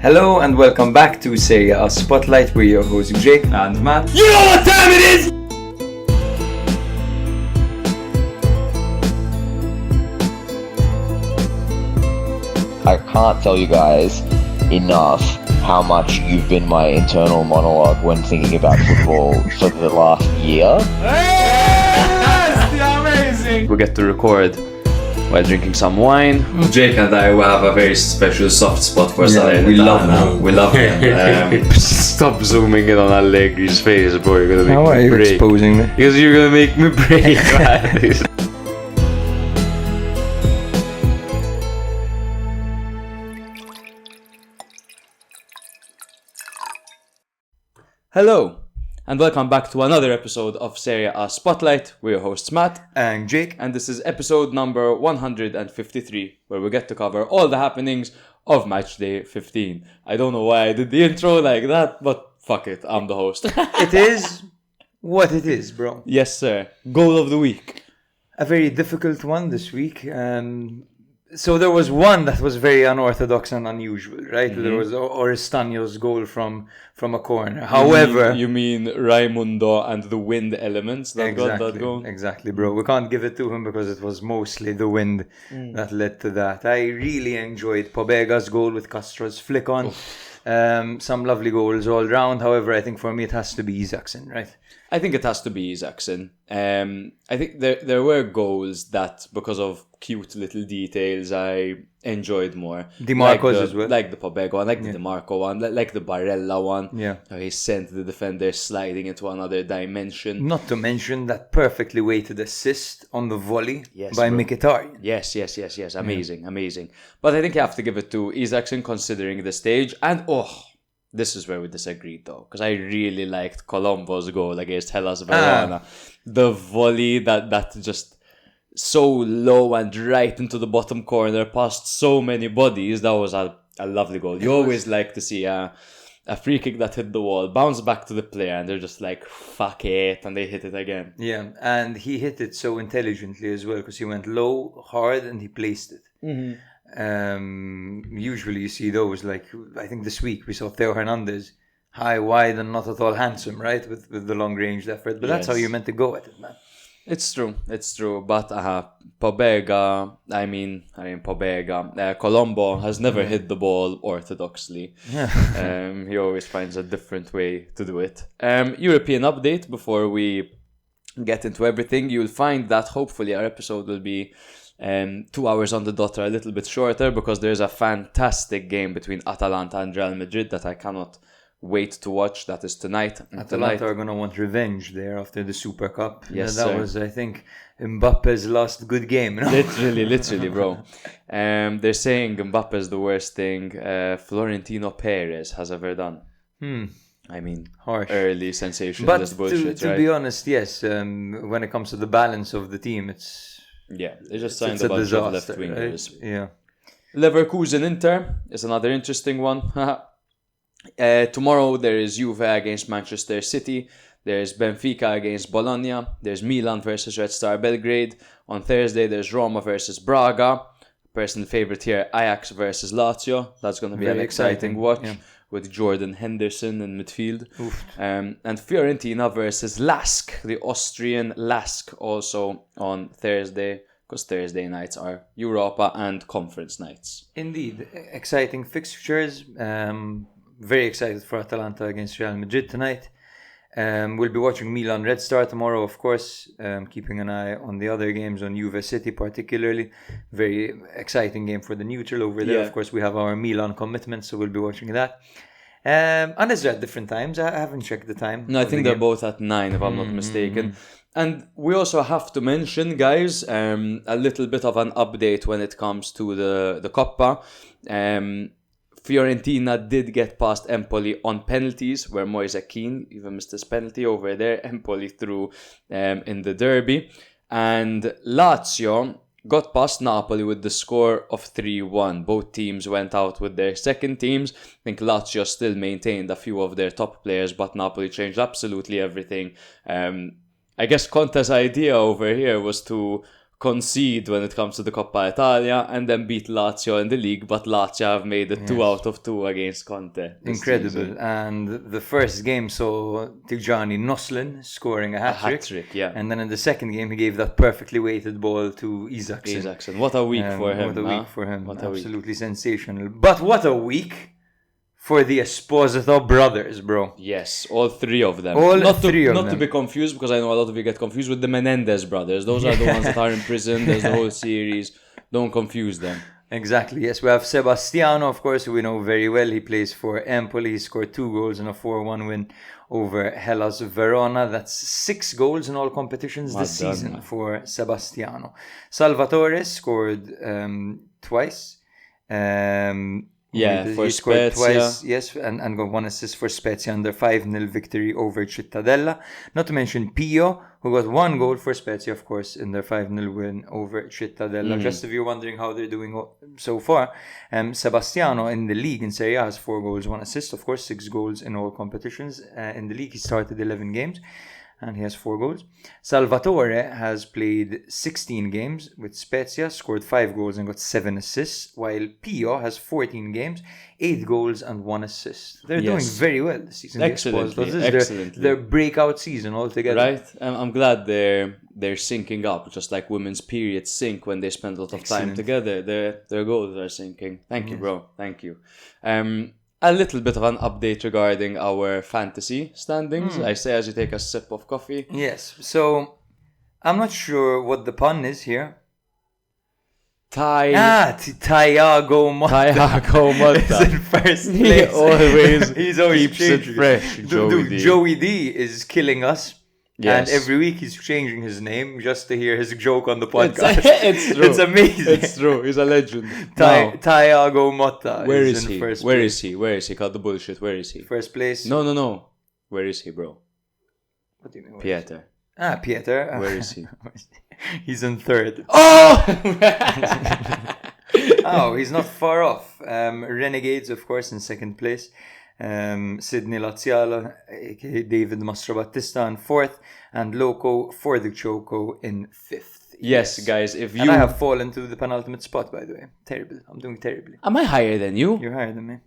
Hello and welcome back to Serie A Spotlight. We're your hosts Jake and Matt. You know what time it is! I can't tell you guys enough how much you've been my internal monologue when thinking about football for the last year. Yes, amazing! We get to record while drinking some wine. Jake and I will have a very special soft spot for Salernitana. we love him. We love him. Stop zooming in on Allegri's face, bro. You're gonna make How me are you break. exposing me? Because you're gonna make me break. Man. Hello, and welcome back to another episode of Serie A Spotlight. We're your hosts Matt, And Jake. and this is episode number 153, where we get to cover all the happenings of match day 15. I don't know why I did the intro like that, but fuck it, I'm the host. It is what it is, bro. Yes, sir. Goal of the week. A very difficult one this week. So there was one that was very unorthodox and unusual, right? There was Oristanio's goal from a corner. However, You mean Raimundo and the wind elements that got that goal? Exactly, bro. We can't give it to him because it was mostly the wind that led to that. I really enjoyed Pobega's goal with Castro's flick on. Some lovely goals all round. However, I think for me it has to be Isaacson, right? I think it has to be Isaacson. I think there were goals that, because of cute little details, I enjoyed more. DiMarco's as well. Like the Pobega one, like the DiMarco one, like the Barella one. Yeah. How he sent the defender sliding into another dimension. Not to mention that perfectly weighted assist on the volley by bro. Mkhitaryan. Yes. Amazing. But I think you have to give it to Isaacson considering the stage. And this is where we disagreed though, because I really liked Colombo's goal against Hellas Verona. The volley that just so low and right into the bottom corner past so many bodies. That was a lovely goal. You always like to see a free kick that hit the wall, bounce back to the player, and they're just like, fuck it, and they hit it again. Yeah, and he hit it so intelligently as well because he went low, hard, and he placed it. Usually you see those, like I think this week we saw Theo Hernandez high, wide, and not at all handsome, right, with the long range effort. But that's how you're meant to go at it, man. It's true. But Pobega, Colombo has never hit the ball orthodoxly. He always finds a different way to do it. European update before we get into everything. You'll find that hopefully our episode will be 2 hours on the dot, or a little bit shorter, because there's a fantastic game between Atalanta and Real Madrid that I cannot wait to watch. That is tonight. Atalanta are going to want revenge there after the Super Cup. Yes, that sir. was, I think, Mbappe's last good game. No? Literally, bro. They're saying Mbappe's the worst thing Florentino Perez has ever done. I mean, harsh. Early sensationalist bullshit, to right? be honest, yes. When it comes to the balance of the team, they just signed it's a bunch disaster, of left wingers. Right? Yeah. Leverkusen Inter is another interesting one. Tomorrow there is Juve against Manchester City. There's Benfica against Bologna. There's Milan versus Red Star Belgrade. On Thursday there's Roma versus Braga. Personal favourite here, Ajax versus Lazio. That's going to be an exciting watch with Jordan Henderson in midfield. And Fiorentina versus Lask, the Austrian Lask, also on Thursday, because Thursday nights are Europa and Conference nights. Indeed. Exciting fixtures. Very excited for Atalanta against Real Madrid tonight. We'll be watching Milan Red Star tomorrow, of course. Keeping an eye on the other games, on Juve City particularly. Very exciting game for the neutral over there. Yeah. Of course, we have our Milan commitment, so we'll be watching that. Unless they're at different times. I haven't checked the time. No, I think they're both at 9, if I'm not mistaken. And we also have to mention, guys, a little bit of an update when it comes to the Coppa. Fiorentina did get past Empoli on penalties, where Moise Kean even missed his penalty over there. Empoli threw in the derby. And Lazio got past Napoli with the score of 3-1. Both teams went out with their second teams. I think Lazio still maintained a few of their top players, but Napoli changed absolutely everything. I guess Conte's idea over here was to concede when it comes to the Coppa Italia and then beat Lazio in the league, but Lazio have made it 2 out of 2 against Conte. Incredible. Season. And the first game saw Tijani Noslin scoring a hat-trick. Yeah. And then in the second game, he gave that perfectly weighted ball to Isaacson. What a week for him. What a week for him. What a Absolutely sensational. But what a week for the Esposito brothers, bro. Yes, all 3 of them. Not to be confused, because I know a lot of you get confused with the Menendez brothers. Those are the ones that are in prison. There's the whole series. Don't confuse them. Exactly. Yes, we have Sebastiano, of course, who we know very well. He plays for Empoli. He scored 2 goals in a 4-1 win over Hellas Verona. That's 6 goals in all competitions this season for Sebastiano. Salvatore scored twice. For he scored Spezia. twice, yes, and got 1 assist for Spezia in their 5-0 victory over Cittadella. Not to mention Pio, who got 1 goal for Spezia, of course, in their 5-0 win over Cittadella. Just if you're wondering how they're doing so far, Sebastiano in the league in Serie A has 4 goals, 1 assist, of course, 6 goals in all competitions. In the league, he started 11 games. And he has 4 goals. Salvatore has played 16 games with Spezia, scored 5 goals and got 7 assists, while Pio has 14 games, 8 goals and 1 assist. They're doing very well this season. Excellently. This is their breakout season altogether. Right? I'm glad they're syncing up, just like women's periods sync when they spend a lot of time together. Their goals are syncing. Thank you, bro. Thank you. A little bit of an update regarding our fantasy standings. I say as you take a sip of coffee. Yes. So, I'm not sure what the pun is here. Thiago Motta. Thiago Motta. is in first place. He's always keeps it fresh, Joey D. Joey D is killing us. Yes. And every week he's changing his name just to hear his joke on the podcast. It's true. It's amazing. It's true. He's a legend. Thiago Motta. Where is he? Where is he? Where is he? Cut the bullshit. Where is he? First place. No. Where is he, bro? What do you mean? Pieter. Pieter. Where is he? He's in third. Oh! Oh, he's not far off. Renegades, of course, in second place. Sidney Laziala, aka David Mastrobattista, in fourth, and Loco for the Choco in fifth. Yes, guys, if you... And I have fallen to the penultimate spot, by the way. Terrible. I'm doing terribly. Am I higher than you? You're higher than me.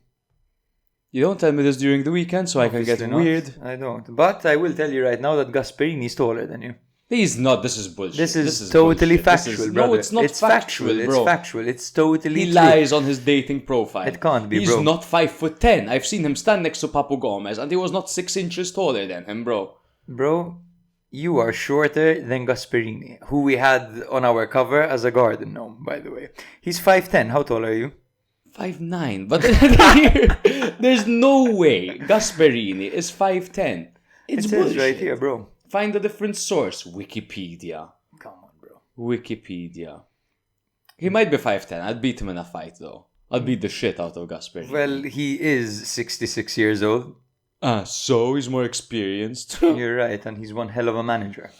You don't tell me this during the weekend, so Obviously I can get not. weird. I don't. But I will tell you right now that Gasperini is taller than you. He's not. This is bullshit. This is totally bullshit. factual, brother. No, it's not factual, bro. It's factual. It's totally He true. lies on his dating profile. It can't be, He's bro. not 5'10". I've seen him stand next to Papu Gomez, and he was not 6 inches taller than him, bro. Bro, you are shorter than Gasperini, who we had on our cover as a garden gnome, by the way. He's 5'10". How tall are you? 5'9". But there's no way Gasperini is 5'10". It's It says bullshit. right here, bro. Find a different source. Wikipedia. Come on, bro. Wikipedia. He might be 5'10". I'd beat him in a fight, though. I'd beat the shit out of Gasperini. Well, he is 66 years old. So he's more experienced. You're right, and he's one hell of a manager.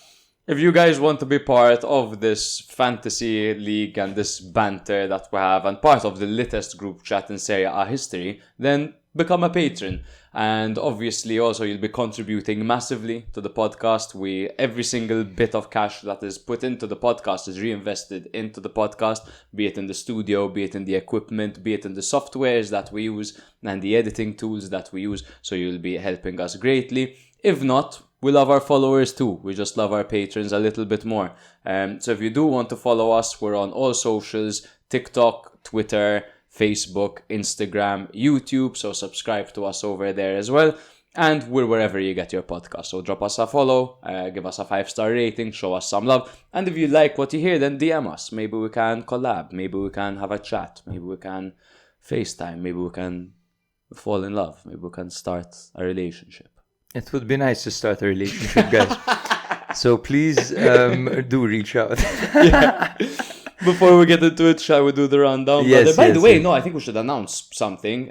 If you guys want to be part of this fantasy league and this banter that we have and part of the latest group chat in Serie A history, then become a patron. And obviously also you'll be contributing massively to the podcast. Every single bit of cash that is put into the podcast is reinvested into the podcast, be it in the studio, be it in the equipment, be it in the softwares that we use and the editing tools that we use. So you'll be helping us greatly. If not, we love our followers too. We just love our patrons a little bit more. So if you do want to follow us, we're on all socials, TikTok, Twitter, Facebook, Instagram, YouTube. So subscribe to us over there as well. And we're wherever you get your podcast. So drop us a follow, give us a 5-star rating, show us some love. And if you like what you hear, then DM us. Maybe we can collab. Maybe we can have a chat. Maybe we can FaceTime. Maybe we can fall in love. Maybe we can start a relationship. It would be nice to start a relationship, guys. So please do reach out. Before we get into it, shall we do the rundown? Yes, By the way, yes. no, I think we should announce something.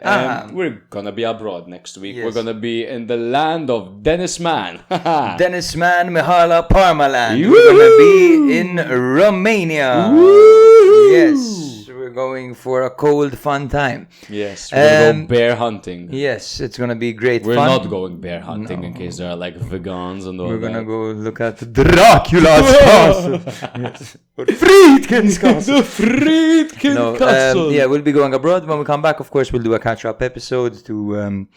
We're going to be abroad next week. Yes. We're going to be in the land of Dennis Mann. Dennis Mann, Mihala, Parma land. Woo! We're going to be in Romania. Woo! Yes, we're going for a cold, fun time. Yes, we're going to go bear hunting. Yes, it's going to be great We're fun. not going bear hunting in case there are like vegans and all We're that. going to go look at Dracula's castle. Yes. Or Friedkin's castle. The Friedkin Castle. Yeah, we'll be going abroad. When we come back, of course, we'll do a catch-up episode to...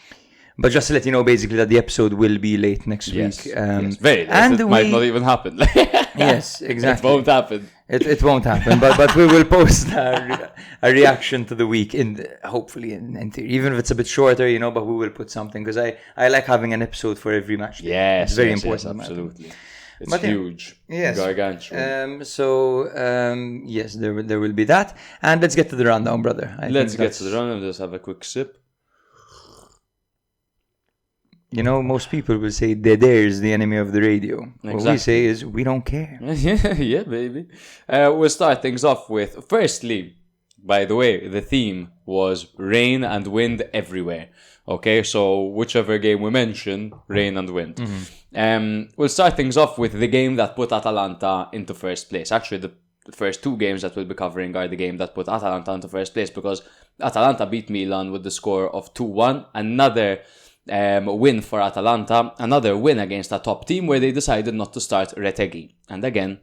but just to let you know, basically, that the episode will be late next week. Yes, very late. And it might not even happen. Yes, exactly. It won't happen. It won't happen, but we will post a reaction to the week hopefully in theory, even if it's a bit shorter, but we will put something because I like having an episode for every match. Yes, it's very yes, important. Yes, absolutely. It's But huge. Yes. Gargantuan. Yes, there will be that, and let's get to the rundown, brother. Let's get to the rundown. Let's have a quick sip. Most people will say there's the enemy of the radio. Exactly. What we say is we don't care. Yeah, baby. We'll start things off with, firstly, by the way, the theme was rain and wind everywhere. Okay, so whichever game we mention, rain and wind. Mm-hmm. We'll start things off with the game that put Atalanta into first place. Actually, the first two games that we'll be covering are the game that put Atalanta into first place because Atalanta beat Milan with the score of 2-1. Another win for Atalanta, another win against a top team where they decided not to start Retegui. And again,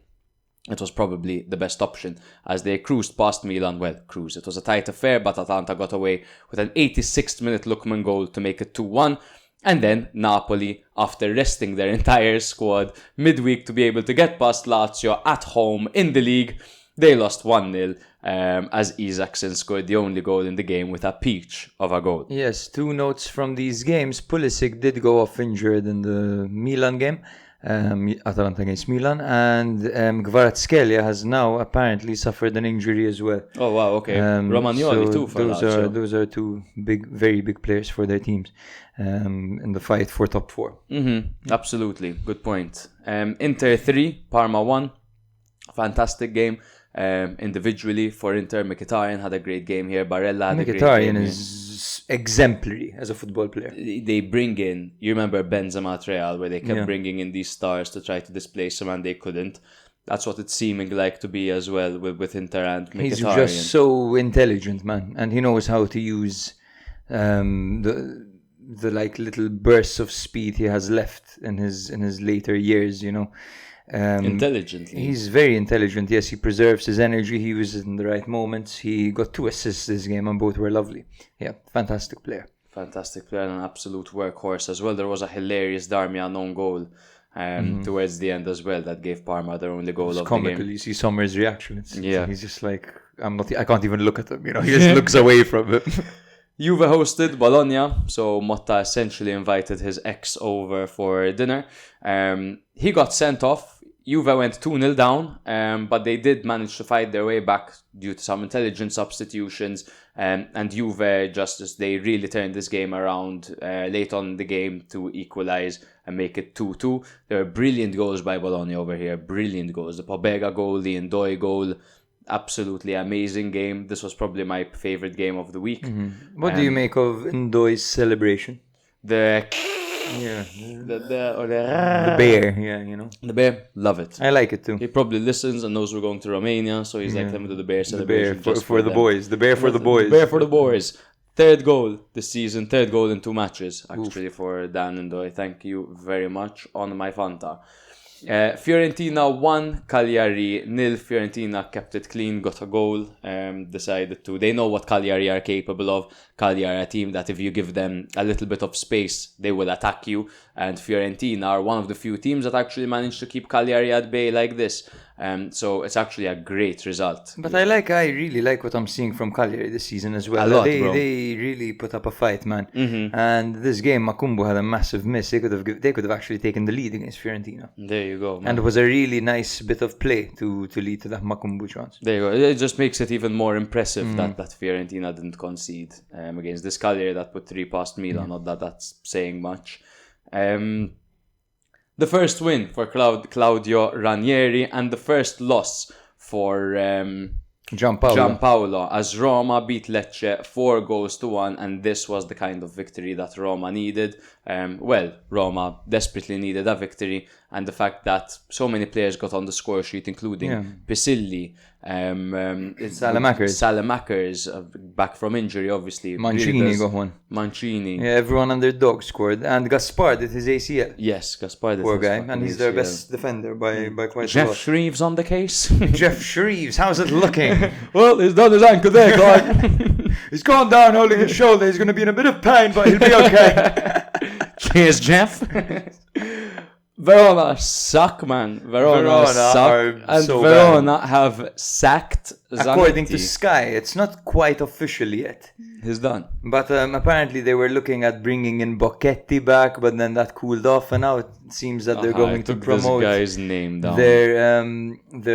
it was probably the best option as they cruised past Milan. Well, it was a tight affair, but Atalanta got away with an 86th minute Lookman goal to make it 2-1. And then Napoli, after resting their entire squad midweek to be able to get past Lazio at home in the league, they lost 1-0 as Isaacson scored the only goal in the game with a peach of a goal. Yes, 2 notes from these games. Pulisic did go off injured in the Milan game, Atalanta against Milan, and Kvaratskhelia has now apparently suffered an injury as well. Oh wow, okay. Romagnoli too for Lazio. Those are 2 very big players for their teams in the fight for top 4. Absolutely, good point. Inter 3, Parma 1. Fantastic game. Individually for Inter, Mkhitaryan had a great game here. Barella had a great game. Mkhitaryan is exemplary as a football player. They bring in, you remember Benzema at Real, where they kept bringing in these stars to try to displace him and they couldn't. That's what it's seeming like to be as well with Inter and Mkhitaryan. He's just so intelligent, man, and he knows how to use the like little bursts of speed he has left in his later years. Intelligently. He's very intelligent. Yes, he preserves his energy. He was in the right moments. He got 2 assists this game and both were lovely. Yeah, fantastic player. Fantastic player and an absolute workhorse as well. There was a hilarious Darmian own goal towards the end as well that gave Parma their only goal of comical. the game. You see Sommer's reaction. Yeah. He's just like, I can't even look at him. He just looks away from it. Juve hosted Bologna, so Motta essentially invited his ex over for dinner. He got sent off. Juve went 2-0 down, but they did manage to fight their way back due to some intelligent substitutions. And Juve they really turned this game around late on in the game to equalise and make it 2-2. There were brilliant goals by Bologna over here, brilliant goals. The Pobega goal, the Ndoi goal, absolutely amazing game. This was probably my favourite game of the week. What do you make of Ndoi's celebration? The bear, the bear, love it. I like it too. He probably listens and knows we're going to Romania, so he's like, let me do the bear The celebration. bear for the boys. The bear for the boys. Bear for the boys. 3rd goal this season, 3rd goal in 2 matches, actually, for Dan Ndoye. Thank you very much on my Fanta. Fiorentina 1, Cagliari 0. Fiorentina kept it clean, got a goal, decided to. They know what Cagliari are capable of. Cagliari are a team that if you give them a little bit of space, they will attack you. And Fiorentina are one of the few teams that actually managed to keep Cagliari at bay like this. So it's actually a great result. But I really like what I'm seeing from Cagliari this season as well. A lot, they bro. really put up a fight, man. And this game, Makumbu had a massive miss. They could have actually taken the lead against Fiorentina. There you go, man. And it was a really nice bit of play to lead to that Makumbu chance. There you go. It just makes it even more impressive that Fiorentina didn't concede against this Cagliari that put 3 past Milan. Not that that's saying much. The first win for Claudio Ranieri and the first loss for Gianpaolo as Roma beat Lecce 4-1, and this was the kind of victory that Roma needed. Roma desperately needed a victory, and the fact that so many players got on the score sheet, including Pisilli, Salamakers. Back from injury, obviously. Mancini got one. Mancini. Yeah, everyone on their dog scored. And Gaspar did his ACL. Yes, Gaspar did Poor his guy. fucking And he's ACL. their best defender by quite a Jeff lot. Shreves on the case. Jeff Shreves, how's it looking? Well, he's done his ankle there, Clark. He's gone down holding his shoulder. He's going to be in a bit of pain, but he'll be okay. Cheers, Jeff. Verona suck, man. Verona suck. And so Verona have sacked Zanetti. According to Sky, it's not quite official yet. He's done. But apparently they were looking at bringing in Bocchetti back, but then that cooled off, and now it seems that they're going to promote this guy's name down. their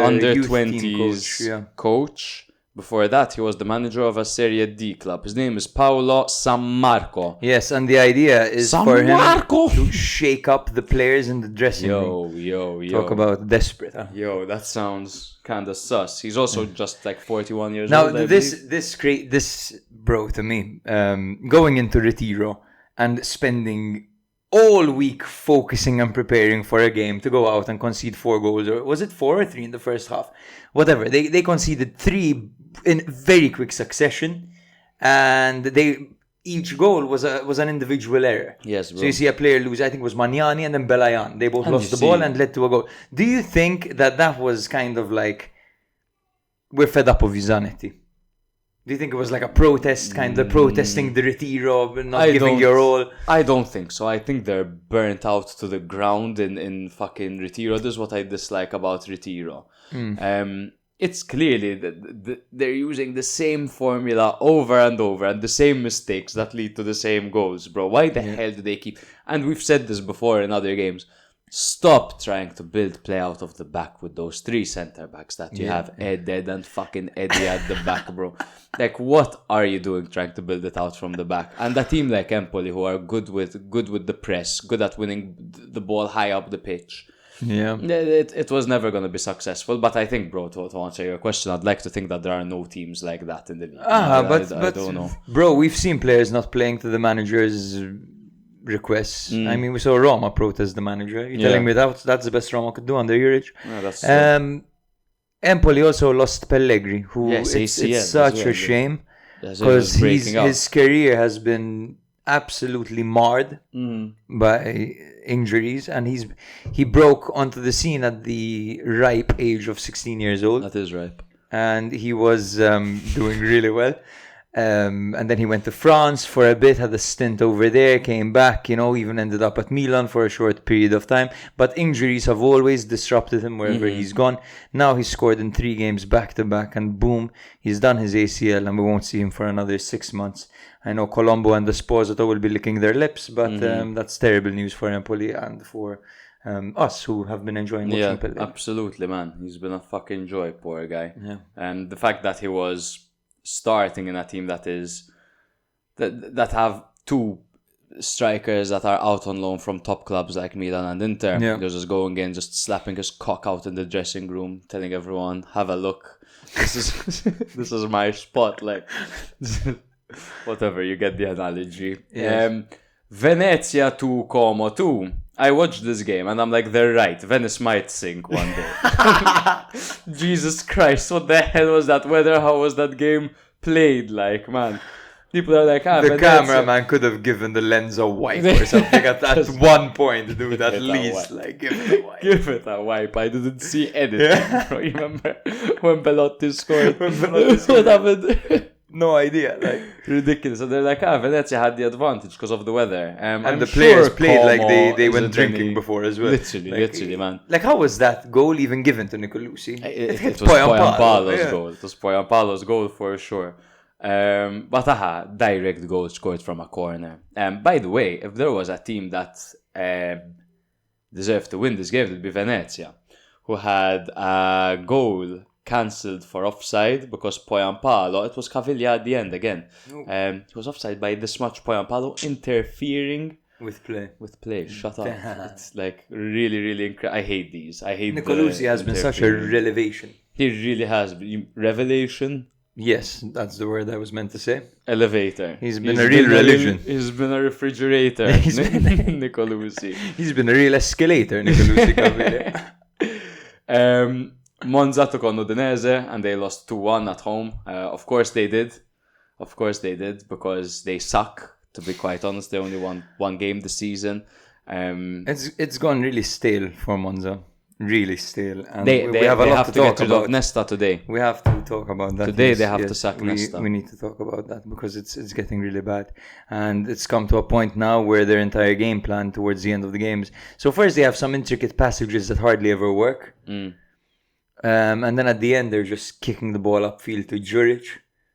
under youth 20s team coach. Yeah. coach. Before that, he was the manager of a Serie D club. His name is Paolo Sammarco. Yes, and the idea is for him to shake up the players in the dressing room. Yo. Talk about desperate. Huh? Yo, that sounds kind of sus. He's also just like 41 years Now, old. this bro, to me, going into Retiro and spending all week focusing and preparing for a game to go out and concede 4 goals, or was it 4 or 3 in the first half? Whatever. They conceded 3 in very quick succession, and each goal was an individual error. Yes, bro. So you see a player lose, I think it was Magnani and then Belayan. They both lost the ball and led to a goal. Do you think that was kind of like, we're fed up of Zanetti? Do you think it was like a protest, kind of protesting the Retiro, not giving your all? I don't think so. I think they're burnt out to the ground in fucking Retiro. This is what I dislike about Retiro. It's clearly that they're using the same formula over and over, and the same mistakes that lead to the same goals, bro. Why the hell do they keep... And we've said this before in other games. Stop trying to build play out of the back with those 3 centre-backs that you have. Ed and fucking Eddie at the back, bro. Like, what are you doing trying to build it out from the back? And a team like Empoli, who are good with the press, good at winning the ball high up the pitch. Yeah. It was never going to be successful, but I think, bro, to answer your question, I'd like to think that there are no teams like that in the league. I don't know. Bro, we've seen players not playing to the manager's requests. I mean, we saw Roma protest the manager. You're telling me that's the best Roma could do under your age? Yeah, that's Empoli also lost Pellegrini, who it's such a shame because his career has been absolutely marred by injuries, and he broke onto the scene at the ripe age of 16 years old. That is ripe. And he was doing really well. And then he went to France for a bit, had a stint over there, came back, even ended up at Milan for a short period of time. But injuries have always disrupted him wherever he's gone. Now he's scored in 3 games back to back, and boom, he's done his ACL, and we won't see him for another 6 months. I know Colombo and Esposito will be licking their lips, but that's terrible news for Empoli and for us who have been enjoying watching Pellegrini. Absolutely, man. He's been a fucking joy, poor guy. Yeah. And the fact that he was starting in a team that have 2 strikers that are out on loan from top clubs like Milan and Inter. They're just going in, just slapping his cock out in the dressing room, telling everyone, have a look. This is my spot. Like, whatever, you get the analogy. Yes. Venezia 2, Como 2. I watched this game and I'm like, they're right. Venice might sink one day. Jesus Christ, what the hell was that weather? How was that game played? Like, man. People are like, the cameraman could have given the lens a wipe or something at one point, dude. At least, like, give it a wipe. Give it a wipe. I didn't see anything, bro. You remember when Belotti scored? What happened? No idea, like ridiculous. So they're like, Venezia had the advantage because of the weather, and the players played like they went drinking before as well. Literally, man. Like, how was that goal even given to Nicolucci? It was Poyampalo's goal. It was Poyampalo's goal for sure. But direct goal scored from a corner. By the way, if there was a team that deserved to win this game, it would be Venezia, who had a goal cancelled for offside because Poyampalo, it was Caviglia at the end again. It was offside by this much. Poyampalo interfering with play. Shut up. It's like really, really incredible. I hate these. I hate Nicolucci has been such a revelation. He really has been. Revelation? Yes, that's the word I was meant to say. Elevator. He's been a real religion. He's been a refrigerator. Nicolucci. He's been a real escalator, Nicolucci Caviglia. Monza took on Udinese and they lost 2-1 at home. Of course they did. Because they suck, to be quite honest. They only won one game this season. It's gone really stale for Monza. Really stale. And They have a lot to talk get rid about. of Nesta today. We have to talk about that. Today they have to sack Nesta. We need to talk about that because it's getting really bad. And it's come to a point now where their entire game plan towards the end of the games. So first they have some intricate passages that hardly ever work. And then at the end they're just kicking the ball upfield to Juric.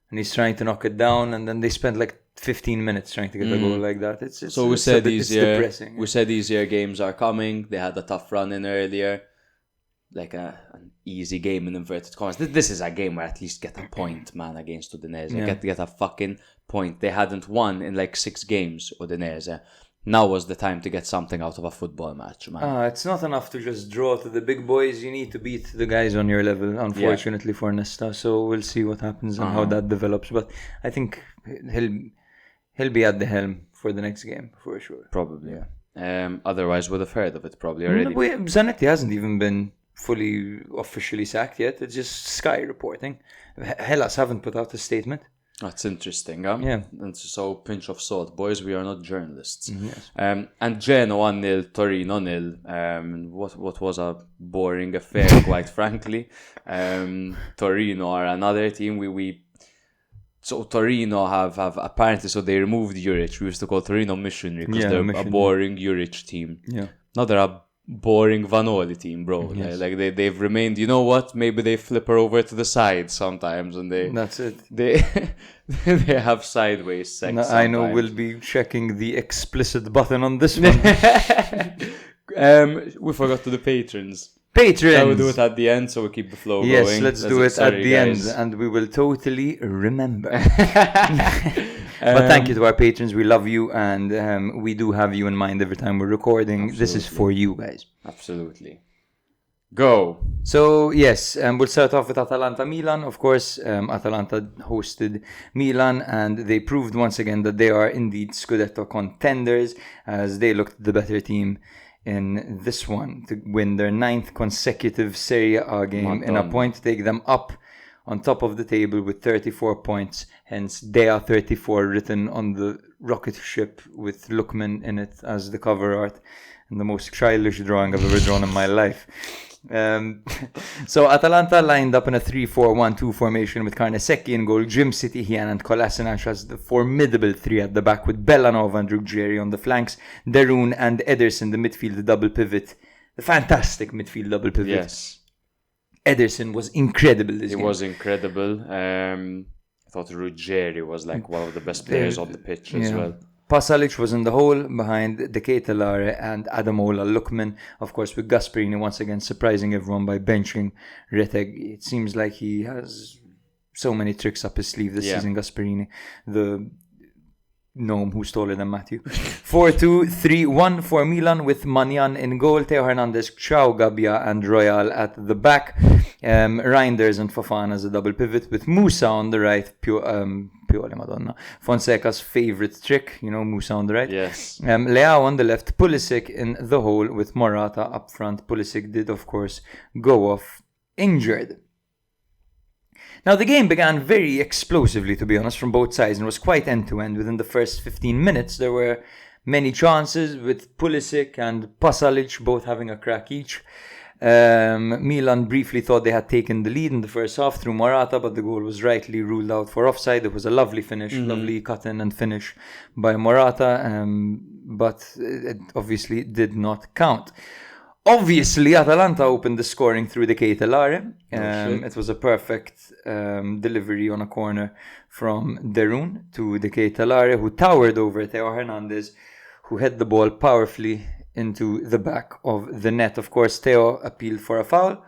And he's trying to knock it down. And then they spend like 15 minutes trying to get a goal like that. We said depressing. We said easier games are coming. They had a tough run in earlier. Like an easy game in inverted commas. This is a game where at least get a point, man, against Udinese. Get a fucking point. They hadn't won in like 6 games, Udinese. Now was the time to get something out of a football match, man. It's not enough to just draw to the big boys. You need to beat the guys on your level, unfortunately, for Nesta. So we'll see what happens and how that develops. But I think he'll be at the helm for the next game, for sure. Probably, yeah. Otherwise, would have heard of it probably already. Zanetti hasn't even been fully officially sacked yet. It's just Sky reporting. Hellas haven't put out a statement. That's interesting, huh? Yeah. And so, pinch of salt, boys. We are not journalists. Yes. And Genoa 1-0, Torino 0. What was a boring affair, quite frankly. Torino are another team. So Torino have apparently, so they removed Juric. We used to call Torino missionary because they're a boring Juric team. Yeah. Now they're a boring Vanoli team, bro. Yes. Like they've remained. You know what? Maybe they flip her over to the side sometimes, and that's it. They have sideways sex. Sometimes. I know we'll be checking the explicit button on this one. We forgot to the patrons. Patrons. Shall we do it at the end so we keep the flow going? Yes, let's do it at the guys. end, and we will totally remember. But thank you to our patrons. We love you, and we do have you in mind every time we're recording. Absolutely. This is for you guys. Absolutely. Go. So, yes, we'll start off with Atalanta-Milan. Of course, Atalanta hosted Milan, and they proved once again that they are indeed Scudetto contenders, as they looked the better team in this one to win their 9th consecutive Serie A game in a point to take them up on top of the table with 34 points. Hence, Dea 34 written on the rocket ship with Lookman in it as the cover art, and the most childish drawing I've ever drawn in my life. So Atalanta lined up in a 3-4-1-2 formation with Carnesecchi in goal, Jim Sitihian and Kolasinac as the formidable three at the back, with Bellanova and Ruggieri on the flanks, Derun and Ederson the midfield double pivot. The fantastic midfield double pivot. Yes. Ederson was incredible this game. He was incredible. I thought Ruggieri was like one of the best players on the pitch as well. Pasalic was in the hole behind De Ketelare and Adamola Lookman. Of course, with Gasperini once again surprising everyone by benching Reteg. It seems like he has so many tricks up his sleeve this season, Gasperini. The gnome who's taller than Matthew. 4-2-3-1 for Milan with Manyan in goal, Theo Hernandez, Chao Gabbia and Royal at the back. Reinders and Fofana as a double pivot with Musa on the right. Piole Madonna. Fonseca's favorite trick, Musa on the right. Yes. Leao on the left, Pulisic in the hole with Morata up front. Pulisic did, of course, go off injured. Now, the game began very explosively, to be honest, from both sides, and was quite end-to-end. Within the first 15 minutes, there were many chances, with Pulisic and Pasalic both having a crack each. Milan briefly thought they had taken the lead in the first half through Morata, but the goal was rightly ruled out for offside. It was a lovely finish, lovely cut-in and finish by Morata, but it obviously did not count. Obviously, Atalanta opened the scoring through De Ketelare. It was a perfect delivery on a corner from Derun to De Ketelare, who towered over Theo Hernandez, who hit the ball powerfully into the back of the net. Of course, Theo appealed for a foul,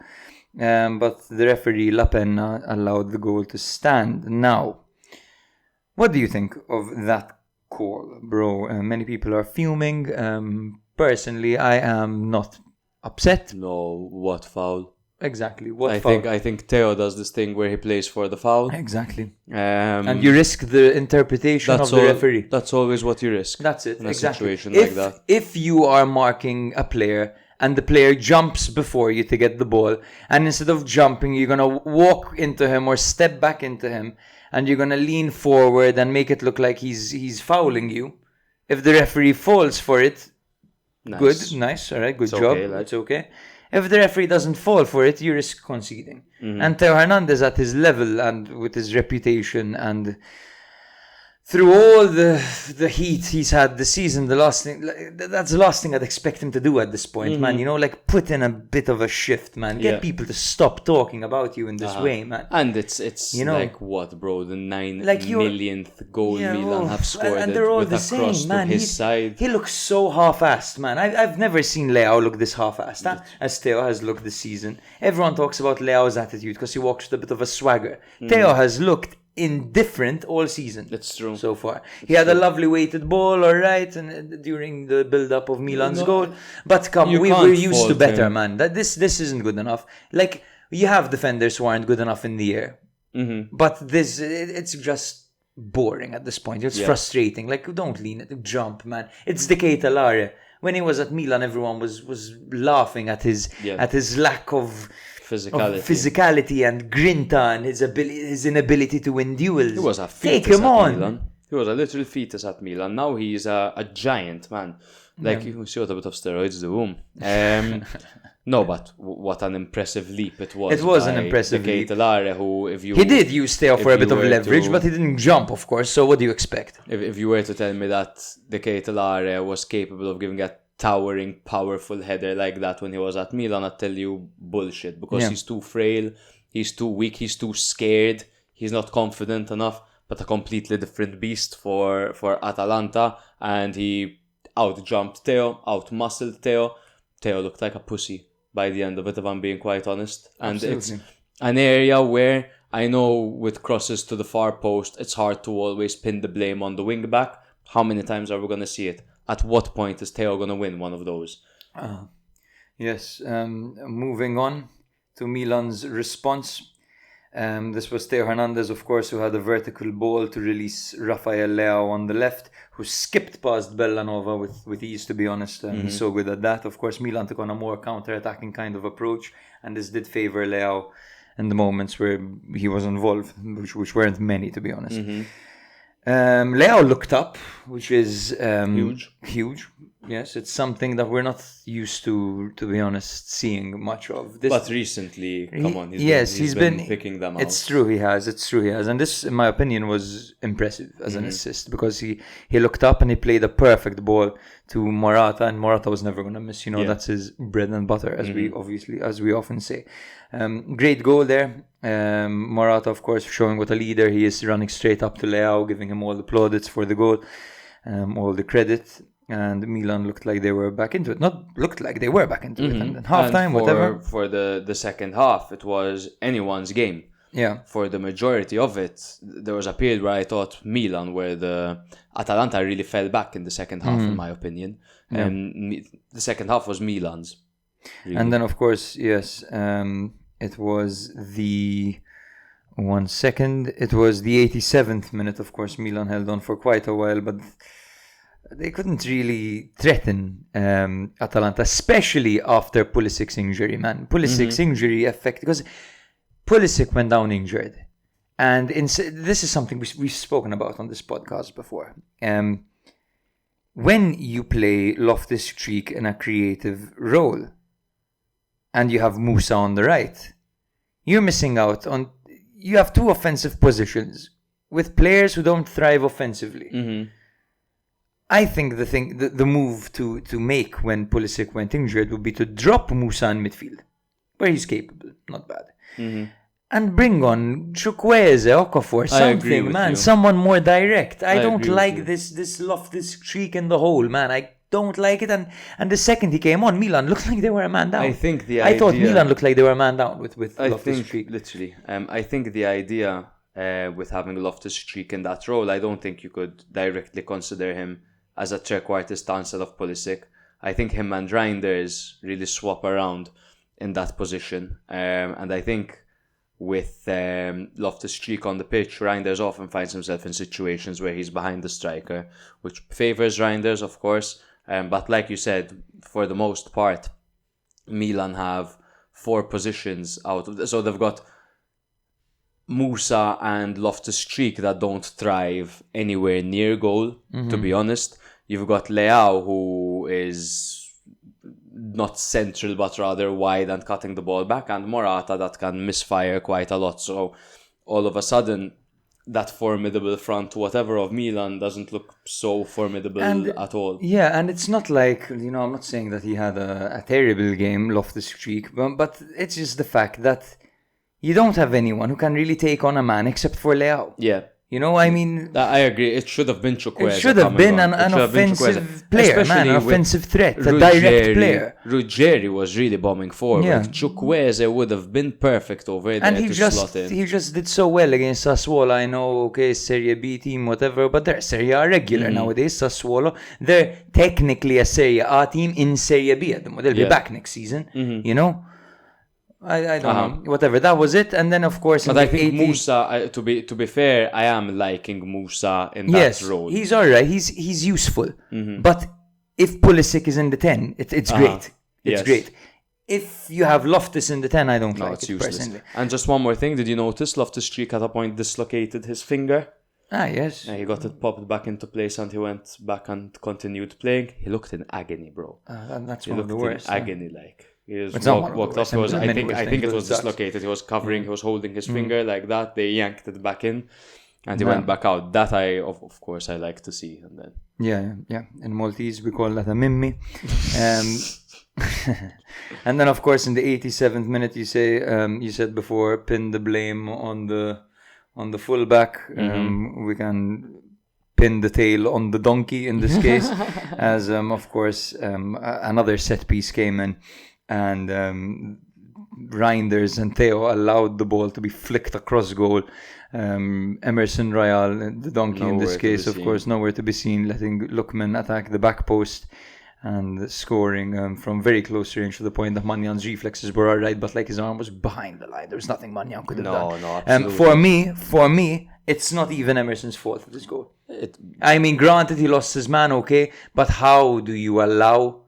but the referee La Penna allowed the goal to stand. Now, what do you think of that call, bro? Many people are fuming. Personally, I am not upset. No, what foul? Exactly. What foul? I think Theo does this thing where he plays for the foul. Exactly. And you risk the interpretation of the referee. That's always what you risk. That's it. In a exactly. situation like that. If you are marking a player and the player jumps before you to get the ball, and instead of jumping, you're going to walk into him or step back into him, and you're going to lean forward and make it look like he's fouling you. If the referee falls for it, good, nice, all right, good job, it's okay. If the referee doesn't fall for it, you risk conceding. And Theo Hernandez at his level and with his reputation and through all the heat he's had this season, that's the last thing I'd expect him to do at this point, man. You know, like put in a bit of a shift, man. Get people to stop talking about you in this way, man. And it's you know, like what, bro? The 9 millionth goal Milan have scored, and they're all with the a cross same, man. To his side. He looks so half-assed, man. I've never seen Leao look this half-assed as Theo has looked this season. Everyone talks about Leao's attitude because he walks with a bit of a swagger. Theo has looked indifferent all season. That's true. So far, he had a lovely weighted ball, all right, and during the build-up of Milan's goal. But we're used to better, man. That this isn't good enough. Like, you have defenders who aren't good enough in the air, but it's just boring at this point. It's frustrating. Like, don't lean it, jump, man. It's De Ketelare. When he was at Milan, everyone was laughing at his lack of physicality and grinta and his inability to win duels. He was a fetus at Milan. He was a literal fetus at Milan. Now he's a giant, man. Like, you showed a bit of steroids the womb. No, but what an impressive leap it was. It was an impressive leap. Who, he did use Theo for a bit of leverage, but he didn't jump, of course. So what do you expect? If you were to tell me that De Ketelare was capable of giving a towering, powerful header like that when he was at Milan, I'd tell you bullshit, because he's too frail, he's too weak, he's too scared, he's not confident enough, but a completely different beast for Atalanta, and he out-jumped Theo, out-muscled Theo. Theo looked like a pussy by the end of it, if I'm being quite honest. And It's an area where I know with crosses to the far post, it's hard to always pin the blame on the wing-back. How many times are we going to see it? At what point is Theo going to win one of those? Yes. Moving on to Milan's response. This was Theo Hernandez, of course, who had a vertical ball to release Rafael Leao on the left, who skipped past Bellanova with ease, to be honest. He's so good at that. Of course, Milan took on a more counter-attacking kind of approach, and this did favour Leao in the moments where he was involved, which weren't many, to be honest. Leao looked up, which is huge. Yes, it's something that we're not used to be honest, seeing much of. But recently, he's been picking them out. It's true, he has. And this, in my opinion, was impressive as an assist, because he looked up and he played a perfect ball to Morata, and Morata was never going to miss. That's his bread and butter, as we often say. Great goal there. Morata, of course, showing what a leader he is, running straight up to Leao, giving him all the plaudits for the goal, all the credit. And Milan looked like they were back into it. Not looked like they were back into it. And halftime, whatever. For the second half, it was anyone's game. Yeah. For the majority of it, there was a period where I thought Milan, where the Atalanta really fell back in the second half, in my opinion. The second half was Milan's. Really. And then, of course, yes, it was the 87th minute. Of course, Milan held on for quite a while, but they couldn't really threaten Atalanta, especially after Pulisic's injury, man. Pulisic's injury affected, because Pulisic went down injured. And this is something we've spoken about on this podcast before. When you play Loftus-Cheek in a creative role, and you have Musa on the right, you're missing out on... You have two offensive positions with players who don't thrive offensively. I think the move to make when Pulisic went injured would be to drop Musa in midfield, where he's capable, not bad, and bring on Chukwueze, Okafor, something, man, someone more direct. I don't like this Loftus-Cheek in the hole, man. I don't like it. And the second he came on, Milan looked like they were a man down. I thought Milan looked like they were a man down with Loftus-Cheek. Literally, I think the idea with having Loftus-Cheek in that role, I don't think you could directly consider him as a trequartist instead of Pulisic. I think him and Reinders really swap around in that position. And I think with Loftus-Cheek on the pitch, Reinders often finds himself in situations where he's behind the striker, which favours Reinders, of course. But like you said, for the most part, Milan have 4 positions out of so they've got Musa and Loftus-Cheek that don't thrive anywhere near goal, to be honest. You've got Leao, who is not central but rather wide and cutting the ball back, and Morata that can misfire quite a lot. So all of a sudden, that formidable front, whatever of Milan, doesn't look so formidable at all. Yeah, and it's not like, I'm not saying that he had a terrible game, Loftus-Cheek, but it's just the fact that you don't have anyone who can really take on a man except for Leao. Yeah. I agree. It should have been Chukwueze. It should have been an offensive player, an offensive threat, a direct player. Ruggieri was really bombing forward. Yeah. Chukwueze would have been perfect over there and slot in. He just did so well against Sassuolo. I know, okay, Serie B team, whatever, but they're Serie A regular nowadays, Sassuolo. They're technically a Serie A team in Serie B at the moment. They'll be back next season, I don't know. Whatever, that was it. And then, of course... But I think Musa, to be fair, I am liking Musa in that role. He's alright. He's useful. But if Pulisic is in the 10, it's great. It's great. If you have Loftus in the 10, I don't like it personally. And just one more thing. Did you notice Loftus-Cheek at a point dislocated his finger? Yes. He got it popped back into place and he went back and continued playing. He looked in agony, bro. That's one of the worst. Agony, like. He just walked off. I think it was dislocated. He was covering. He was holding his finger like that. They yanked it back in, and he went back out. That of course I like to see. And then yeah. In Maltese we call that a mimmi. And then of course in the 87th minute you said before, pin the blame on the fullback. We can pin the tail on the donkey in this case, as of course another set piece came in. And Reinders and Theo allowed the ball to be flicked across goal. Emerson Royal, the donkey in this case, of course, nowhere to be seen, letting Lookman attack the back post and scoring from very close range, to the point that Manyan's reflexes were alright, but like his arm was behind the line. There was nothing Manyan could have done. No, absolutely. For me, it's not even Emerson's fault, this goal. Granted, he lost his man, okay, but how do you allow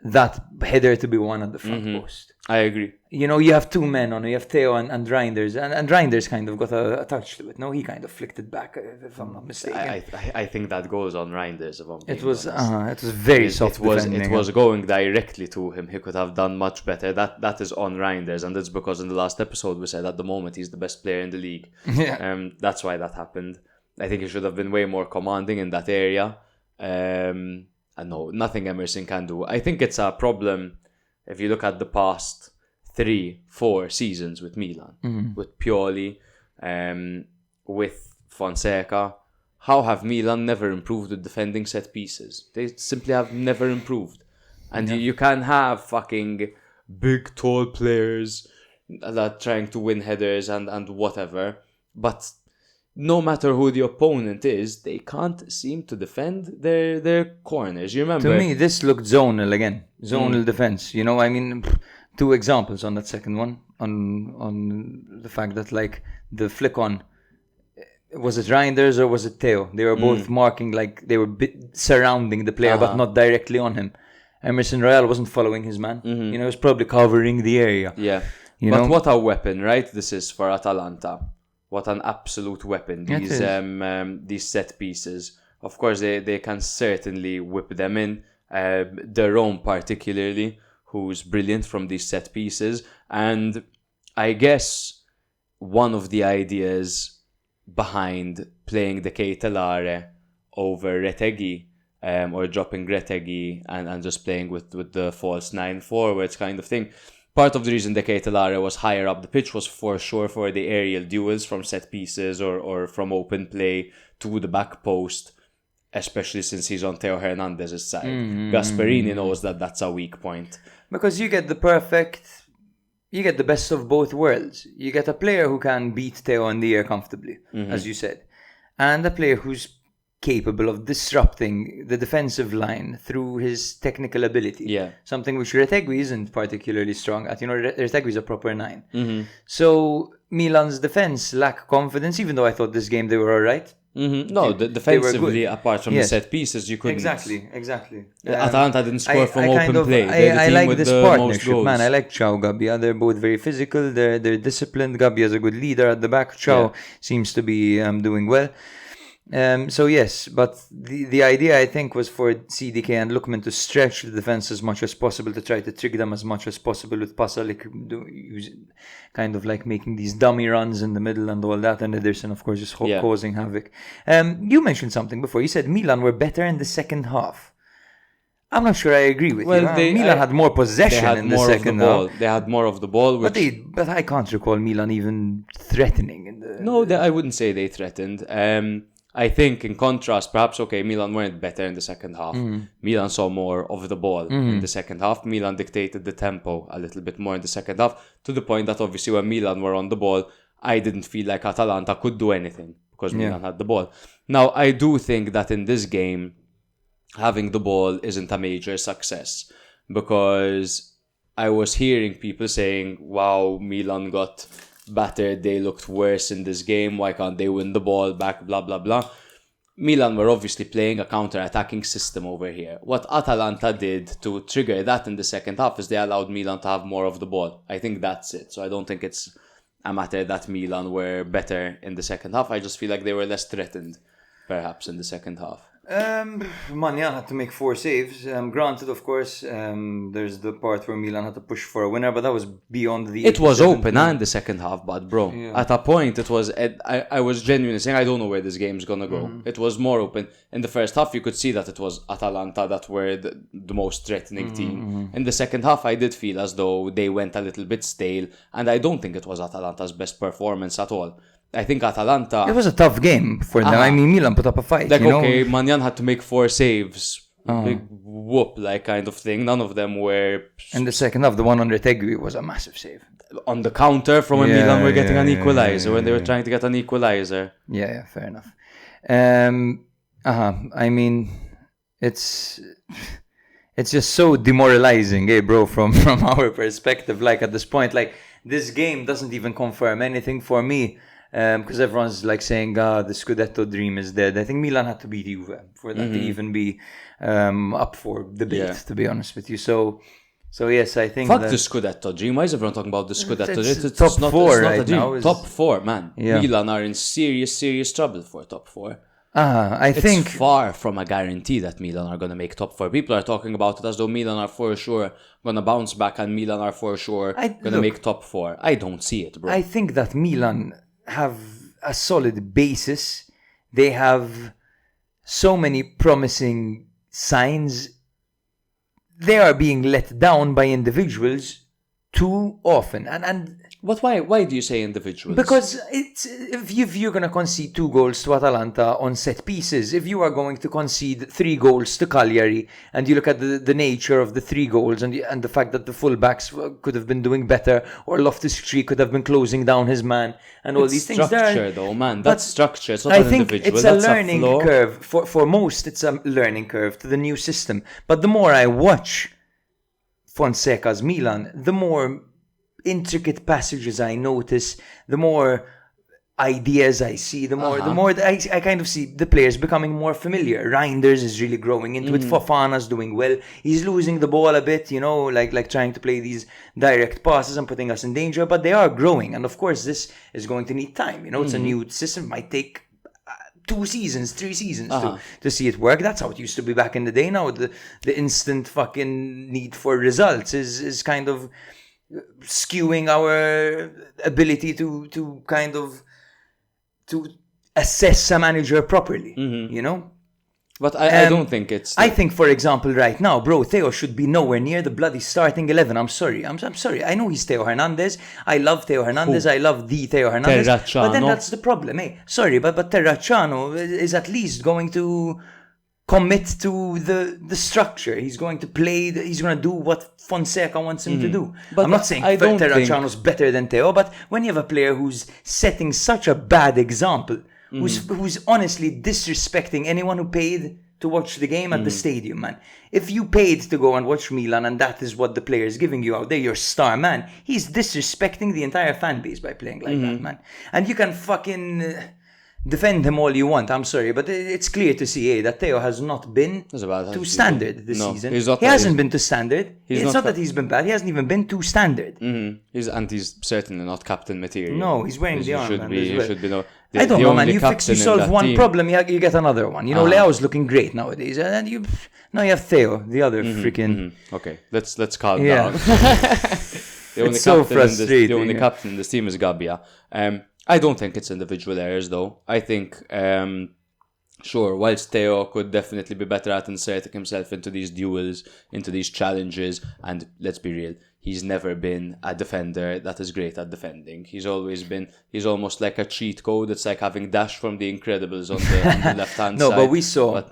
that header to be won at the front post? I agree. You have 2 men on it. You have Theo and Reinders, and Reinders kind of got a touch to it. No, he kind of flicked it back, if I'm not mistaken. I think that goes on Reinders. It was very soft defending. It was going directly to him. He could have done much better. That is on Reinders, and that's because in the last episode we said at the moment he's the best player in the league. Yeah. That's why that happened. I think he should have been way more commanding in that area. And no, nothing Emerson can do. I think it's a problem if you look at the past 3-4 seasons with Milan, with Pioli, with Fonseca. How have Milan never improved with defending set pieces? They simply have never improved. And you can have fucking big, tall players that trying to win headers and whatever, but no matter who the opponent is, they can't seem to defend their corners. You remember? To me, this looked zonal again. Zonal defense. 2 examples on that second one. On the fact that, like, the flick on, was it Reinders or was it Theo? They were both marking, like, they were surrounding the player, but not directly on him. Emerson Royal wasn't following his man. He was probably covering the area. Yeah. But what a weapon, right? This is for Atalanta. What an absolute weapon, these set pieces. Of course, they can certainly whip them in. Rome particularly, who's brilliant from these set pieces. And I guess one of the ideas behind playing the Ketelare over Retegui, or dropping Retegui and just playing with the false 9 forwards kind of thing. Part of the reason the Ketelare was higher up the pitch was for sure for the aerial duels from set pieces or from open play to the back post, especially since he's on Theo Hernandez's side. Gasperini knows that that's a weak point. Because you get the best of both worlds. You get a player who can beat Theo in the air comfortably, as you said, and a player who's capable of disrupting the defensive line through his technical ability. Yeah. Something which Retegui isn't particularly strong at. Retegui is a proper 9. So Milan's defense lacked confidence, even though I thought this game they were alright. No, defensively, apart from the set pieces, you couldn't. Exactly. Atalanta didn't score from open play. I like this partnership, man. I like Thiago, Gabbia. They're both very physical. They're disciplined. Gabbia is a good leader at the back. Thiago seems to be doing well. So yes, but the idea I think was for CDK and Lukman to stretch the defense as much as possible, to try to trick them as much as possible with Pasalic kind of like making these dummy runs in the middle and all that, and Ederson of course just causing havoc. You mentioned something before. You said Milan were better in the second half. I'm not sure I agree with you. Milan had more possession in the second half. They had more of the ball. But I can't recall Milan even threatening in the... No, I wouldn't say they threatened. I think in contrast, perhaps, Milan weren't better in the second half. Milan saw more of the ball in the second half. Milan dictated the tempo a little bit more in the second half, to the point that obviously when Milan were on the ball, I didn't feel like Atalanta could do anything because Milan had the ball. Now, I do think that in this game, having the ball isn't a major success, because I was hearing people saying, wow, Milan got battered, they looked worse in this game, why can't they win the ball back, blah blah blah. Milan were obviously playing a counter-attacking system over here. What Atalanta did to trigger that in the second half is they allowed Milan to have more of the ball. I think that's it. So I don't think it's a matter that Milan were better in the second half. I just feel like they were less threatened perhaps in the second half. Manjan had to make 4 saves. Granted, of course, there's the part where Milan had to push for a winner, but that was beyond the... It was open in the second half, but bro, at a point it was... I was genuinely saying, I don't know where this game's gonna go. It was more open. In the first half, you could see that it was Atalanta that were the most threatening team. In the second half, I did feel as though they went a little bit stale, and I don't think it was Atalanta's best performance at all. I think Atalanta... It was a tough game for them. I mean, Milan put up a fight, Manjan had to make 4 saves. Big whoop, kind of thing. None of them were... In the second half, the one on Retegui was a massive save. On the counter from when Milan were getting an equalizer, when they were trying to get an equalizer. Yeah, fair enough. I mean, it's just so demoralizing, bro, from our perspective. At this point, this game doesn't even confirm anything for me. Because everyone's saying, the Scudetto dream is dead. I think Milan had to beat Juve for that to even be up for debate, to be honest with you. So yes, I think fuck the Scudetto dream. Why is everyone talking about the Scudetto? It's top 4 right now. Top 4, man. Yeah. Milan are in serious trouble for top 4. I think it's far from a guarantee that Milan are going to make top 4. People are talking about it as though Milan are for sure going to bounce back and Milan are for sure going to make top 4. I don't see it, bro. I think that Milan have a solid basis. They have so many promising signs. They are being let down by individuals too often. But why do you say individuals? Because if you're going to concede 2 goals to Atalanta on set pieces, if you are going to concede 3 goals to Cagliari, and you look at the nature of the 3 goals and the fact that the fullbacks could have been doing better, or Loftus-Cheek could have been closing down his man, and all these things. Structure, though, man. That's structure. It's not I think individual. It's That's a learning curve. For most, it's a learning curve to the new system. But the more I watch Fonseca's Milan, the more intricate passages I notice, the more ideas I see, the more I kind of see the players becoming more familiar. Reinders is really growing into it. Fofana's doing well. He's losing the ball a bit, like trying to play these direct passes and putting us in danger, but they are growing. And of course, this is going to need time. It's a new system. It might take 2 seasons, 3 seasons to see it work. That's how it used to be back in the day. Now the instant fucking need for results is kind of skewing our ability to kind of to assess a manager properly, But I don't think it's... I think, for example, right now, bro, Theo should be nowhere near the bloody starting 11. I'm sorry. I'm sorry. I know he's Theo Hernandez. I love Theo Hernandez. I love the Theo Hernandez. Terracciano. But then that's the problem, Sorry, but Terracciano is at least going to commit to the structure. He's going to play. He's going to do what Fonseca wants him to do. But I'm not saying Terracciano's better than Theo, but when you have a player who's setting such a bad example, who's honestly disrespecting anyone who paid to watch the game at the stadium, man. If you paid to go and watch Milan and that is what the player is giving you out there, your star man, he's disrespecting the entire fan base by playing like that, man. And you can fucking... defend him all you want. I'm sorry, but it's clear to see that Theo has not been to standard this season. He hasn't been to standard. It's not that he's been bad. He hasn't even been to standard. He's certainly not captain material. No, he's wearing the armband as well. Should be no. I don't know, man. You solve one problem, you get another one. You know, Leao's looking great nowadays, and now you have Theo, the other freaking. Okay, let's calm down. It's so frustrating. The only captain in this team is Gabbia. I don't think it's individual errors, though. I think, sure, whilst Theo could definitely be better at inserting himself into these duels, into these challenges, and let's be real, he's never been a defender that is great at defending. He's almost like a cheat code. It's like having Dash from The Incredibles on the left-hand side. No, but we saw...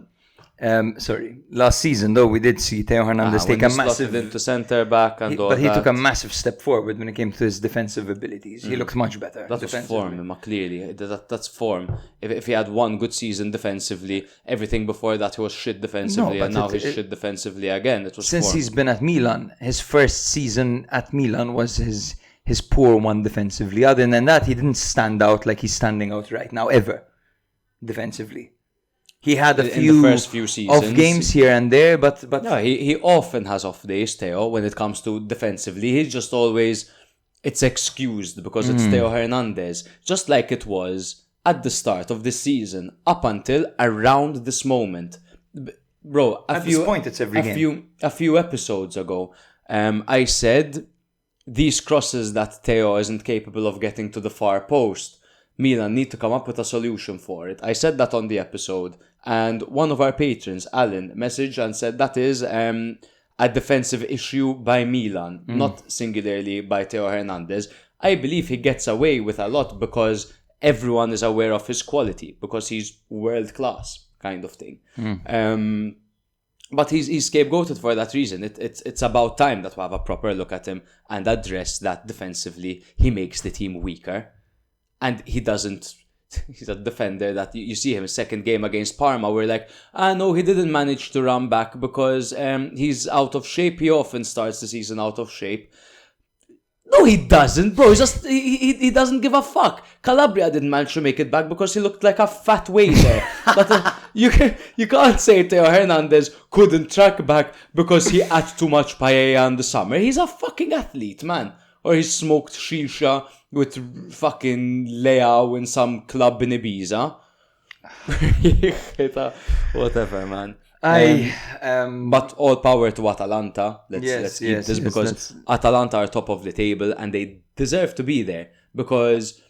last season though we did see Theo Hernandez take a massive into centre back and all that. But he took a massive step forward when it came to his defensive abilities. He looked much better. That was form, clearly. That's form. If he had one good season defensively, everything before that he was shit defensively, and now he's shit defensively again. It was since form. He's been at Milan. His first season at Milan was his poor one defensively. Other than that, he didn't stand out like he's standing out right now ever defensively. He had a few seasons off games here and there, but no, he often has off days, Theo, when it comes to defensively. He's just always, it's excused because it's Theo Hernandez, just like it was at the start of the season, up until around this moment. Bro, this point, it's every game. A few episodes ago, I said these crosses that Theo isn't capable of getting to the far post, Milan need to come up with a solution for it. I said that on the episode, and one of our patrons, Alan, messaged and said that is a defensive issue by Milan, not singularly by Theo Hernandez. I believe he gets away with a lot because everyone is aware of his quality, because he's world class, kind of thing. But he's scapegoated for that reason. It's about time that we have a proper look at him and address that defensively he makes the team weaker. And he doesn't, he's a defender that you see him second game against Parma. We're like, no, he didn't manage to run back because he's out of shape. He often starts the season out of shape. No, he doesn't, bro. He's just, he doesn't give a fuck. Calabria didn't manage to make it back because he looked like a fat waiter. But you can't say Theo Hernandez couldn't track back because he ate too much paella in the summer. He's a fucking athlete, man. Or he smoked shisha with fucking Leao in some club in Ibiza. Whatever, man. But all power to Atalanta. Let's keep this because Atalanta are top of the table and they deserve to be there because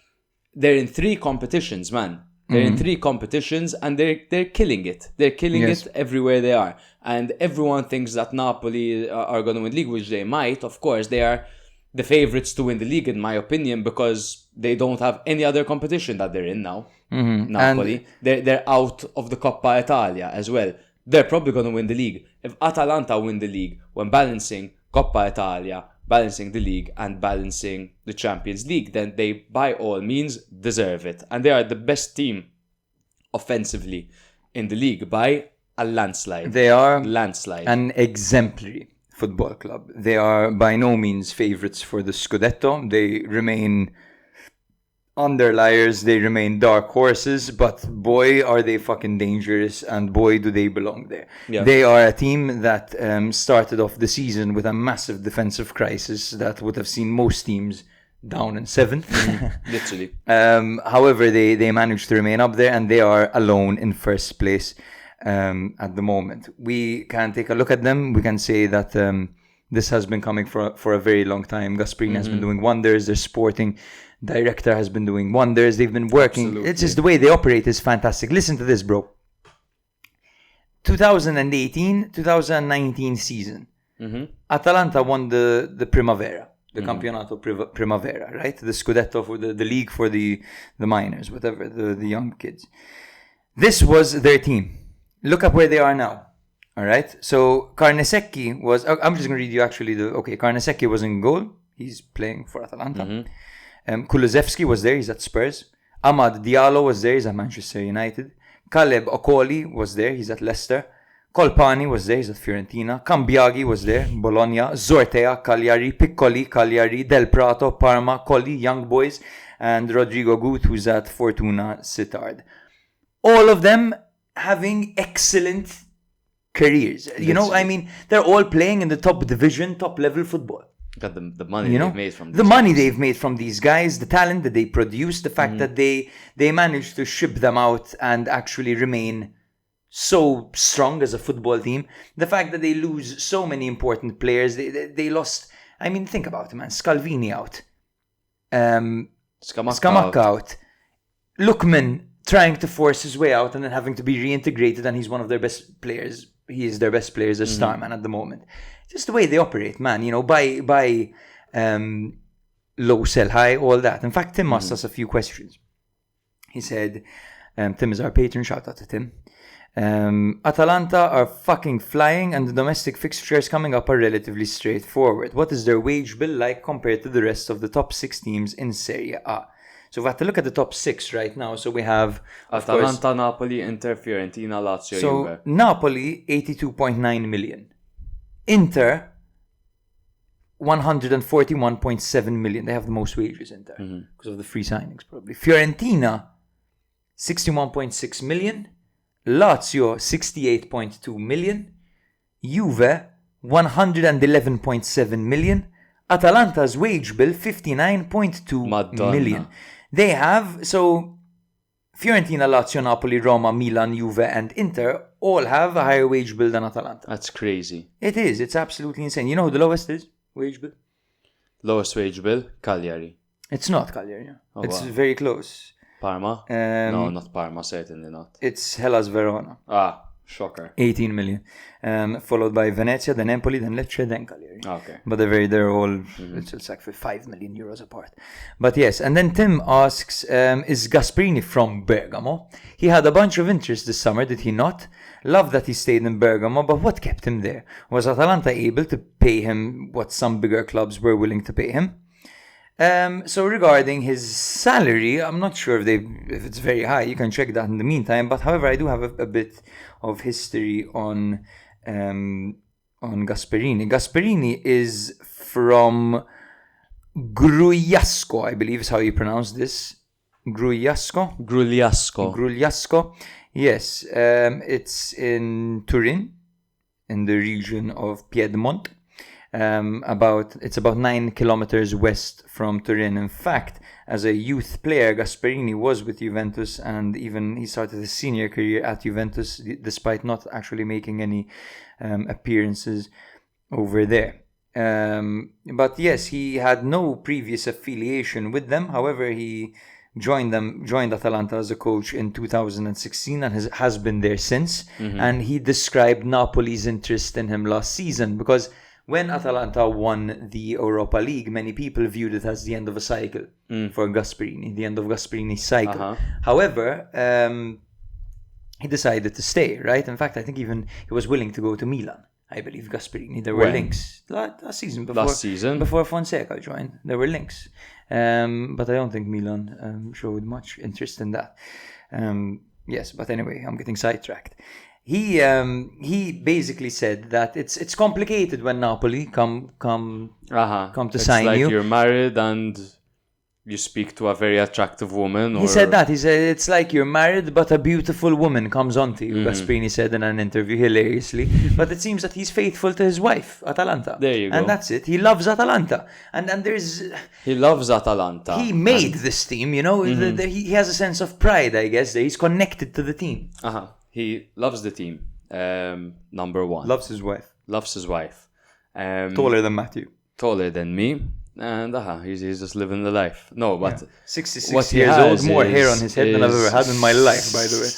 they're in 3 competitions, man. They're in 3 competitions and they're killing it. They're killing it everywhere they are. And everyone thinks that Napoli are going to win the league, which they might. Of course, they are the favourites to win the league, in my opinion, because they don't have any other competition that they're in now. Napoli. They're out of the Coppa Italia as well. They're probably going to win the league. If Atalanta win the league when balancing Coppa Italia, balancing the league and balancing the Champions League, then they by all means deserve it. And they are the best team offensively in the league by a landslide. They are an exemplary football club. They are by no means favourites for the Scudetto. They remain underliers, they remain dark horses, but boy are they fucking dangerous and boy do they belong there. They are a team that started off the season with a massive defensive crisis that would have seen most teams down in 7th. Literally. However, they managed to remain up there and they are alone in first place at the moment. We can take a look at them. We can say that this has been coming for a very long time. Gasperini has been doing wonders. Their sporting director has been doing wonders. They've been working. Absolutely. It's just the way they operate is fantastic. Listen to this, bro. 2018-2019 season. Atalanta won the Primavera, the Campionato Primavera, right? The Scudetto for the league for the minors, whatever, the young kids. This was their team. Look up where they are now. All right. So Carnesecchi was. I'm just going to read you actually Carnesecchi was in goal. He's playing for Atalanta. Kulusevski was there. He's at Spurs. Amad Diallo was there. He's at Manchester United. Caleb Okoli was there. He's at Leicester. Colpani was there, he's at Fiorentina. Cambiaghi was there, Bologna. Zortea, Cagliari. Piccoli, Cagliari. Del Prato, Parma. Colli, Young Boys. And Rodrigo Gut, who's at Fortuna Sittard. All of them having excellent careers. You know, I mean, they're all playing in the top division, top level football. Got the money they've made from the money they've made from these guys, the talent that they produce, the fact that they managed to ship them out and actually remain so strong as a football team. The fact that they lose so many important players, they lost. I mean, think about it, man. Scalvini out, Scamacca out, Lookman trying to force his way out and then having to be reintegrated, and he's one of their best players. He is their best player as a star man at the moment. Just the way they operate, man. You know, buy low, sell high, all that. In fact, Tim asked us a few questions. He said, Tim is our patron. Shout out to Tim. Atalanta are fucking flying, and the domestic fixtures coming up are relatively straightforward. What is their wage bill like compared to the rest of the top 6 teams in Serie A? So we have to look at the top 6 right now. So we have Atalanta, Napoli, Inter, Fiorentina, Lazio, so Juve. Napoli 82.9 million, Inter 141.7 million. They have the most wages, Inter, because of the free signings probably. Fiorentina 61.6 million. Lazio 68.2 million, Juve 111.7 million, Atalanta's wage bill 59.2 million. They have, so Fiorentina, Lazio, Napoli, Roma, Milan, Juve and Inter all have a higher wage bill than Atalanta. That's crazy. It is, it's absolutely insane. You know who the lowest is, wage bill? Lowest wage bill, Cagliari. It's not Cagliari, Oh, it's wow. very close. Parma? No, not Parma, certainly not. It's Hellas Verona. Shocker. 18 million. Followed by Venezia, then Empoli, then Lecce, then Cagliari. Okay. But they're all, it's like for 5 million euros apart. But yes, and then Tim asks, is Gasperini from Bergamo? He had a bunch of interest this summer, did he not? Love that he stayed in Bergamo, but what kept him there? Was Atalanta able to pay him what some bigger clubs were willing to pay him? So regarding his salary, I'm not sure if it's very high. You can check that in the meantime. But however, I do have a bit of history on Gasperini. Gasperini is from Grugliasco, I believe is how you pronounce this. Grugliasco. Yes, it's in Turin, in the region of Piedmont. It's about 9 kilometers west from Turin. In fact, as a youth player, Gasperini was with Juventus, and even he started his senior career at Juventus, despite not actually making any appearances over there. But yes, he had no previous affiliation with them. However, he joined Atalanta as a coach in 2016 and has been there since. And he described Napoli's interest in him last season, because when Atalanta won the Europa League, many people viewed it as the end of a cycle for Gasperini, the end of Gasperini's cycle. However, he decided to stay, right? In fact, I think even he was willing to go to Milan. I believe Gasperini. There were links last season. Before Fonseca joined, there were links. But I don't think Milan showed much interest in that. Yes, but anyway, I'm getting sidetracked. He basically said that it's complicated when Napoli come to sign you. It's like you're married and you speak to a very attractive woman. He said that. He said it's like you're married, but a beautiful woman comes onto you. Gasperini said in an interview, hilariously. But it seems that he's faithful to his wife, Atalanta. There you go. And that's it. He loves Atalanta. And he loves Atalanta. He made this team, you know. He has a sense of pride, I guess. He's connected to the team. He loves the team. Number one. Loves his wife. Taller than Matthew. Taller than me. And he's just living the life. No, but 66 years old, more hair on his head than I've ever had in my life, by the way.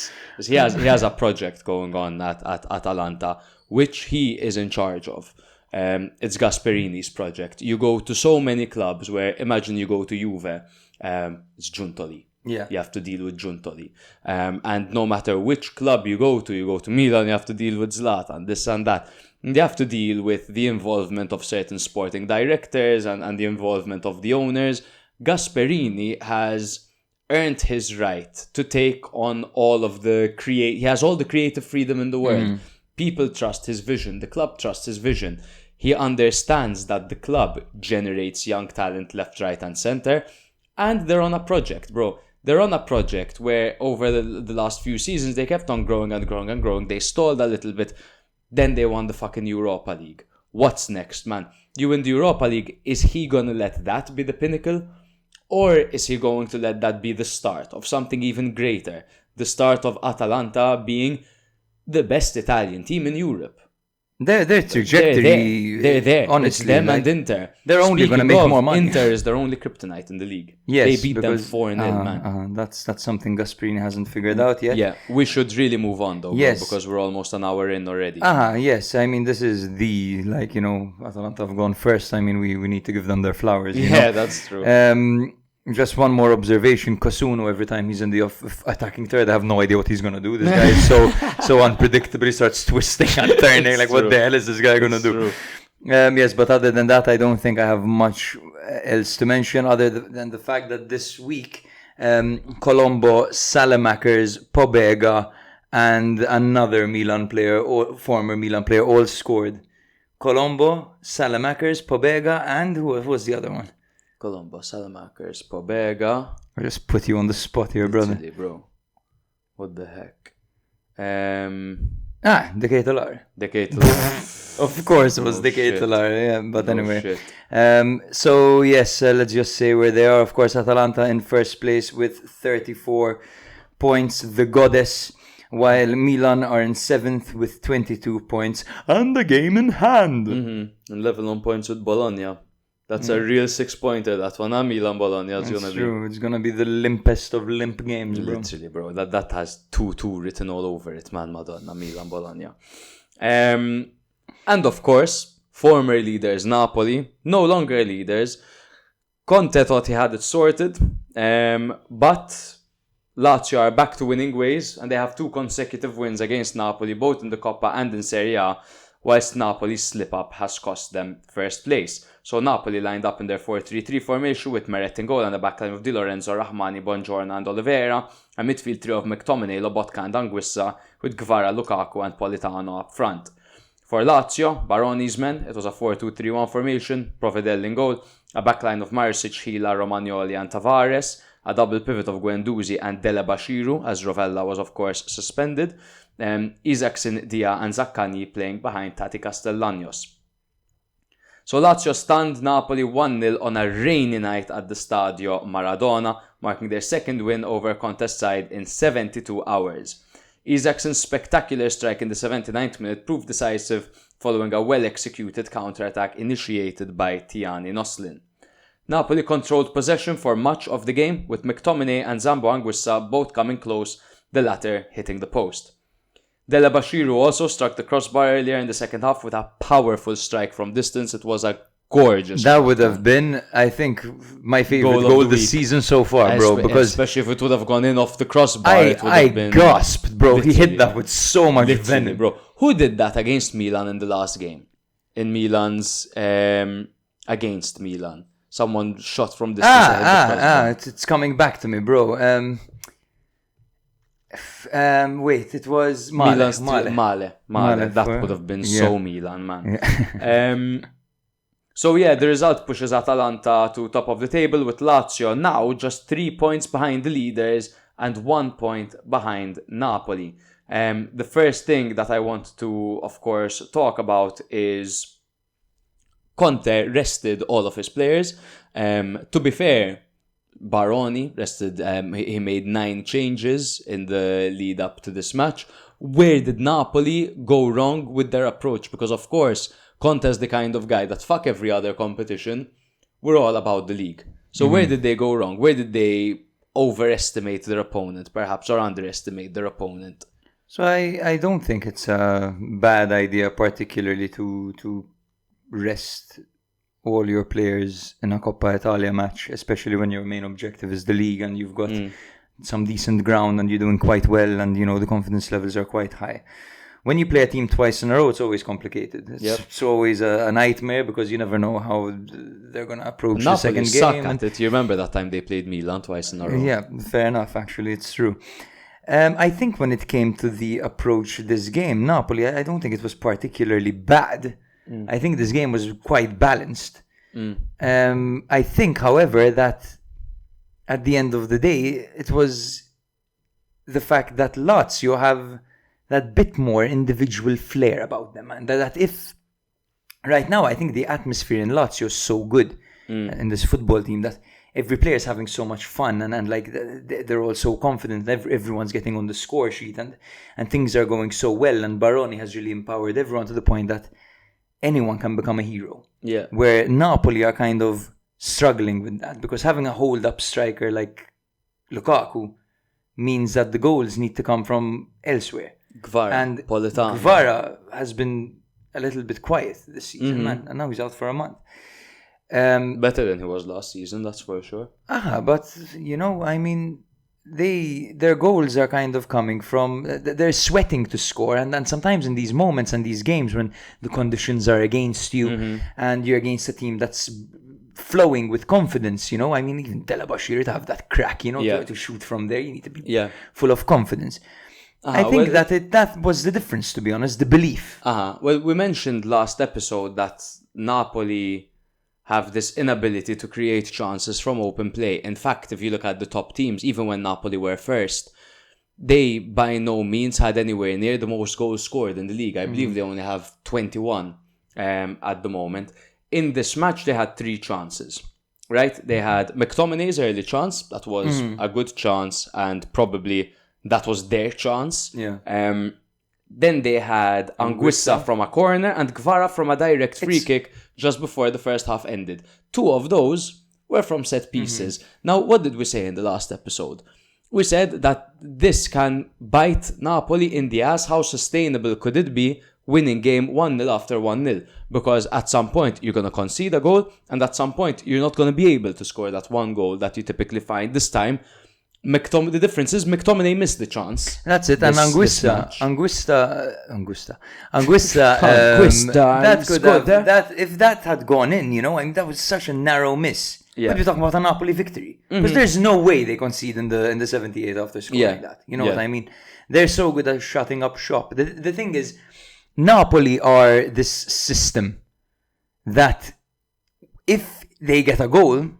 He has a project going on at Atalanta, which he is in charge of. It's Gasperini's project. You go to so many clubs where, imagine you go to Juve, it's Giuntoli. Yeah. You have to deal with Giuntoli. And no matter which club you go to Milan, you have to deal with Zlatan, this and that. And you have to deal with the involvement of certain sporting directors and the involvement of the owners. Gasperini has earned his right to take on all of he has all the creative freedom in the world. People trust his vision. The club trusts his vision. He understands that the club generates young talent left, right, and center. And they're on a project, bro. They're on a project where over the last few seasons, they kept on growing and growing and growing. They stalled a little bit. Then they won the fucking Europa League. What's next, man? You win the Europa League. Is he going to let that be the pinnacle? Or is he going to let that be the start of something even greater? The start of Atalanta being the best Italian team in Europe. Their trajectory, they're there. Honestly, it's them and Inter. They're only going to make more money. Inter is their only kryptonite in the league. Yes, they beat them 4-0, man. That's something Gasperini hasn't figured out yet. Yeah, we should really move on though, yes. bro, because we're almost an hour in already. Yes. I mean, this is Atalanta have gone first. I mean, we need to give them their flowers. You yeah, know? That's true. Just one more observation. Kosuno, every time he's in the attacking third, I have no idea what he's going to do. This guy is so unpredictable. He starts twisting and turning. Like, what the hell is this guy going to do? Yes, but other than that, I don't think I have much else to mention other than the fact that this week, Colombo, Salamakers, Pobega, and another Milan player, or former Milan player, all scored. Colombo, Salamakers, Pobega, and who was the other one? Colombo, Salamakers, Pobega. I just put you on the spot here, brother. Literally, bro. What the heck? De Ketelar. Of course it was De Ketelar, yeah, but anyway. So yes, let's just say where they are. Of course, Atalanta in first place with 34 points, the goddess, while Milan are in 7th with 22 points and the game in hand. Mm-hmm. And level on points with Bologna. That's a real 6-pointer, that one. Milan Bologna is going to be. True. It's going to be the limpest of limp games, bro. Literally, bro. That has 2-2 written all over it, man. Madonna, Milan Bologna. And of course, former leaders Napoli, no longer leaders. Conte thought he had it sorted, but Lazio are back to winning ways, and they have 2 consecutive wins against Napoli, both in the Coppa and in Serie A, whilst Napoli's slip-up has cost them first place. So Napoli lined up in their 4-3-3 formation with Meret in goal and a backline of Di Lorenzo, Rahmani, Bongiorno and Oliveira, a midfield trio of McTominay, Lobotka and Anguissa, with Gvara, Lukaku and Politano up front. For Lazio, Baroni's men, it was a 4-2-3-1 formation, Provedel in goal, a backline of Marsic, Hila, Romagnoli and Tavares, a double pivot of Guendouzi and Dele Bashiru, as Rovella was of course suspended, Isaacson, Dia and Zaccani playing behind Tati Castellanos. So Lazio stunned Napoli 1-0 on a rainy night at the Stadio Maradona, marking their second win over Conte's side in 72 hours. Isaacson's spectacular strike in the 79th minute proved decisive following a well-executed counter-attack initiated by Tiani Noslin. Napoli controlled possession for much of the game, with McTominay and Zambo Anguissa both coming close, the latter hitting the post. Dele Bashiru also struck the crossbar earlier in the second half with a powerful strike from distance. It was a gorgeous That would have been, I think, my favorite goal this season so far, bro. Because especially if it would have gone in off the crossbar, it would I have been gasped, bro. He hit that with so much venom, bro. Who did that against Milan in the last game? In Milan's against Milan, someone shot from distance. It's coming back to me, bro. Wait, it was Male. That would have been so Milan, man. Yeah. So yeah, the result pushes Atalanta to top of the table, with Lazio now just 3 points behind the leaders and 1 point behind Napoli. The first thing that I want to, of course, talk about is Conte rested all of his players. To be fair, Baroni rested, he made 9 changes in the lead up to this match. Where did Napoli go wrong with their approach? Because of course, Conte's the kind of guy that fuck every other competition. We're all about the league. So where did they go wrong? Where did they overestimate their opponent, perhaps, or underestimate their opponent? So I don't think it's a bad idea, particularly to rest all your players in a Coppa Italia match, especially when your main objective is the league and you've got some decent ground and you're doing quite well and, you know, the confidence levels are quite high. When you play a team twice in a row, it's always complicated. It's always a nightmare because you never know how they're going to approach the second game. At it. You remember that time they played Milan twice in a row? Yeah, fair enough, actually, it's true. I think when it came to the approach to this game, Napoli, I don't think it was particularly bad. I think this game was quite balanced. I think, however, that at the end of the day, it was the fact that Lazio have that bit more individual flair about them. And that if, right now, I think the atmosphere in Lazio is so good in this football team that every player is having so much fun and like they're all so confident. Everyone's getting on the score sheet and things are going so well. And Baroni has really empowered everyone to the point that anyone can become a hero. Yeah. Where Napoli are kind of struggling with that because having a hold-up striker like Lukaku means that the goals need to come from elsewhere. Gvara, And Politano. Gvara has been a little bit quiet this season, man, and now he's out for a month. Better than he was last season, that's for sure. But I mean, their goals are kind of coming from they're sweating to score, and sometimes in these moments and these games when the conditions are against you and you're against a team that's flowing with confidence, I mean, even Delabashir to have that crack, to shoot from there, you need to be full of confidence. I think that was the difference, to be honest, the belief. Well, we mentioned last episode that Napoli have this inability to create chances from open play. In fact, if you look at the top teams, even when Napoli were first, they by no means had anywhere near the most goals scored in the league. I believe they only have 21 at the moment. In this match, they had 3 chances, right? They had McTominay's early chance. That was a good chance, and probably that was their chance. Yeah. Then they had Anguissa from a corner and Gvara from a direct free kick just before the first half ended. 2 of those were from set pieces. Now, what did we say in the last episode? We said that this can bite Napoli in the ass. How sustainable could it be winning game 1-0 after 1-0? Because at some point you're going to concede a goal, and at some point you're not going to be able to score that one goal that you typically find. This time, the difference is McTominay missed the chance. That's it. And Anguissa, if that had gone in, I mean, that was such a narrow miss. Yeah. But you're talking about a Napoli victory. Because there's no way they concede in the 78th after scoring that. You know what I mean? They're so good at shutting up shop. The thing is, Napoli are this system that if they get a goal,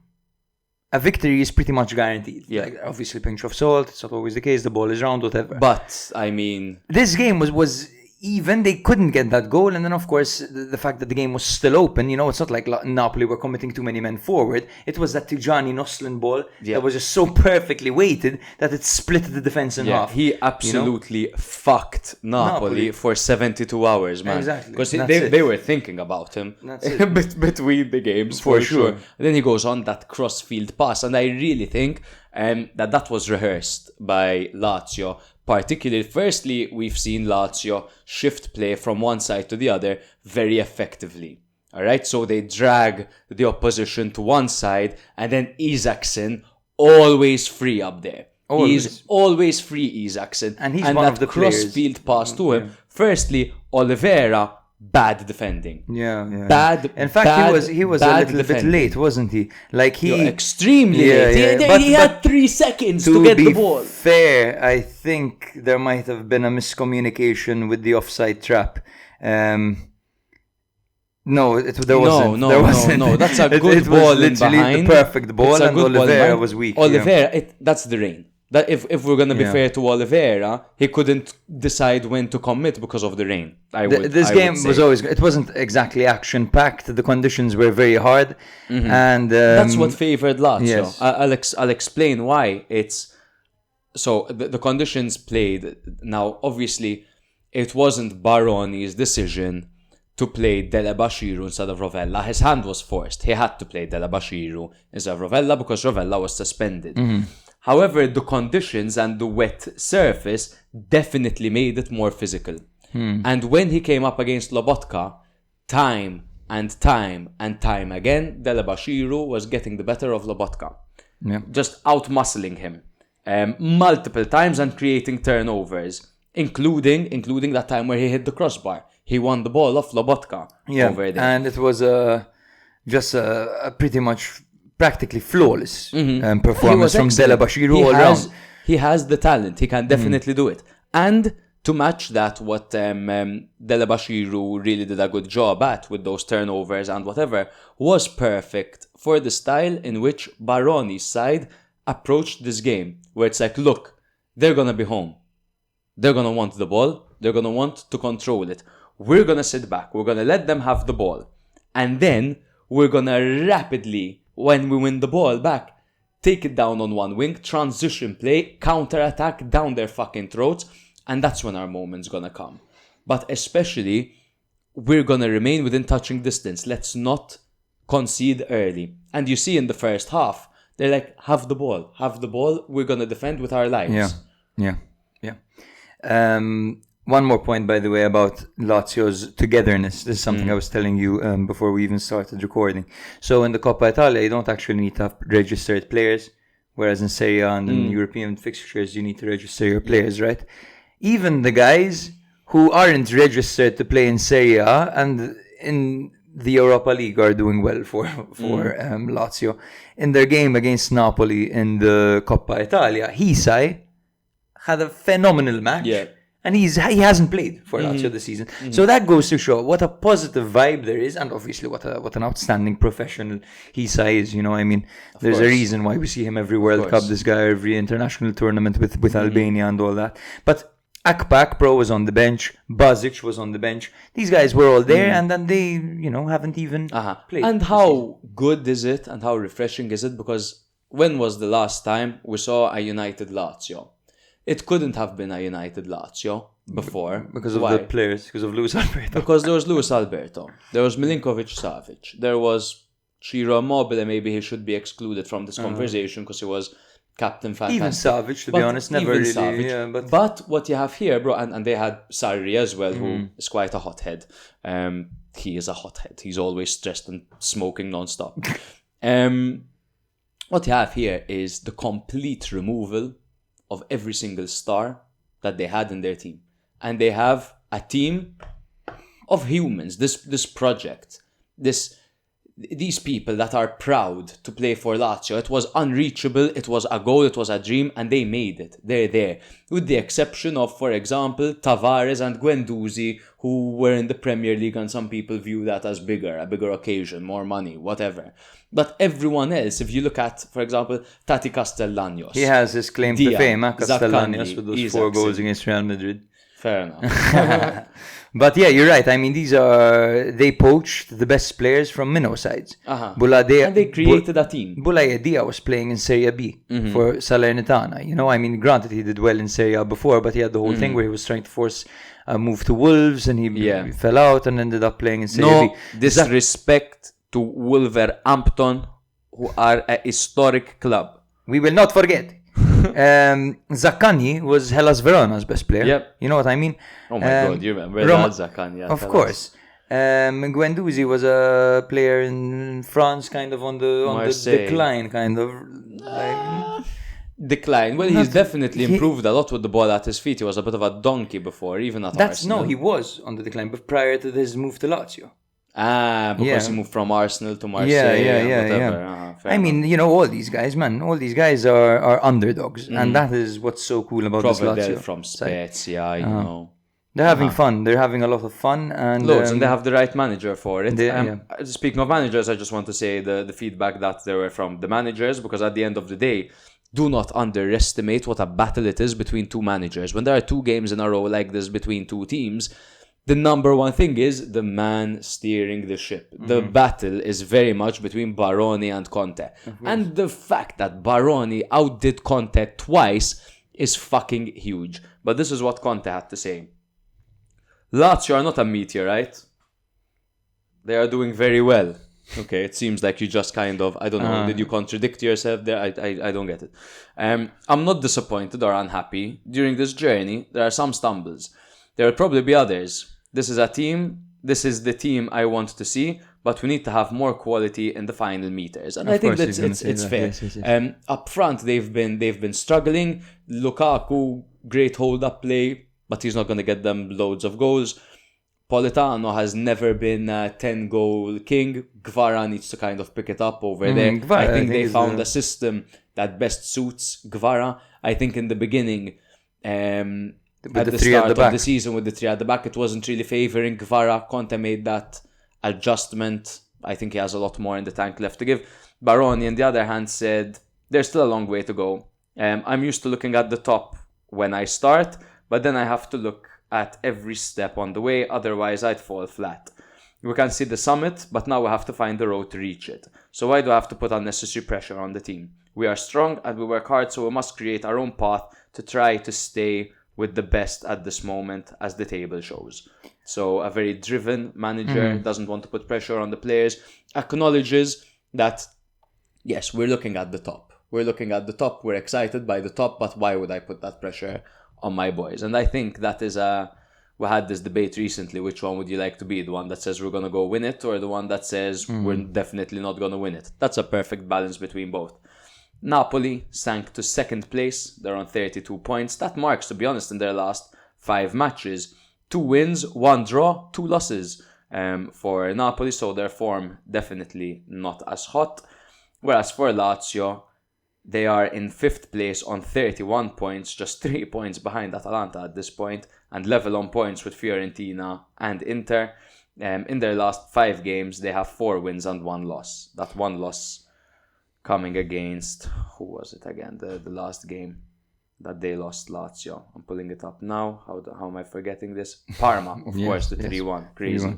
a victory is pretty much guaranteed. Yeah. Like, obviously, pinch of salt, it's not always the case, the ball is round, whatever. But, I mean... This game was even, they couldn't get that goal, and then, of course, the fact that the game was still open, it's not like Napoli were committing too many men forward. It was that Tijani Noslin ball that was just so perfectly weighted that it split the defense in half. He absolutely fucked Napoli for 72 hours, man. Exactly. Because they were thinking about him between the games, for sure. And then he goes on that cross-field pass, and I really think that was rehearsed by Lazio. Particularly, firstly, we've seen Lazio shift play from one side to the other very effectively. All right, so they drag the opposition to one side, and then Isaacson always free up there. He's always free, Isaacson, and he's one of the cross-field pass to him. Firstly, Oliveira. Bad defending. Yeah. Bad. In fact, he was a little bit late, wasn't he? Like extremely late. He had 3 seconds to get the ball. To be fair, I think there might have been a miscommunication with the offside trap. No, there wasn't. No. That's a good ball in behind. It was literally the perfect ball, and Oliveira was weak. Oliveira, that's the rain. That if we're gonna be fair to Oliveira, he couldn't decide when to commit because of the rain. This game was always. It wasn't exactly action packed. The conditions were very hard, and that's what favored Lazio. Yes. I'll explain why. It's so the conditions played. Now, obviously, it wasn't Baroni's decision to play Delabashiru instead of Rovella. His hand was forced. He had to play Delabashiru instead of Rovella because Rovella was suspended. However, the conditions and the wet surface definitely made it more physical. And when he came up against Lobotka, time and time again, Delabashiru was getting the better of Lobotka. Just out-muscling him multiple times and creating turnovers, including that time where he hit the crossbar. He won the ball off Lobotka over there. And it was just a pretty much practically flawless performance from Delabashiru all round. He has the talent. He can definitely do it. And to match that, what Delabashiru really did a good job at with those turnovers and whatever was perfect for the style in which Baroni's side approached this game. Where it's like, look, they're going to be home. They're going to want the ball. They're going to want to control it. We're going to sit back. We're going to let them have the ball. And then we're going to rapidly, when we win the ball back, take it down on one wing, transition play, counter-attack down their fucking throats. And that's when our moment's going to come. But especially, we're going to remain within touching distance. Let's not concede early. And you see in the first half, they're like, have the ball. We're going to defend with our lives. Yeah. One more point, by the way, about Lazio's togetherness. This is something I was telling you before we even started recording. So in the Coppa Italia, you don't actually need to have registered players, whereas in Serie A and in European fixtures, you need to register your players, right? Even the guys who aren't registered to play in Serie A and in the Europa League are doing well for Lazio. In their game against Napoli in the Coppa Italia, Hisai had a phenomenal match. Yeah. And he hasn't played for Lazio this season. So that goes to show what a positive vibe there is, and obviously what an outstanding professional Hisai is. You know, I mean, there's a reason why we see him every World Cup, this guy, every international tournament with Albania and all that. But Akpak Pro was on the bench, Bazic was on the bench. These guys were all there, and then they, haven't even played. And how good is it and how refreshing is it? Because when was the last time we saw a United Lazio? It couldn't have been a United Lazio before. Because of the players, because of Luis Alberto. Because there was Luis Alberto. There was Milinkovic-Savic. There was Ciro Immobile. Maybe he should be excluded from this conversation because he was captain fantastic. Even Savic, to be honest, never really. Savic. Yeah, but what you have here, bro, and they had Sarri as well, who is quite a hothead. He is a hothead. He's always stressed and smoking non-stop. What you have here is the complete removal of every single star that they had in their team. And they have a team of humans, this project, these people that are proud to play for Lazio. It was unreachable, it was a goal, it was a dream, and they made it. They're there. With the exception of, for example, Tavares and Guendouzi, who were in the Premier League, and some people view that as a bigger occasion, more money, whatever. But everyone else, if you look at, for example, Tati Castellanos. He has his claim to fame, Castellanos, with those 4 goals against Real Madrid. Fair enough. But yeah, you're right. I mean, they poached the best players from minnow sides. And they created a team. Bulayedia was playing in Serie B for Salernitana. You know, I mean, granted, he did well in Serie A before, but he had the whole thing where he was trying to force a move to Wolves, and he fell out and ended up playing in Serie B. Disrespect to Wolverhampton, who are a historic club. We will not forget. Zaccagni was Hellas Verona's best player. Yep. You know what I mean? Oh my God, you remember that Zaccagni? Of course. Guendouzi was a player in France, kind of on the decline, kind of. Decline. Well, he's definitely improved a lot with the ball at his feet. He was a bit of a donkey before, even at Arsenal. No, he was on the decline, but prior to his move to Lazio. Because he moved from Arsenal to Marseille. Yeah. I mean, you know, all these guys are underdogs, and that is what's so cool about this Lazio. From Spezia, you know. They're having fun. They're having a lot of fun, and loads, and they have the right manager for it. Speaking of managers, I just want to say the feedback that there were from the managers, because at the end of the day, do not underestimate what a battle it is between 2 managers. When there are 2 games in a row like this between 2 teams, the number one thing is the man steering the ship. The battle is very much between Baroni and Conte. And the fact that Baroni outdid Conte twice is fucking huge. But this is what Conte had to say. Lazio are not a meteorite. They are doing very well. Okay, it seems like you just kind of, I don't know, did you contradict yourself there? I don't get it. I'm not disappointed or unhappy. During this journey, there are some stumbles. There will probably be others. This is the team I want to see, but we need to have more quality in the final meters. And I think that it's fair. Yes. Up front, they've been struggling. Lukaku, great hold-up play, but he's not going to get them loads of goals. Politano has never been a 10-goal king. Gvara needs to kind of pick it up over there. I think they found a system that best suits Gvara. I think in the beginning, at the three at start the of back. the season with the 3 at the back, it wasn't really favouring Gvara. Conte made that adjustment. I think he has a lot more in the tank left to give. Baroni, on the other hand, said there's still a long way to go. I'm used to looking at the top when I start, but then I have to look at every step on the way, otherwise I'd fall flat. We can see the summit, but now we have to find the road to reach it. So why do I have to put unnecessary pressure on the team? We are strong and we work hard, so we must create our own path to try to stay with the best at this moment, as the table shows. So a very driven manager, doesn't want to put pressure on the players, acknowledges that, yes, we're looking at the top. We're looking at the top, we're excited by the top, but why would I put that pressure on my boys? And I think that is we had this debate recently, which one would you like to be? The one that says we're going to go win it, or the one that says we're definitely not going to win it? That's a perfect balance between both. Napoli sank to second place. They're on 32 points. That marks, to be honest, in their last 5 matches, 2 wins, 1 draw, 2 losses for Napoli. So their form definitely not as hot. Whereas for Lazio, they are in 5th place on 31 points, just 3 points behind Atalanta at this point, and level on points with Fiorentina and Inter. In their last 5 games, they have 4 wins and 1 loss. That 1 loss coming against, who was it again? The last game that they lost, Lazio. I'm pulling it up now. How am I forgetting this? Parma, of course, the 3-1. Crazy.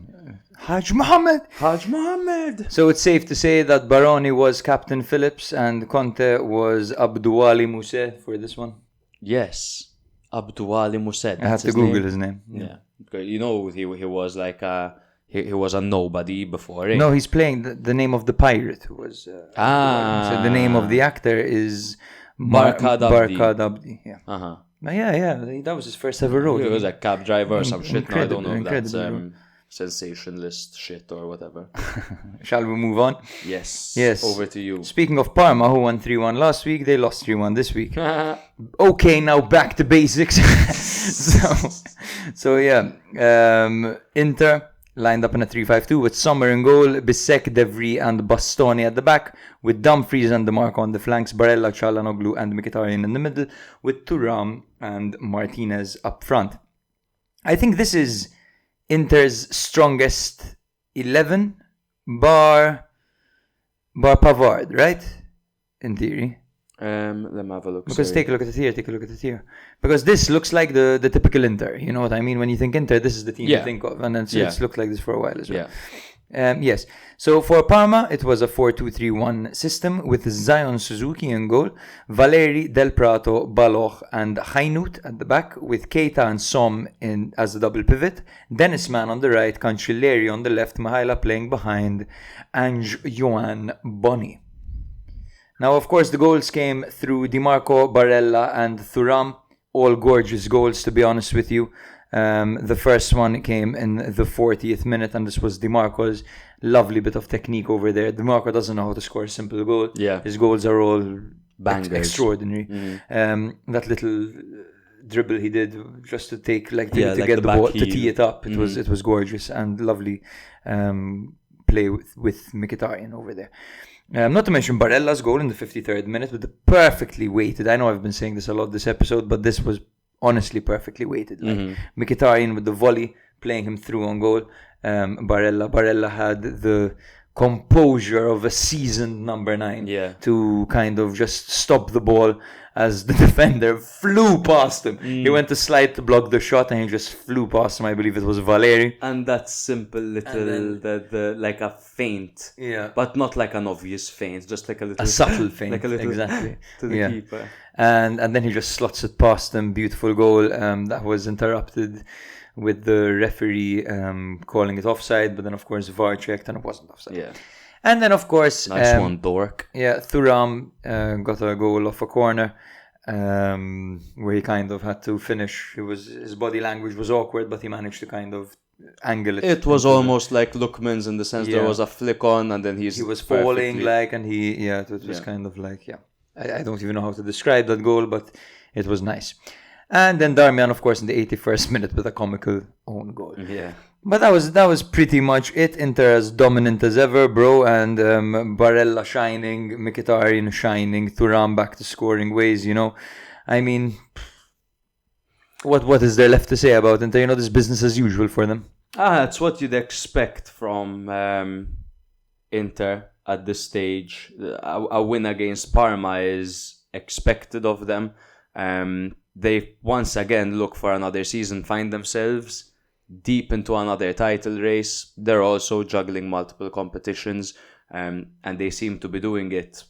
Haj Mohammed. So it's safe to say that Baroni was Captain Phillips and Conte was Abdouali Mousse for this one. Yes, Abdouali Mousse. I have to Google his name. Yeah, you know he was like he was a nobody before. Eh? No, he's playing the name of the pirate who was. So the name of the actor is Barkhad Abdi. Barkhad Abdi. Yeah. Yeah. That was his first ever role. He was a cab driver or some shit. No, I don't know if that's incredible. sensationalist shit or whatever. Shall we move on? Yes. Over to you. Speaking of Parma, who won 3-1 last week, they lost 3-1 this week. Okay, now back to basics. so yeah, Inter lined up in a 3-5-2 with Sommer in goal, Bissek, Devry and Bastoni at the back, with Dumfries and DeMarco on the flanks, Barella, Çalhanoğlu and Mkhitaryan in the middle, with Thuram and Martinez up front. I think this is Inter's strongest 11 bar Pavard, right? In theory. Let me have a look. Because take a look at it here. Because this looks like the typical Inter. You know what I mean? When you think Inter, this is the team you think of. And it's looked like this for a while as well. Yes. So for Parma, it was a 4-2-3-1 system with Zion Suzuki in goal, Valeri, Del Prato, Baloch and Hainout at the back, with Keita and Som as the double pivot, Dennis Mann on the right, Cancelleri on the left, Mihaila playing behind, and Joan Boni. Now, of course, the goals came through DiMarco, Barella and Thuram. All gorgeous goals, to be honest with you. The first one came in the 40th minute, and this was DiMarco's lovely bit of technique over there. DiMarco doesn't know how to score a simple goal. Yeah. His goals are all bangers. Extraordinary. That little dribble he did just to take to get the ball, to tee it up. It was gorgeous and lovely play with Mkhitaryan over there. Not to mention Barella's goal in the 53rd minute with the perfectly weighted. I know I've been saying this a lot this episode, but this was honestly perfectly weighted. Mkhitaryan with the volley, playing him through on goal. Barella had the composure of a seasoned number 9 to kind of just stop the ball as the defender flew past him. He went to slide to block the shot and he just flew past him. I believe it was Valeri. And that simple little, the like a feint. Yeah. But not like an obvious feint, just like a little... A subtle feint, like a little exactly. To the keeper. And then he just slots it past him. Beautiful goal. That was interrupted with the referee calling it offside, but then of course VAR checked and it wasn't offside. Yeah. And then of course... Nice one, Dork. Yeah, Thuram got a goal off a corner where he kind of had to finish. His body language was awkward, but he managed to kind of angle it. It was almost like Lookman's in the sense there was a flick on and then he was falling it was kind of like, I don't even know how to describe that goal, but it was nice. And then Darmian, of course, in the 81st minute with a comical own goal. Yeah. But that was pretty much it. Inter as dominant as ever, bro, and Barella shining, Mkhitaryan shining, Thuram back to scoring ways, you know. I mean, what is there left to say about Inter? You know, this business as usual for them. It's what you'd expect from Inter at this stage. A win against Parma is expected of them. They once again look for another season, find themselves deep into another title race. They're also juggling multiple competitions, and they seem to be doing it.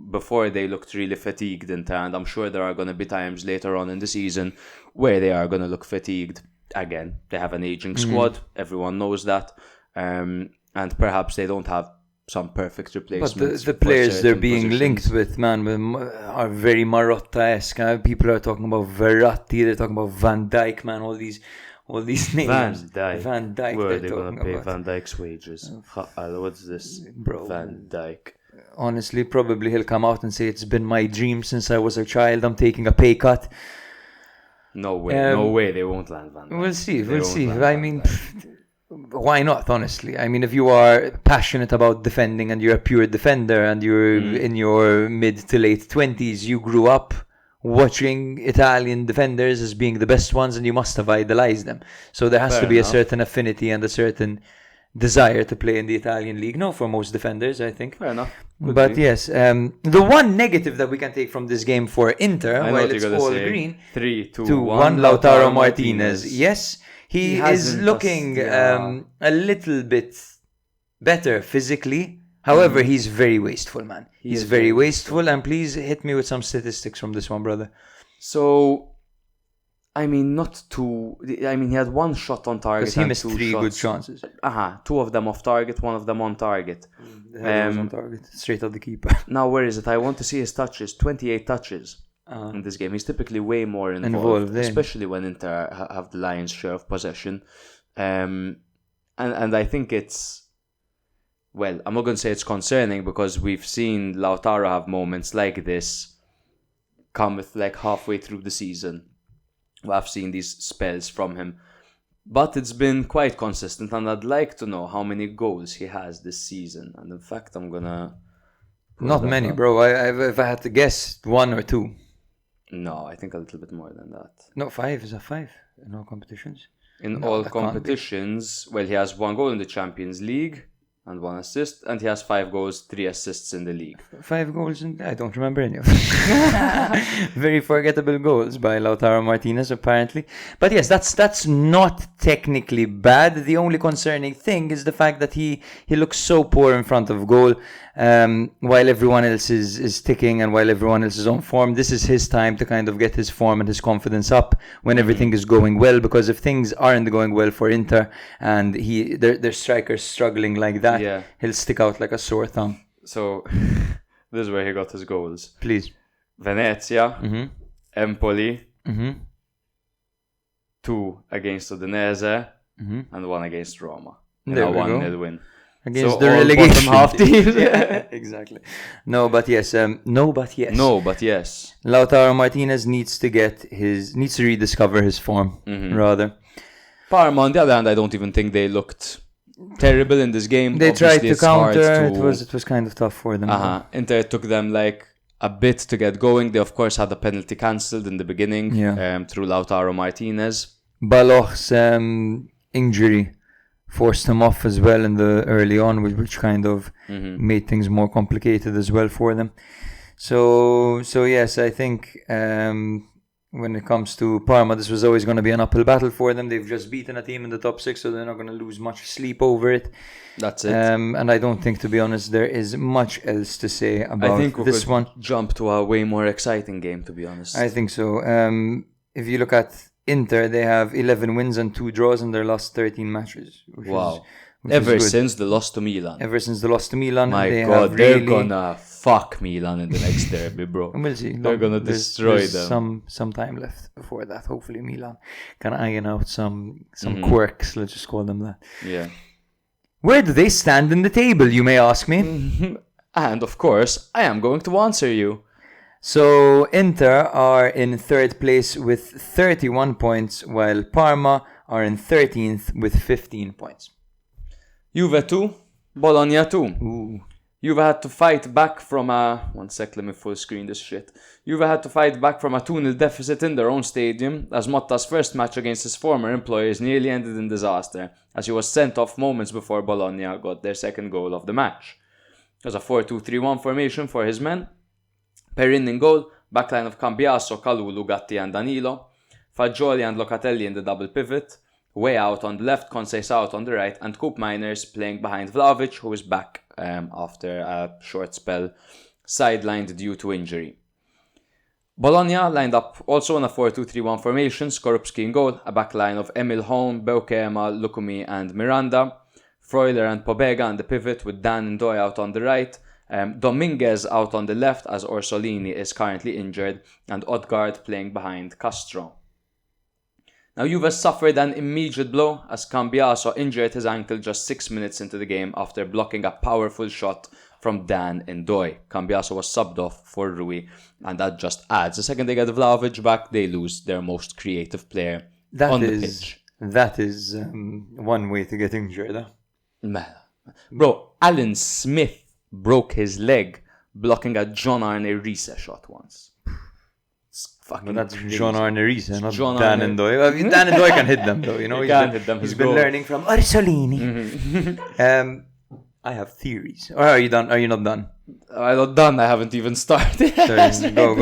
Before they looked really fatigued in turn, and I'm sure there are going to be times later on in the season where they are going to look fatigued again. They have an aging squad, everyone knows that, and perhaps they don't have some perfect replacements. But the players they're being linked with, man, are very Marotta-esque. People are talking about Verratti, they're talking about Van Dijk, man, all these names. Van Dijk. Where are they they're going to talking pay about. Van Dijk's wages? What's this? Bro. Van Dijk. Honestly, probably he'll come out and say it's been my dream since I was a child. I'm taking a pay cut. No way they won't land Van Dijk. We'll see. I mean, why not, honestly? I mean, if you are passionate about defending and you're a pure defender and you're in your mid to late 20s, you grew up watching Italian defenders as being the best ones and you must have idolized them. So there has to be a certain affinity and a certain desire to play in the Italian league. No, for most defenders, I think. Fair enough. But yes, the one negative that we can take from this game for Inter, while it's all green, 3-2-1, Lautaro Martinez. Yes, he is hasn't looking just- a little bit better physically. However, he's very wasteful, man. He's very wasteful. And please hit me with some statistics from this one, brother. So, I mean, he had one shot on target. Because he and missed 3 good chances. 2 of them off target, 1 of them on target. The other was on target, straight at the keeper. Now, where is it? I want to see his touches. 28 touches in this game. He's typically way more involved especially when Inter have the lion's share of possession. And I think it's... Well, I'm not going to say it's concerning because we've seen Lautaro have moments like this come with like halfway through the season. I've seen these spells from him. But it's been quite consistent and I'd like to know how many goals he has this season. And in fact, I'm going to... Not many, bro. If I had to guess, 1 or 2. No, I think a little bit more than that. No, 5. Is that 5 in all competitions? In all competitions, well, he has 1 goal in the Champions League and 1 assist, and he has 5 goals, 3 assists in the league. 5 goals, I don't remember any of them. Very forgettable goals by Lautaro Martinez, apparently. But yes, that's not technically bad. The only concerning thing is the fact that he looks so poor in front of goal, while everyone else is ticking and while everyone else is on form. This is his time to kind of get his form and his confidence up when everything is going well, because if things aren't going well for Inter and their strikers struggling like that, he'll stick out like a sore thumb. So, this is where he got his goals. Please. Venezia, Empoli, 2 against Udinese, and 1 against Roma. There we go. 1-0 win. Against So the all relegation bottom half teams. Yeah, exactly. No, but yes. Lautaro Martinez needs to rediscover his form, rather. Parma, on the other hand, I don't even think they looked terrible in this game. They Obviously, tried to it's hard counter. It was kind of tough for them. Inter took them like a bit to get going. They of course had the penalty cancelled in the beginning through Lautaro Martinez. Baloch's injury forced him off as well in the early on, which kind of made things more complicated as well for them. So yes, I think when it comes to Parma, this was always going to be an uphill battle for them. They've just beaten a team in the top 6, so they're not going to lose much sleep over it. That's it. And I don't think, to be honest, there is much else to say about this one. Jump to a way more exciting game, to be honest. I think so. If you look at Inter, they have 11 wins and 2 draws in their last 13 matches. Ever since the loss to Milan. My God, they're gonna fuck Milan in the next derby, bro. We'll see. They're gonna destroy them. Some time left before that. Hopefully Milan can iron out some quirks, let's just call them that. Yeah. Where do they stand in the table, you may ask me? And of course, I am going to answer you. So Inter are in 3rd place with 31 points, while Parma are in 13th with 15 points. Juve 2, Bologna 2. Ooh. Juve had to fight back from a... One sec, let me full screen this shit. Juve had to fight back from a 2-0 deficit in their own stadium, as Motta's first match against his former employers nearly ended in disaster, as he was sent off moments before Bologna got their second goal of the match. It was a 4-2-3-1 formation for his men. Perin in goal, backline of Cambiaso, Kalulu, Gatti and Danilo, Fagioli and Locatelli in the double pivot, Way out on the left, Conce's out on the right, and Coop Miners playing behind Vlahovic, who is back after a short spell, sidelined due to injury. Bologna lined up also in a 4-2-3-1 formation, Skorupski in goal, a backline of Emil Holm, Beukema, Lukumi and Miranda, Freuler and Pobega on the pivot with Dan Ndoye out on the right, Dominguez out on the left as Orsolini is currently injured, and Odgaard playing behind Castro. Now Juve suffered an immediate blow as Cambiaso injured his ankle just 6 minutes into the game after blocking a powerful shot from Dan Ndoye. Cambiaso was subbed off for Rui, and that just adds. The second they get Vlahovic back, they lose their most creative player on the pitch. That is one way to get injured. Huh? Bro, Alan Smith broke his leg blocking a John Arne Riise shot once. But that's John Arne Riise, not John Dan Arne. Ndoye. I mean, Dan Ndoye can hit them, though. You know, He can hit them. He's been learning from Orsolini. I have theories. Or are you done? Are you not done? I'm not done. I haven't even started. Sorry, go.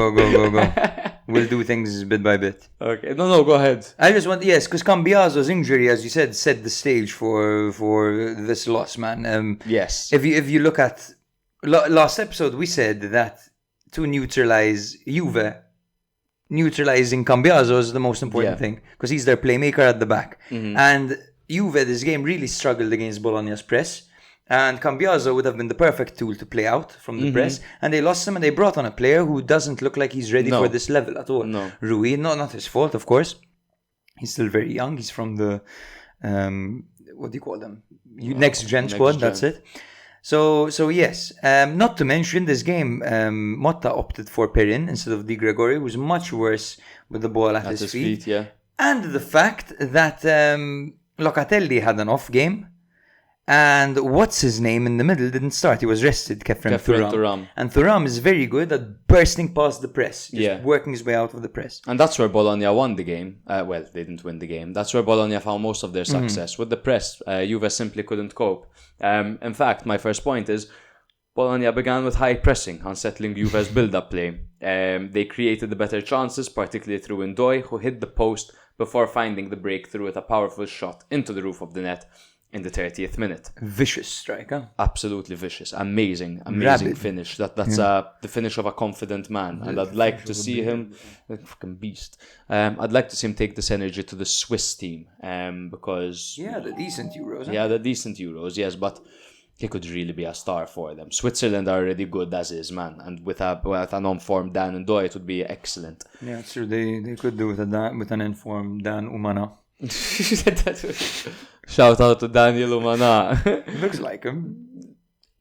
We'll do things bit by bit. Okay. No, go ahead. I just want, yes, because Cambiaso's injury, as you said, set the stage for this loss, man. Yes. If you look at last episode, we said that to neutralize Juve, neutralizing Cambiaso is the most important thing, because he's their playmaker at the back. Mm-hmm. And Juve this game really struggled against Bologna's press, and Cambiaso would have been the perfect tool to play out from the press, and they lost him, and they brought on a player who doesn't look like he's ready for this level at all. No. Rui, not his fault, of course. He's still very young. He's from the what do you call them? Next gen squad. That's it. So yes, not to mention this game, Motta opted for Perin instead of Di Gregorio, who was much worse with the ball at his feet. Yeah. And the fact that Locatelli had an off game, and what's his name in the middle didn't start. He was rested, Kefren Thuram. And Thuram is very good at bursting past the press, just working his way out of the press. And that's where Bologna won the game. Well, they didn't win the game. That's where Bologna found most of their success. With the press, Juve simply couldn't cope. In fact, my first point is Bologna began with high pressing, unsettling Juve's build-up play. They created the better chances, particularly through Ndoye, who hit the post before finding the breakthrough with a powerful shot into the roof of the net in the 30th minute. Vicious striker. Absolutely vicious. Amazing Rabid. finish. That's the finish of a confident man. And I'd like to see him, fucking beast. I'd like to see him take this energy to the Swiss team. Because... Yeah, the decent Euros. Huh? Yeah, the decent Euros, yes. But he could really be a star for them. Switzerland are already good as is, man. And with an on-form Dan Ndoye, it would be excellent. Yeah, it's true. They could do with an informed Dan Umana. Shout out to Daniel Umana. Looks like him.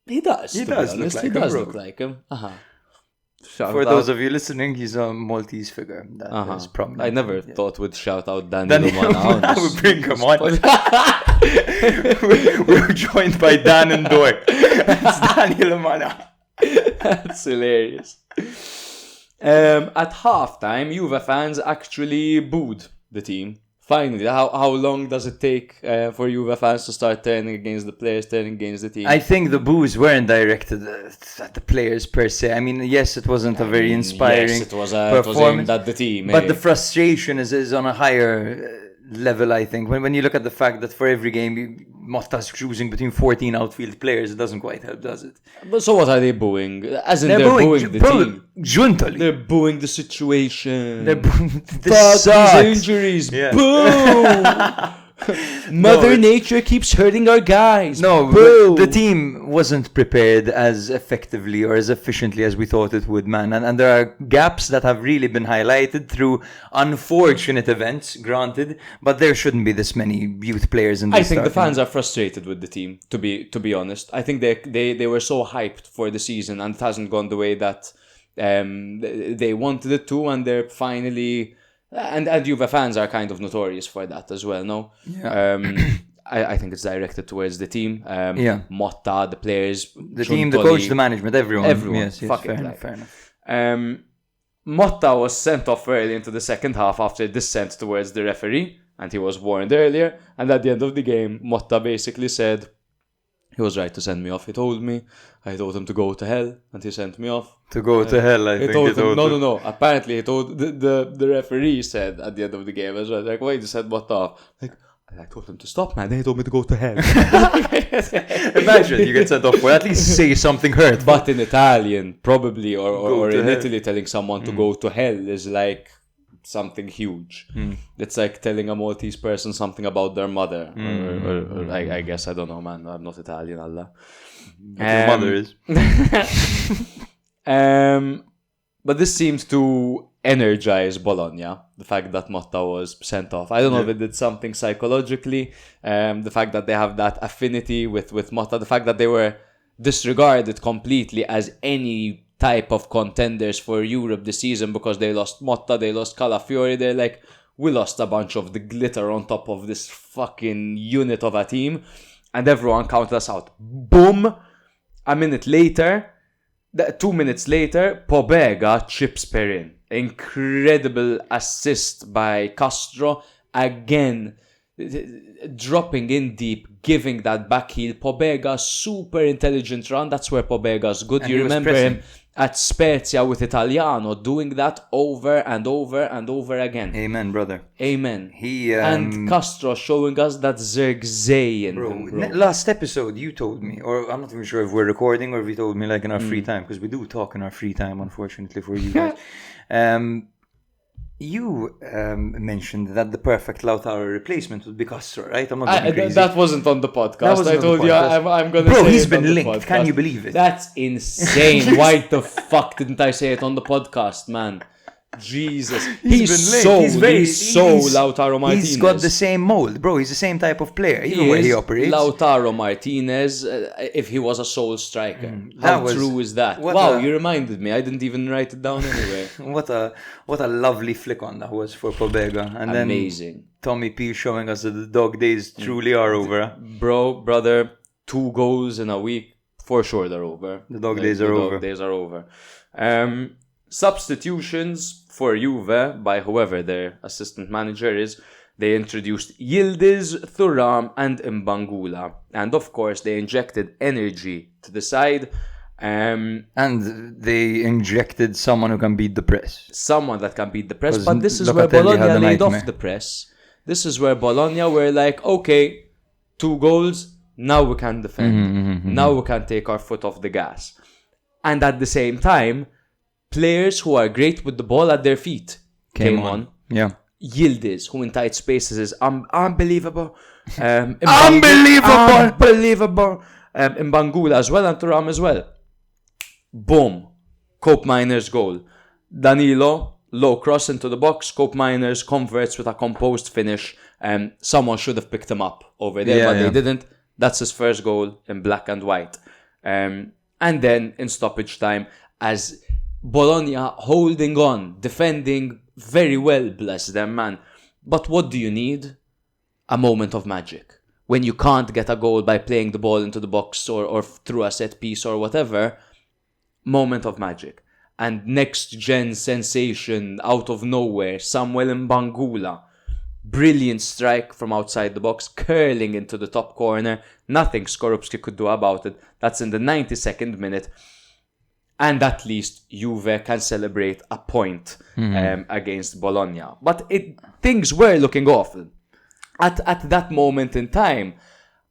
He does. He does look like him. For those of you listening, he's a Maltese figure that is prominent. I never thought we'd shout out Daniel Umana. Now we bring him on. We're joined by Dan Ndoye. It's Daniel Umana. That's hilarious. At halftime, Juve fans actually booed the team. Finally, how long does it take for Juve fans to start turning against the players, turning against the team? I think the boos weren't directed at the players per se. I mean, yes, it wasn't a very inspiring performance. It was aimed at the team. But the frustration is on a higher level, I think. When you look at the fact that for every game, Motta's choosing between 14 outfield players, it doesn't quite help, does it? But so what are they booing? As in they're booing the team. Juntally. They're booing the situation. They're booing these injuries. Yeah. Boo! Mother Nature keeps hurting our guys. No, Boo! The team wasn't prepared as effectively or as efficiently as we thought it would, man. And there are gaps that have really been highlighted through unfortunate events, granted, but there shouldn't be this many youth players in this. I think the fans are frustrated with the team, to be honest. I think they were so hyped for the season, and it hasn't gone the way that they wanted it to, and they're finally And Juve fans are kind of notorious for that as well, no? Yeah. I think it's directed towards the team. Motta, the players, the team, the coach, the management, everyone. Yes, Fuck fair it, enough, fair enough. Motta was sent off early into the second half after dissent towards the referee, and he was warned earlier. And at the end of the game, Motta basically said he was right to send me off. He told me, I told him to go to hell, and he sent me off. To go to hell, I think. No. Apparently, he told the referee said at the end of the game as well. Like, why you sent Motta off? Like, I told him to stop, man. Then he told me to go to hell. Imagine you get sent off. Well, at least say something hurt. But in Italian, probably, or in Italy, telling someone to go to hell is like something huge. It's like telling a Maltese person something about their mother. Or I guess, I don't know, man. I'm not Italian, Allah. Your mother is. But this seems to energize Bologna, the fact that Motta was sent off. I don't know if it did something psychologically, the fact that they have that affinity with Motta, the fact that they were disregarded completely as any type of contenders for Europe this season because they lost Motta, they lost Calafiori. They're like, we lost a bunch of the glitter on top of this fucking unit of a team, and everyone counted us out. Boom! A minute later, 2 minutes later, Pobega chips Perin. Incredible assist by Castro. Again, dropping in deep, giving that back heel. Pobega, super intelligent run. That's where Pobega's good. And you he was remember pressing. him at Spezia with Italiano, doing that over and over and over again. Amen, brother. Amen. He and Castro showing us that Zirkzee in him, bro. Last episode you told me, or I'm not even sure if we're recording or if you told me like in our free time, because we do talk in our free time, unfortunately for you guys. You mentioned that the perfect Lautaro replacement would be Castro, right? I'm not being crazy. That wasn't on the podcast. That wasn't I on the told you podcast. I'm going to Bro, say he's it been on the linked. podcast. Can you believe it? That's insane. Why the fuck didn't I say it on the podcast, man? Jesus. He's so Lautaro Martinez. He's got the same mold, bro. He's the same type of player, even where he operates. Lautaro Martinez, if he was a sole striker. How true is that? Wow, you reminded me. I didn't even write it down anyway. What a lovely flick on that was for Pobega. And amazing. Then Tommy P showing us that the dog days truly are over. Brother, 2 goals in a week, for sure they're over. The dog days are over. Dog days are over. Substitutions for Juve by whoever their assistant manager is. They introduced Yildiz, Thuram and Mbangula. And of course they injected energy to the side. And they injected someone who can beat the press. Someone that can beat the press. But this is where Bologna laid off the press. This is where Bologna were like, okay, 2 goals, now we can defend. Now we can take our foot off the gas. And at the same time, players who are great with the ball at their feet came on. Yeah. Yildiz, who in tight spaces is unbelievable. Unbelievable. Mbangula as well and Thuram as well. Boom. Cope Miners goal. Danilo, low cross into the box. Cope Miners converts with a composed finish. Someone should have picked him up over there, but they didn't. That's his first goal in black and white. And then in stoppage time, as Bologna holding on, defending very well, bless them, man. But what do you need? A moment of magic. When you can't get a goal by playing the ball into the box or through a set piece or whatever, moment of magic. And next gen sensation out of nowhere, Samuel Mbangula. Brilliant strike from outside the box, curling into the top corner. Nothing Skorupski could do about it. That's in the 92nd minute. And at least Juve can celebrate a point against Bologna. But things were looking awful. At that moment in time,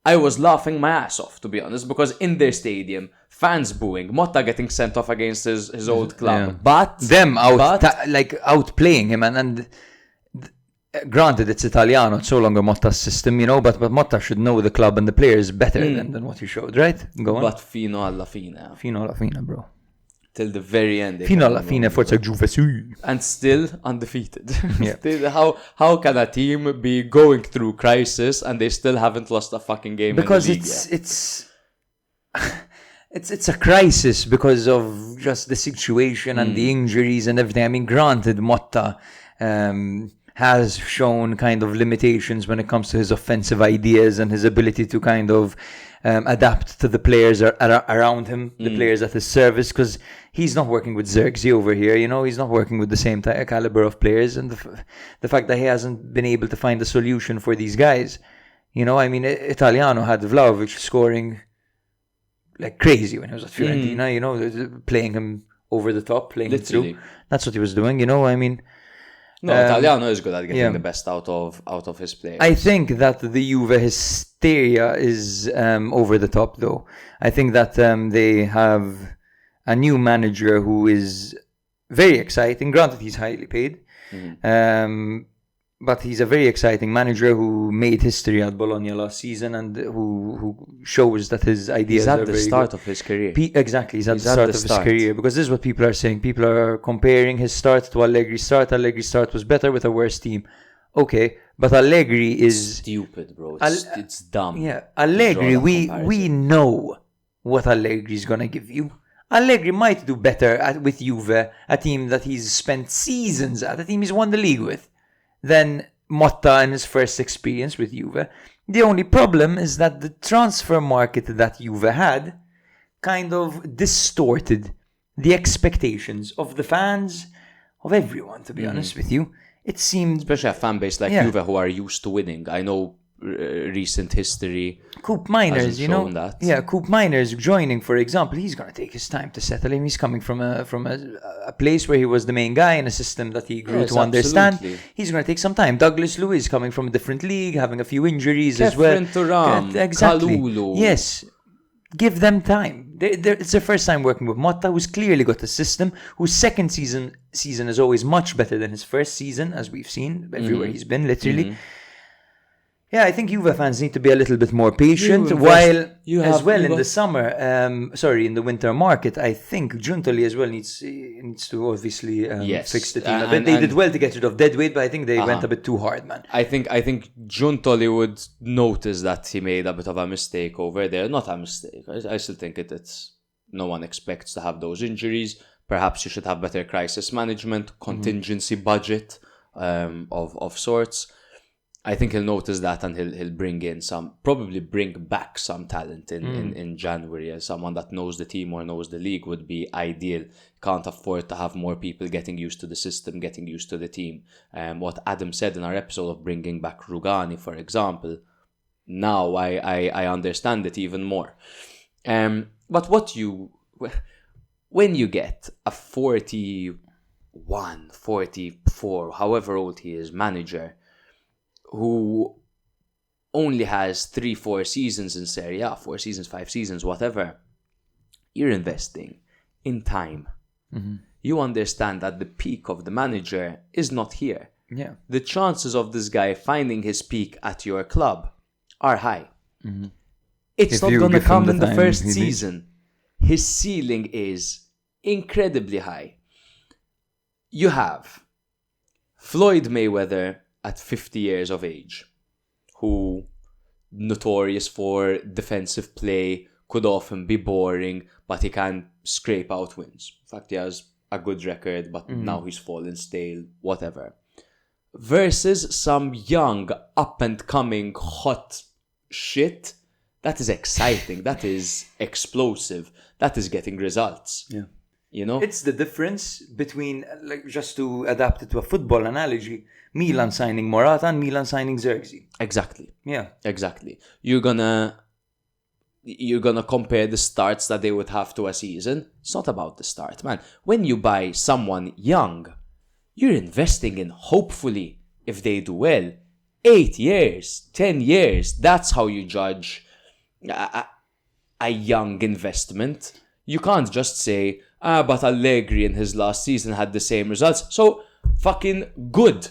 I was laughing my ass off, to be honest, because in their stadium, fans booing, Motta getting sent off against his old club. Yeah. But them outplaying him and granted it's Italiano, it's no longer Motta's system, you know, but Motta should know the club and the players better than what he showed, right? Go on. But fino alla fine. Fino alla fine, bro. Till the very end. Fino alla fine, forza Juve su. And still undefeated. Yeah. Still, how can a team be going through crisis and they still haven't lost a fucking game because in the league it's a crisis because of just the situation and the injuries and everything. I mean, granted, Motta has shown kind of limitations when it comes to his offensive ideas and his ability to kind of adapt to the players around him, the players at his service, because he's not working with Xerxes over here, he's not working with the same caliber of players, and the fact that he hasn't been able to find a solution for these guys. Italiano had Vlahovic scoring like crazy when he was at Fiorentina, playing him over the top, playing him through. That's what he was doing, No, Italiano is good at getting the best out of his players. I think that the Juve hysteria is over the top, though. I think that they have a new manager who is very exciting. Granted, he's highly paid. But he's a very exciting manager who made history at Bologna last season and who shows that his ideas are very good. He's at the start of his career. Exactly, he's at the start of his career. Because this is what people are saying. People are comparing his start to Allegri's start. Allegri's start was better with a worse team. Okay, but Allegri is... stupid, bro. It's dumb. Yeah, Allegri, we know what Allegri's going to give you. Allegri might do better with Juve, a team that he's spent seasons at, a team he's won the league with, than Motta in his first experience with Juve. The only problem is that the transfer market that Juve had kind of distorted the expectations of the fans, of everyone, to be honest with you. It seemed... especially a fan base like Juve who are used to winning. I know recent history. Coop Miners, that. Yeah, Coop Miners joining, for example, he's going to take his time to settle in. He's coming from a place where he was the main guy in a system that he grew to understand. Absolutely. He's going to take some time. Douglas Luiz coming from a different league, having a few injuries as well. Thuram, exactly. Kalulu. Yes. Give them time. It's their first time working with Motta, who's clearly got a system, whose second season is always much better than his first season, as we've seen everywhere he's been, literally. Yeah, I think Juve fans need to be a little bit more patient. In the summer, in the winter market, I think Giuntoli as well needs to obviously fix the team a bit. They did well to get rid of Deadweight, but I think they went a bit too hard, man. I think Giuntoli would notice that he made a bit of a mistake over there. Not a mistake. I still think it's no one expects to have those injuries. Perhaps you should have better crisis management, contingency budget of sorts. I think he'll notice that, and he'll probably bring back some talent in January. As someone that knows the team or knows the league would be ideal. Can't afford to have more people getting used to the system, getting used to the team. What Adam said in our episode of bringing back Rugani, for example, now I understand it even more. But when you get a 41, 44, however old he is, manager, who only has 3-4 seasons in Serie A, 4 seasons, 5 seasons, whatever, you're investing in time. You understand that the peak of the manager is not here. Yeah. The chances of this guy finding his peak at your club are high. It's not going to come in the first season. His ceiling is incredibly high. You have Floyd Mayweather at 50 years of age, who notorious for defensive play, could often be boring, but he can scrape out wins. In fact, he has a good record, but now he's fallen stale, whatever. Versus some young, up-and-coming, hot shit. That is exciting. That is explosive. That is getting results. Yeah. It's the difference between, just to adapt it to a football analogy, Milan signing Morata and Milan signing Xerxes. Exactly. Yeah. Exactly. You're gonna compare the starts that they would have to a season. It's not about the start, man. When you buy someone young, you're investing in, hopefully, if they do well, 8 years, 10 years. That's how you judge a young investment. You can't just say, but Allegri in his last season had the same results. So, fucking good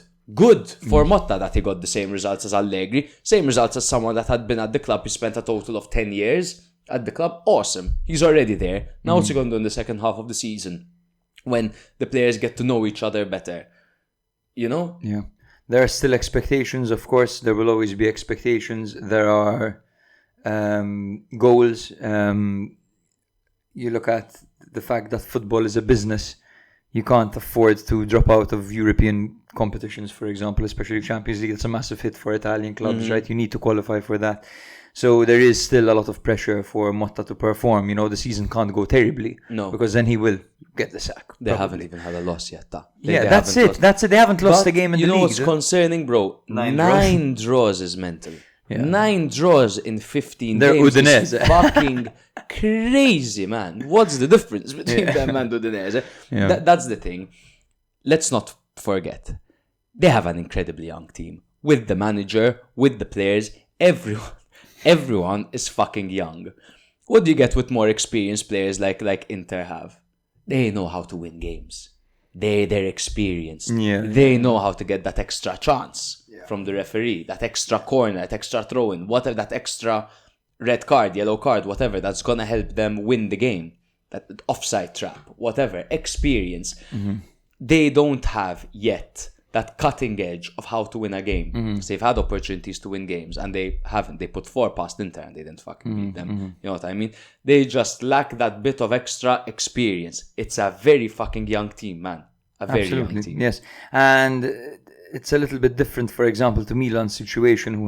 for Motta that he got the same results as Allegri. Same results as someone that had been at the club. He spent a total of 10 years at the club. Awesome. He's already there. Now what's he going to do in the second half of the season? When the players get to know each other better. Yeah. There are still expectations, of course. There will always be expectations. There are goals. You look at the fact that football is a business. you can't afford to drop out of European competitions, for example, especially Champions League. It's a massive hit for Italian clubs, right? You need to qualify for that. So there is still a lot of pressure for Motta to perform. You know, the season can't go terribly. No. Because then he will get the sack. They haven't even had a loss yet. That's it. That's it. They haven't lost a game in the league. You know what's concerning, bro? 9 draws is mental. Yeah. 9 draws in 15 They're games Udinese. is fucking crazy, man. What's the difference between them and Udinese? Yeah. That's the thing. Let's not forget. They have an incredibly young team. With the manager, with the players, everyone is fucking young. What do you get with more experienced players like Inter have? They know how to win games. They're experienced. Yeah. They know how to get that extra chance from the referee, that extra corner, that extra throw-in, whatever, that extra red card, yellow card, whatever, that's gonna help them win the game. That offside trap, whatever, experience. They don't have yet that cutting edge of how to win a game. So they've had opportunities to win games and they haven't. They put 4 past Inter and they didn't fucking beat them. You know what I mean? They just lack that bit of extra experience. It's a very fucking young team, man. A very young team. Yes. And it's a little bit different, for example, to Milan's situation,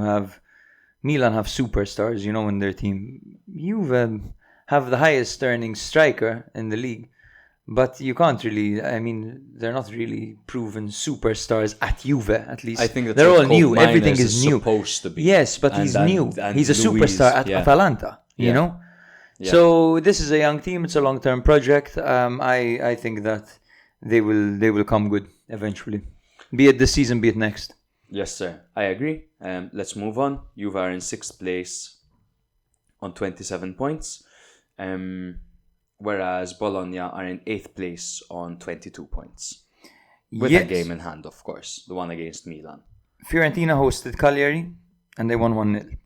Milan have superstars, you know, in their team. Juve have the highest earning striker in the league. But you can't really, I mean, they're not really proven superstars at Juve, at least. I think that's they're what all new. Colt Everything Miners is new. Supposed to be. Yes, but he's new. And He's a Luis, superstar at Atalanta, you know? Yeah. So this is a young team. It's a long-term project. I think that they will come good eventually. Be it this season, be it next. Yes, sir. I agree. Let's move on. Juve are in 6th place on 27 points. Whereas Bologna are in 8th place on 22 points. With a game in hand, of course. The one against Milan. Fiorentina hosted Cagliari and they won 1-0.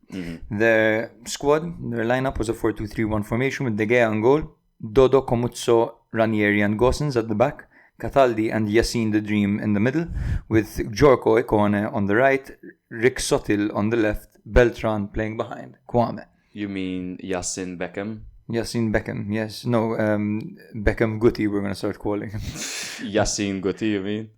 Their squad, their lineup was a 4-2-3-1 formation with De Gea on goal, Dodo, Comuzzo, Ranieri and Gosens at the back, Cataldi and Yacine the Dream in the middle, with Giorgio Econe on the right, Rick Sotil on the left, Beltran playing behind, Kwame. You mean Yacine Beckham? Yacine Beckham, yes. No, Beckham Guti, we're going to start calling him. Yacine Guti, you mean?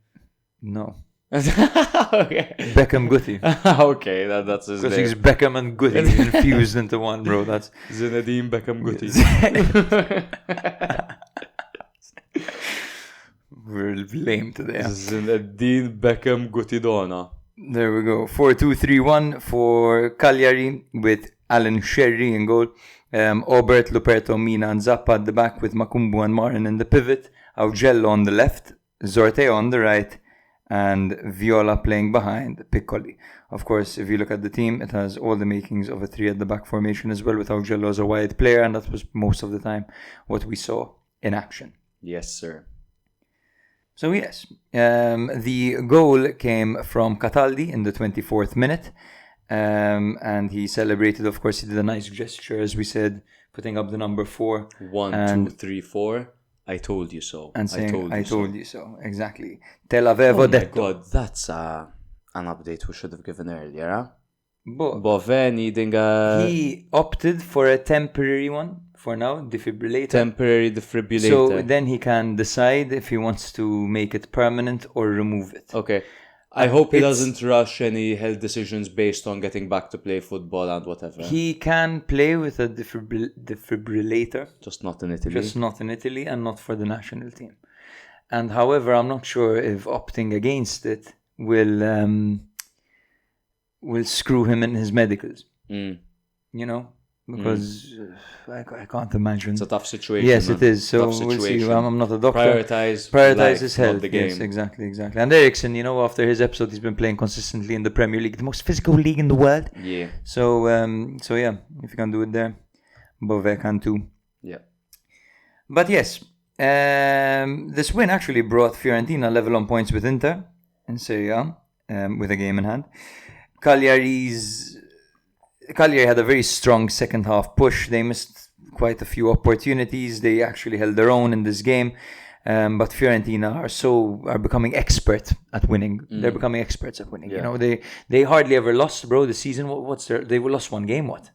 No. Okay. Beckham Guti. Okay, that's his name. Because he's Beckham and Guti infused into one, bro. That's Zinedine Beckham Guti. We're lame today. Zinedine Beckham Gutidona. There we go. 4-2-3-1 for Cagliari with Alan Sherry in goal. Obert, Luperto, Mina and Zappa at the back with Makumbu and Marin in the pivot. Augello on the left. Zorteo on the right. And Viola playing behind Piccoli. Of course, if you look at the team, it has all the makings of a 3 at the back formation as well, with Augello as a wide player, and that was most of the time what we saw in action. Yes, sir. So yes, the goal came from Cataldi in the 24th minute, and he celebrated. Of course, he did a nice gesture, as we said, putting up the number 4. 1, 2, 3, 4. I told you so. And saying, I told so. you so. Exactly. Te l'avevo detto. Oh my God, that's an update we should have given earlier, huh? But Bove needing a he opted for a temporary one for now, defibrillator. temporary defibrillator. So then he can decide if he wants to make it permanent or remove it. Okay. I hope he doesn't rush any health decisions based on getting back to play football and whatever. He can play with a defibrillator. Just not in Italy. Just not in Italy and not for the national team. And however, I'm not sure if opting against it will screw him in his medicals. You know? Because I can't imagine. It's a tough situation. Yes, man. it is. So Tough we'll see. situation. I'm not a doctor. Prioritize life, his not health. the game. Yes, exactly. And Eriksen, you know, after his episode, he's been playing consistently in the Premier League, the most physical league in the world. Yeah. So yeah, if you can do it there, Bove can too. Yeah. But yes, this win actually brought Fiorentina level on points with Inter in Serie A, with a game in hand. Cagliari had a very strong second half push. They missed quite a few opportunities. They actually held their own in this game. But Fiorentina are becoming expert at winning. They're becoming experts at winning. Yeah. You know, they hardly ever lost, bro, this season. They lost one game, what?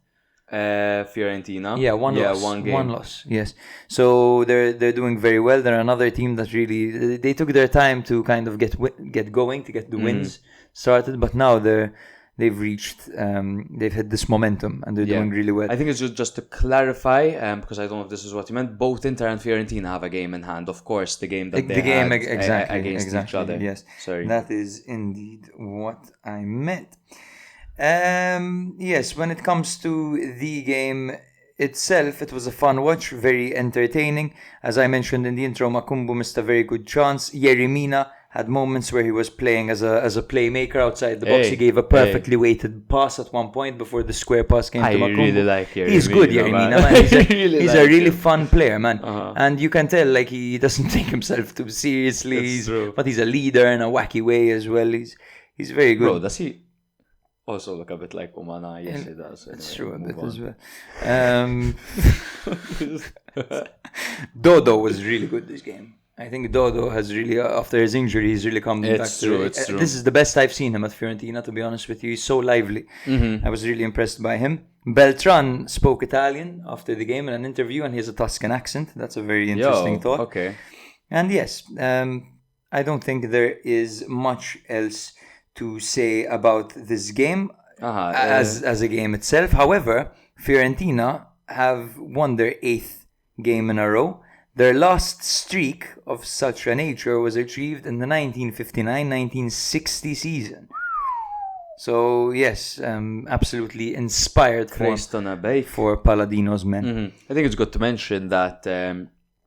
Fiorentina. Yeah, one loss. One game. One loss. Yes. So they're doing very well. They're another team that really they took their time to kind of get going, to get the wins started, but now they've hit this momentum and they're doing really well. I think it's just to clarify, because I don't know if this is what you meant. Both Inter and Fiorentina have a game in hand. Of course, the game that they had against each other. Yes, sorry. That is indeed what I meant. Yes, when it comes to the game itself, it was a fun watch, very entertaining. As I mentioned in the intro, Makumbu missed a very good chance. Yerimina had moments where he was playing as a playmaker outside the box. He gave a perfectly weighted pass at one point before the square pass came to Makumbu. I really like Yerimina. He's good, Yerimina, man. He's a really fun player, man. And you can tell, like, he doesn't take himself too seriously. But he's a leader in a wacky way as well. He's very good. Bro, does he also look a bit like Umana? Yes, he does. That's true, a bit as well. Dodo was really good this game. I think Dodo has really, after his injury, he's really come back. It's true. This is the best I've seen him at Fiorentina, to be honest with you. He's so lively. I was really impressed by him. Beltran spoke Italian after the game in an interview, and he has a Tuscan accent. That's a very interesting thought. Okay. And yes, I don't think there is much else to say about this game as a game itself. However, Fiorentina have won their 8th game in a row. Their last streak of such a nature was achieved in the 1959-1960 season. So, yes, absolutely inspired for Palladino's men. I think it's good to mention that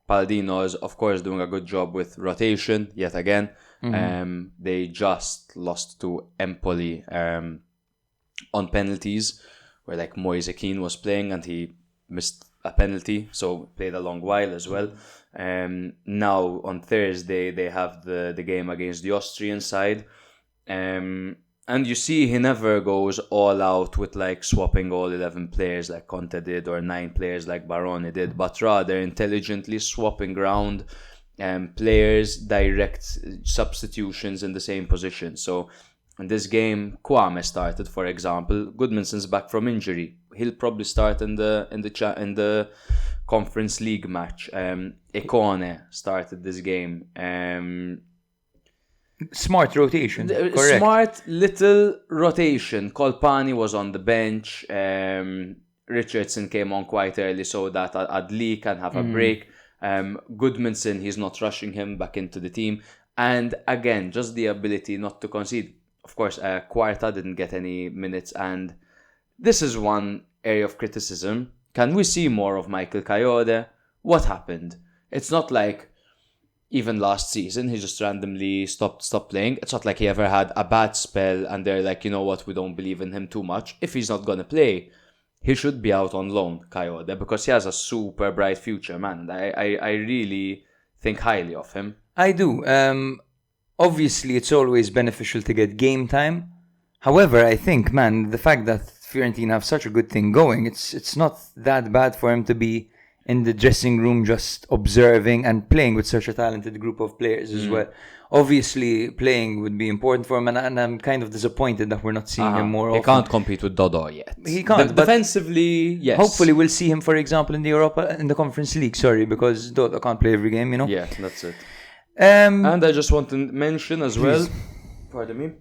Palladino is, of course, doing a good job with rotation, yet again. They just lost to Empoli on penalties, where like Moise Kean was playing and he missed a penalty, so played a long while as well. Now on Thursday they have the game against the Austrian side, and you see he never goes all out with like swapping all 11 players like Conte did, or 9 players like Baroni did, but rather intelligently swapping around players, direct substitutions in the same position. So in this game, Kwame started, for example. Goodmanson's back from injury. He'll probably start in the Conference League match. Ekone started this game. Smart rotation. Correct. Smart little rotation. Kolpani was on the bench. Richardson came on quite early so that Adli can have a break. Goodmanson, he's not rushing him back into the team. And again, just the ability not to concede. Of course, Quarta didn't get any minutes, and this is one area of criticism. Can we see more of Michael Kayode? What happened? It's not like even last season he just randomly stopped playing. It's not like he ever had a bad spell and they're like, you know what, we don't believe in him too much. If he's not going to play, he should be out on loan, Kayode, because he has a super bright future, man. I really think highly of him. I do. Obviously, it's always beneficial to get game time. However, I think, man, the fact that Fiorentina have such a good thing going, it's not that bad for him to be in the dressing room just observing and playing with such a talented group of players as well. Obviously, playing would be important for him, and I'm kind of disappointed that we're not seeing him more often. He can't compete with Dodo yet. He can't. Defensively, yes. Hopefully, we'll see him, for example, in the Conference League. Sorry, because Dodo can't play every game, you know? Yeah, that's it. And I just want to mention as well, pardon me,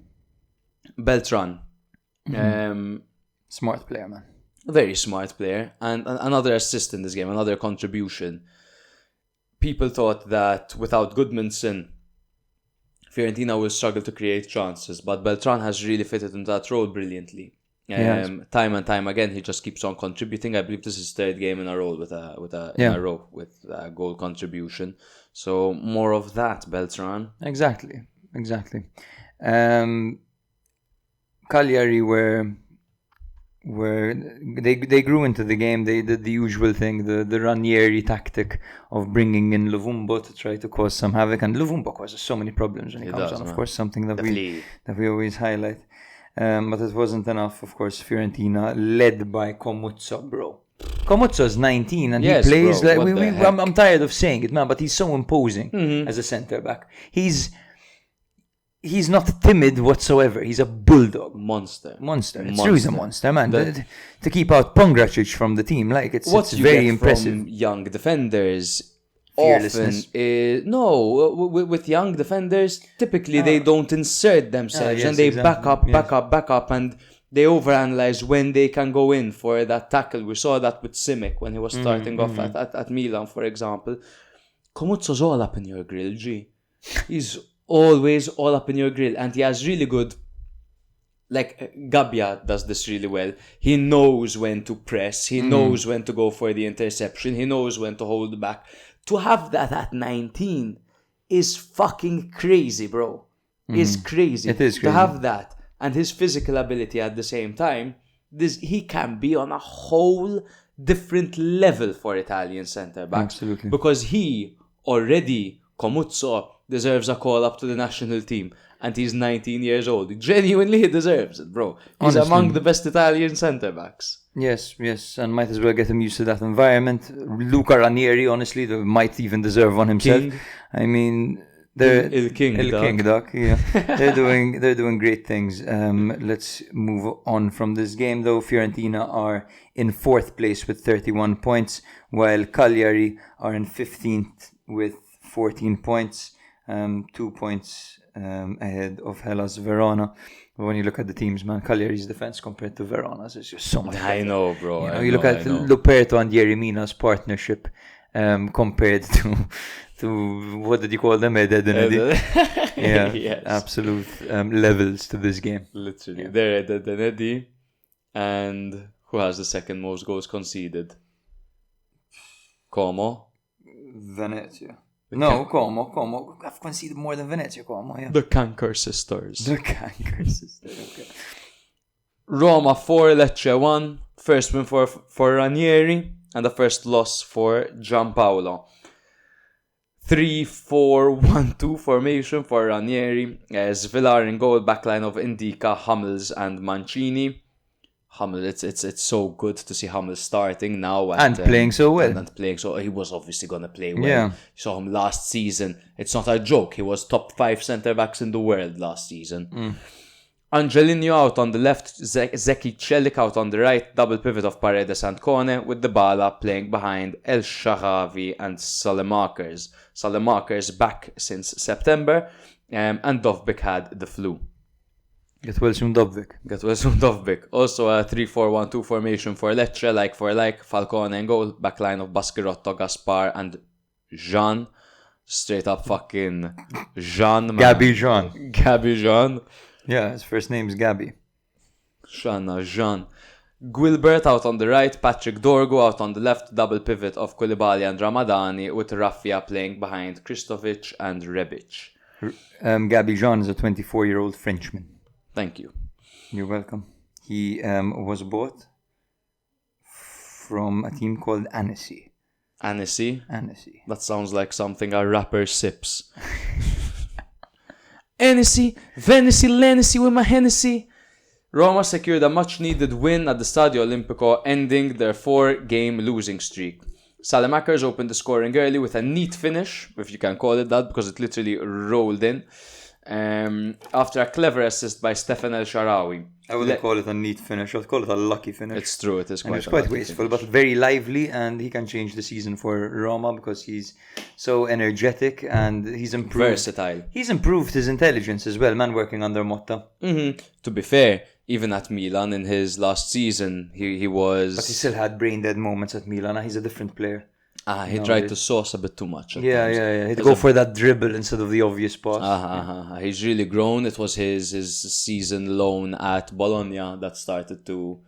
Beltran. Smart player, man. Very smart player. And another assist in this game, another contribution. People thought that without Goodmanson, Fiorentina will struggle to create chances, but Beltran has really fitted into that role brilliantly. Time and time again, he just keeps on contributing. I believe this is his 3rd game in a row with a goal contribution. So more of that, Beltran. Exactly. Cagliari they grew into the game. They did the usual thing, the Ranieri tactic of bringing in Luvumbo to try to cause some havoc. And Luvumbo causes so many problems when he comes on. Of course, something that we always highlight. But it wasn't enough. Of course, Fiorentina led by Comuzzo, bro. Comuzzo's 19 and he plays I'm tired of saying it, man, but he's so imposing as a centre back. He's he's not timid whatsoever. He's a bulldog. Monster. It's true, he's a monster, man. To keep out Pongracic from the team, like, it's very impressive. From young defenders Fearlessness. often with young defenders, typically they don't insert themselves yes, and they exactly. back up, and they overanalyze when they can go in for that tackle. We saw that with Simic when he was starting off at Milan, for example. Comuzzo's all up in your grill, G. He's always all up in your grill, and he has really good. Like Gabbia does this really well. He knows when to press. He knows when to go for the interception. He knows when to hold back. To have that at 19 is fucking crazy, bro. Is crazy. It is crazy. To have that and his physical ability at the same time, he can be on a whole different level for Italian centre backs. Absolutely. Because he already, Comuzzo, deserves a call up to the national team. And he's 19 years old. Genuinely, he deserves it, bro. He's Honestly. among the best Italian centre backs. Yes, and might as well get him used to that environment. Luca Ranieri, honestly, might even deserve one himself. King. I mean, they're Il King, dog. Doc. Yeah, they're doing great things. Let's move on from this game, though. Fiorentina are in 4th place with 31 points, while Cagliari are in 15th with 14 points, 2 points ahead of Hellas Verona. But when you look at the teams, man, Cagliari's defense compared to Verona's is just so much better. I know, bro. You look at Luperto and Jereminas partnership compared to what did you call them? Yeah, Yes. absolute levels to this game. Literally. They're Zanetti, and who has the second most goals conceded? Como? Venezia. No, Como. I've conceded more than Venezia, Como, yeah. The Canker Sisters. The Canker Sisters, okay. Roma 4, Lecce 1. First win for Ranieri, and the first loss for Giampaolo. 3-4-1-2 formation for Ranieri. Villar in goal, backline of Indica, Hummels and Mancini. Hummels, it's so good to see Hummels starting now and playing so well. And playing so, he was obviously gonna play well. Yeah. You saw him last season. It's not a joke. He was top 5 centre backs in the world last season. Angelino out on the left, Zeki Celik out on the right, double pivot of Paredes and Kone, with Dybala playing behind El Shaarawy and Salemakers. Salemakers back since September, and Dovbyk had the flu. Get well soon, Dovbyk. Also a 3-4-1-2 formation for Lecce, like for like. Falcone in goal, backline of Baschirotto, Gaspar and Jean. Straight up fucking Jean, man. Gabi Jean. Yeah, his first name is Gabi. Jean. Guilbert out on the right, Patrick Dorgo out on the left, double pivot of Koulibaly and Ramadani, with Raffia playing behind Kristovic and Rebic. Gabi Jean is a 24-year-old Frenchman. Thank you. You're welcome. He was bought from a team called Annecy. Annecy? Annecy. That sounds like something a rapper sips. Annecy, Venice, Lenessy with my Hennessy. Roma secured a much-needed win at the Stadio Olimpico, ending their 4-game losing streak. Salemakers opened the scoring early with a neat finish, if you can call it that, because it literally rolled in. After a clever assist by Stefan El Shaarawy. I wouldn't call it a neat finish. I'd call it a lucky finish. It's true, it is quite. It's quite wasteful, but very lively, and he can change the season for Roma because he's so energetic and he's improved. Versatile. He's improved his intelligence as well, man, working under Motta. To be fair, even at Milan in his last season, he was. But he still had brain dead moments at Milan. He's a different player. He tried to sauce a bit too much. Yeah. He'd go for that dribble instead of the obvious pass. He's really grown. It was his season loan at Bologna that started to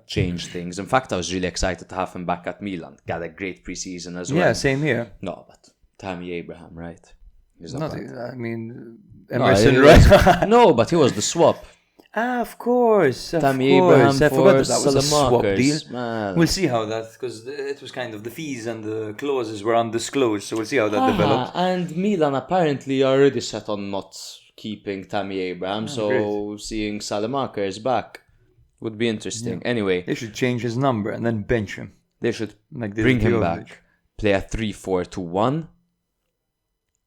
change things. In fact, I was really excited to have him back at Milan. Got a great preseason as well. Yeah, same here. No, but Tammy Abraham, right? He's not. bad. I mean, Emerson, right? No, but he was the swap. Of course. Tammy Abraham I forgot that was a swap deal. Man. We'll see how that, because it was kind of the fees and the clauses were undisclosed, so we'll see how that develops. And Milan apparently are already set on not keeping Tammy Abraham, so seeing Salemakers back would be interesting. Anyway, they should change his number and then bench him. They should bring him back, play a 3-4-2-1,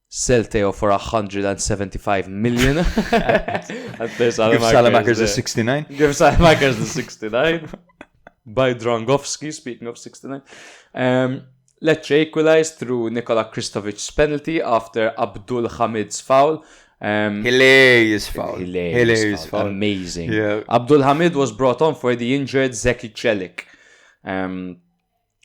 Celteo for 175 million. Give Salamakers the 69. Give Salamakers the 69. By Drangowski, speaking of 69. Lecce equalized through Nikola Kristovic's penalty after Abdul Hamid's foul. Hilarious foul. Amazing. Yeah. Abdul Hamid was brought on for the injured Zeki Celik.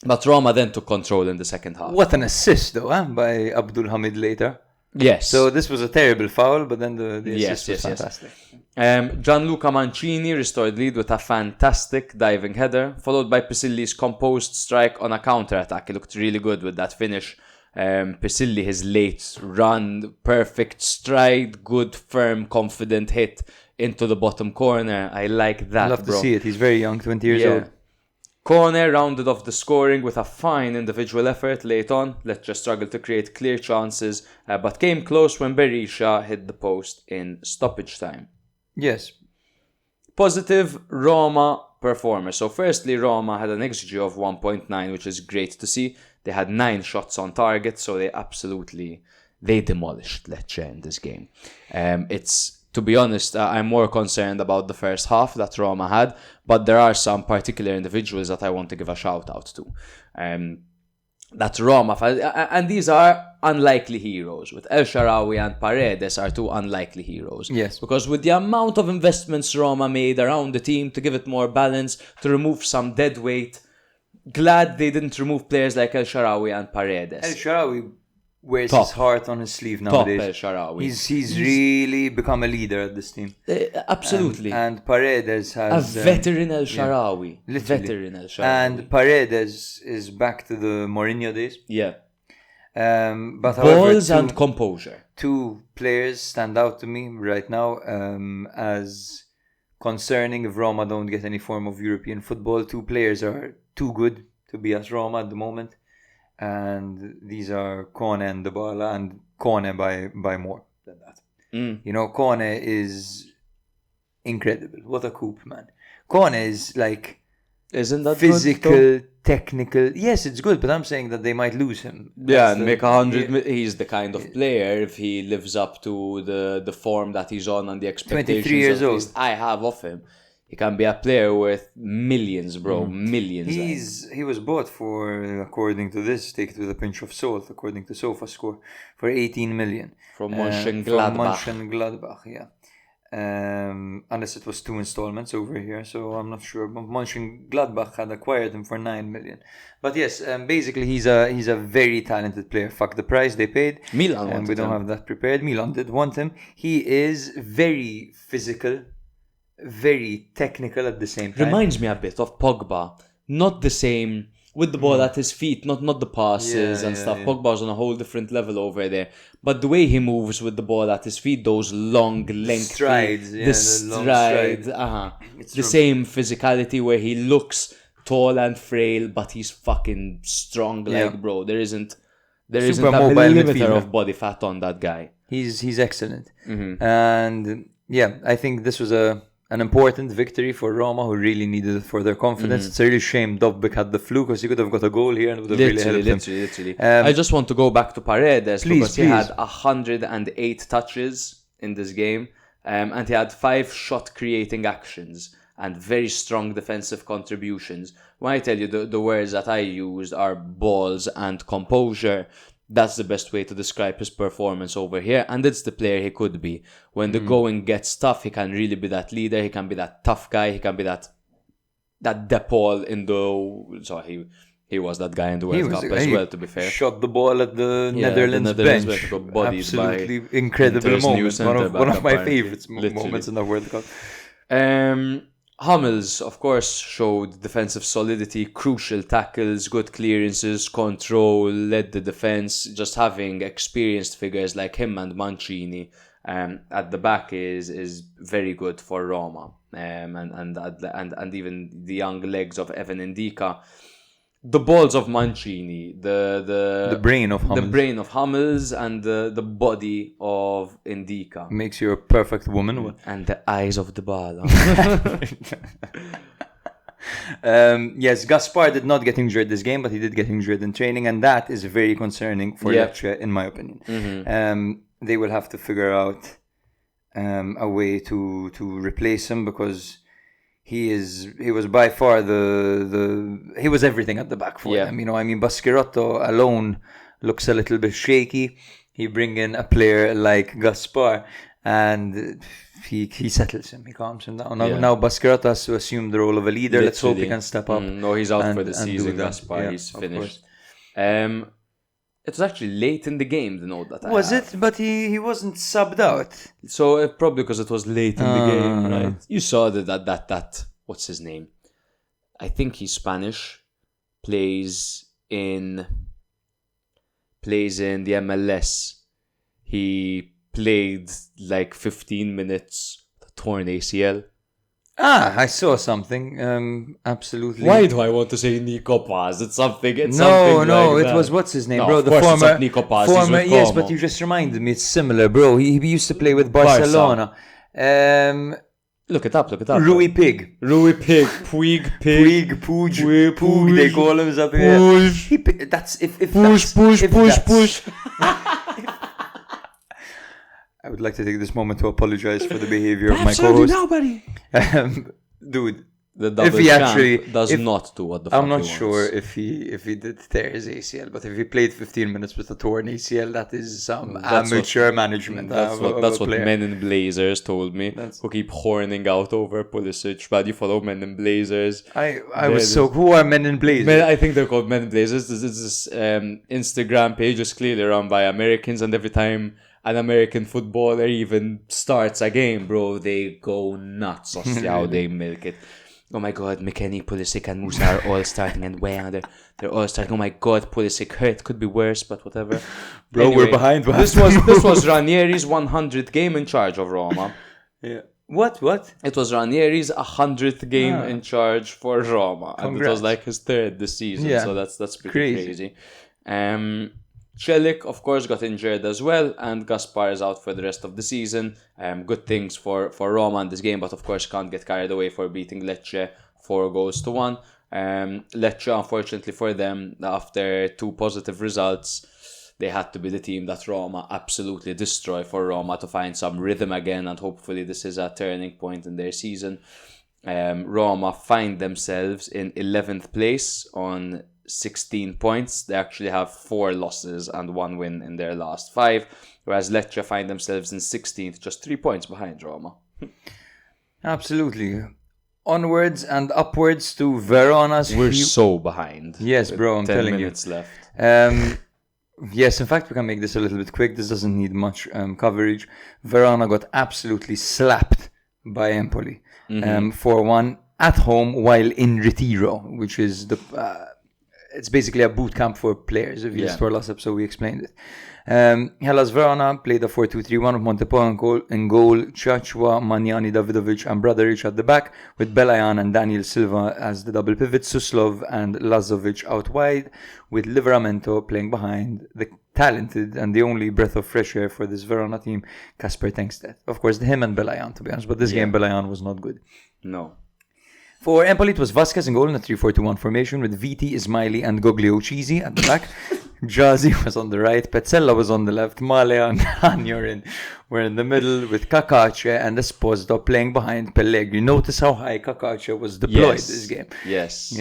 But Roma then took control in the second half. What an assist, though, by Abdul Hamid later. Yes. So this was a terrible foul, but then the assist was fantastic. Gianluca Mancini restored lead with a fantastic diving header, followed by Pisilli's composed strike on a counter-attack. He looked really good with that finish. Pisilli, his late run, perfect stride, good, firm, confident hit into the bottom corner. I like that, Love to see it. He's very young, 20 years old. Corner rounded off the scoring with a fine individual effort late on. Lecce struggled to create clear chances, but came close when Berisha hit the post in stoppage time. Yes. Positive Roma performance. So firstly, Roma had an XG of 1.9, which is great to see. They had 9 shots on target, so they demolished Lecce in this game. To be honest, I'm more concerned about the first half that Roma had, but there are some particular individuals that I want to give a shout out to. That Roma, and these are unlikely heroes. With El Shaarawy and Paredes are 2 unlikely heroes. Yes. Because with the amount of investments Roma made around the team to give it more balance, to remove some dead weight, glad they didn't remove players like El Shaarawy and Paredes. El Shaarawy wears his heart on his sleeve nowadays. El Shaarawy. He's really become a leader at this team. Absolutely. And Paredes has... a veteran El Shaarawy. Literally. Veteran El Shaarawy. And Paredes is back to the Mourinho days. Yeah. But balls however, and composure. 2 players stand out to me right now as concerning if Roma don't get any form of European football. 2 players are too good to be at Roma at the moment. And these are Kone and Dybala, and Kone by more than that. You know, Kone is incredible. What a coup, man. Kone is like... Isn't that physical, good, technical. Yes, it's good, but I'm saying that they might lose him. Yeah, and make 100. He's the kind of player, if he lives up to the form that he's on and the expectations 23 years old. I have of him. He can be a player worth millions, bro. Millions. He was bought for, according to this, take it with a pinch of salt, according to SofaScore, for 18 million. From Mönchengladbach. From Mönchengladbach, yeah. Unless it was 2 installments over here, so I'm not sure. But Mönchengladbach had acquired him for 9 million. But yes, basically he's a very talented player. Fuck the price they paid. Milan wanted we don't him. have that prepared. Milan did want him. He is very physical, very technical at the same time. Reminds me a bit of Pogba. Not the same with the ball at his feet, not the passes and stuff. Pogba's on a whole different level over there. But the way he moves with the ball at his feet, those long length strides, the strides, the same physicality where he looks tall and frail, but he's fucking strong. Like, bro, there isn't a limiter of body fat on that guy. He's excellent, and yeah, I think this was an important victory for Roma, who really needed it for their confidence. It's a real shame Dobbik had the flu, because he could have got a goal here and it would have really helped him. Literally. I just want to go back to Paredes, because he had 108 touches in this game, and he had 5 shot creating actions and very strong defensive contributions. When I tell you the words that I used are balls and composure, that's the best way to describe his performance over here, and it's the player he could be. When the going gets tough, he can really be that leader, he can be that tough guy, he can be that Depol in the... So he was that guy in the World Cup as well, to be fair. Shot the ball at the Netherlands bench. Absolutely incredible moment. One of my favourite moments in the World Cup. Hummels, of course, showed defensive solidity, crucial tackles, good clearances, control, led the defence. Just having experienced figures like him and Mancini at the back is very good for Roma. And even the young legs of Evan Ndika. The balls of Mancini, the brain of Hummels, and the body of Ndika makes you a perfect woman. And the eyes of Dybala. Yes, Gaspar did not get injured this game, but he did get injured in training, and that is very concerning for Lecce, in my opinion. They will have to figure out a way to replace him, because he was by far he was everything at the back for them. Baschirotto alone looks a little bit shaky. You bring in a player like Gaspar, and he settles him. He calms him down. Now Baschirotto has to assume the role of a leader. Literally. Let's hope he can step up. No, he's out for the season. Gaspar, he's finished. It was actually late in the game, the note that I Was have. it? But he wasn't subbed out. So probably because it was late in the game, right? You saw that what's his name? I think he's Spanish. Plays in the MLS. He played like 15 minutes, torn ACL. I saw something. Absolutely. Why do I want to say Nico Paz? It's something. It's No, something like it that. was what's his name, No, bro? of The course it's former not Nico Paz, he's with yes, Como. but you just reminded me. It's similar, bro. He used to play with Barcelona. Look it up. Rui Pig. Puig. Puig. They call him something. Puig. That's if Push. I would like to take this moment to apologize for the behavior of my co-host. Nobody. Dude, The double he champ actually- does if- not do what the fuck I'm not he sure wants. if he did tear his ACL, but if he played 15 minutes with a torn ACL, that is some That's amateur management. That's of a what player. Men in Blazers told me, who keep horning out over Pulisic. But you follow Men in Blazers. I was so. Who are Men in Blazers? I think they're called Men in Blazers. This Instagram page is clearly run by Americans, and every time an American footballer even starts a game, bro, they go nuts. How they milk it. Oh my god, McKennie, Pulisic and Musa are all starting, and they're all starting. Oh my god, Pulisic hurt. Could be worse, but whatever. Bro, Anyway, we're behind. This was Ranieri's 100th game in charge of Roma. Yeah. What? It was Ranieri's 100th game in charge for Roma, and it was Congrats. like his third this season. Yeah. So that's pretty crazy. Celik, of course, got injured as well, and Gaspar is out for the rest of the season. Good things for Roma in this game, but of course can't get carried away for beating Lecce 4-1. Lecce, unfortunately for them, after 2 positive results, they had to be the team that Roma absolutely destroy for Roma to find some rhythm again, and hopefully this is a turning point in their season. Roma find themselves in 11th place on 16 points. They actually have 4 losses and 1 win in their last 5, whereas Lecce find themselves in 16th, just 3 points behind Roma. Absolutely. Onwards and upwards to Verona's. We're so behind. Yes, bro, I'm 10 telling you. minutes left. Yes, in fact, we can make this a little bit quick. This doesn't need much coverage. Verona got absolutely slapped by Empoli 4-1 at home while in Retiro, which is it's basically a boot camp for players. If you just for last episode, we explained it. Hellas Verona played a 4-2-3-1 with Montepon in goal, Chachwa, Magnani, Davidovic and Bradaric at the back, with Belayan and Daniel Silva as the double pivot, Suslov and Lazovic out wide, with Livramento playing behind the talented and the only breath of fresh air for this Verona team, Kasper Tengstedt. Of course, him and Belayan, to be honest, but this game Belayan was not good. No. For Empoli, it was Vasquez in goal in a 3-4-2-1 formation with Viti, Ismaili and Goglio Cheesy at the back. Jazi was on the right, Petzella was on the left, Male and Anjorin were in the middle with Cacace and Esposito playing behind Pellegrini. Notice how high Cacace was deployed this game. Yes.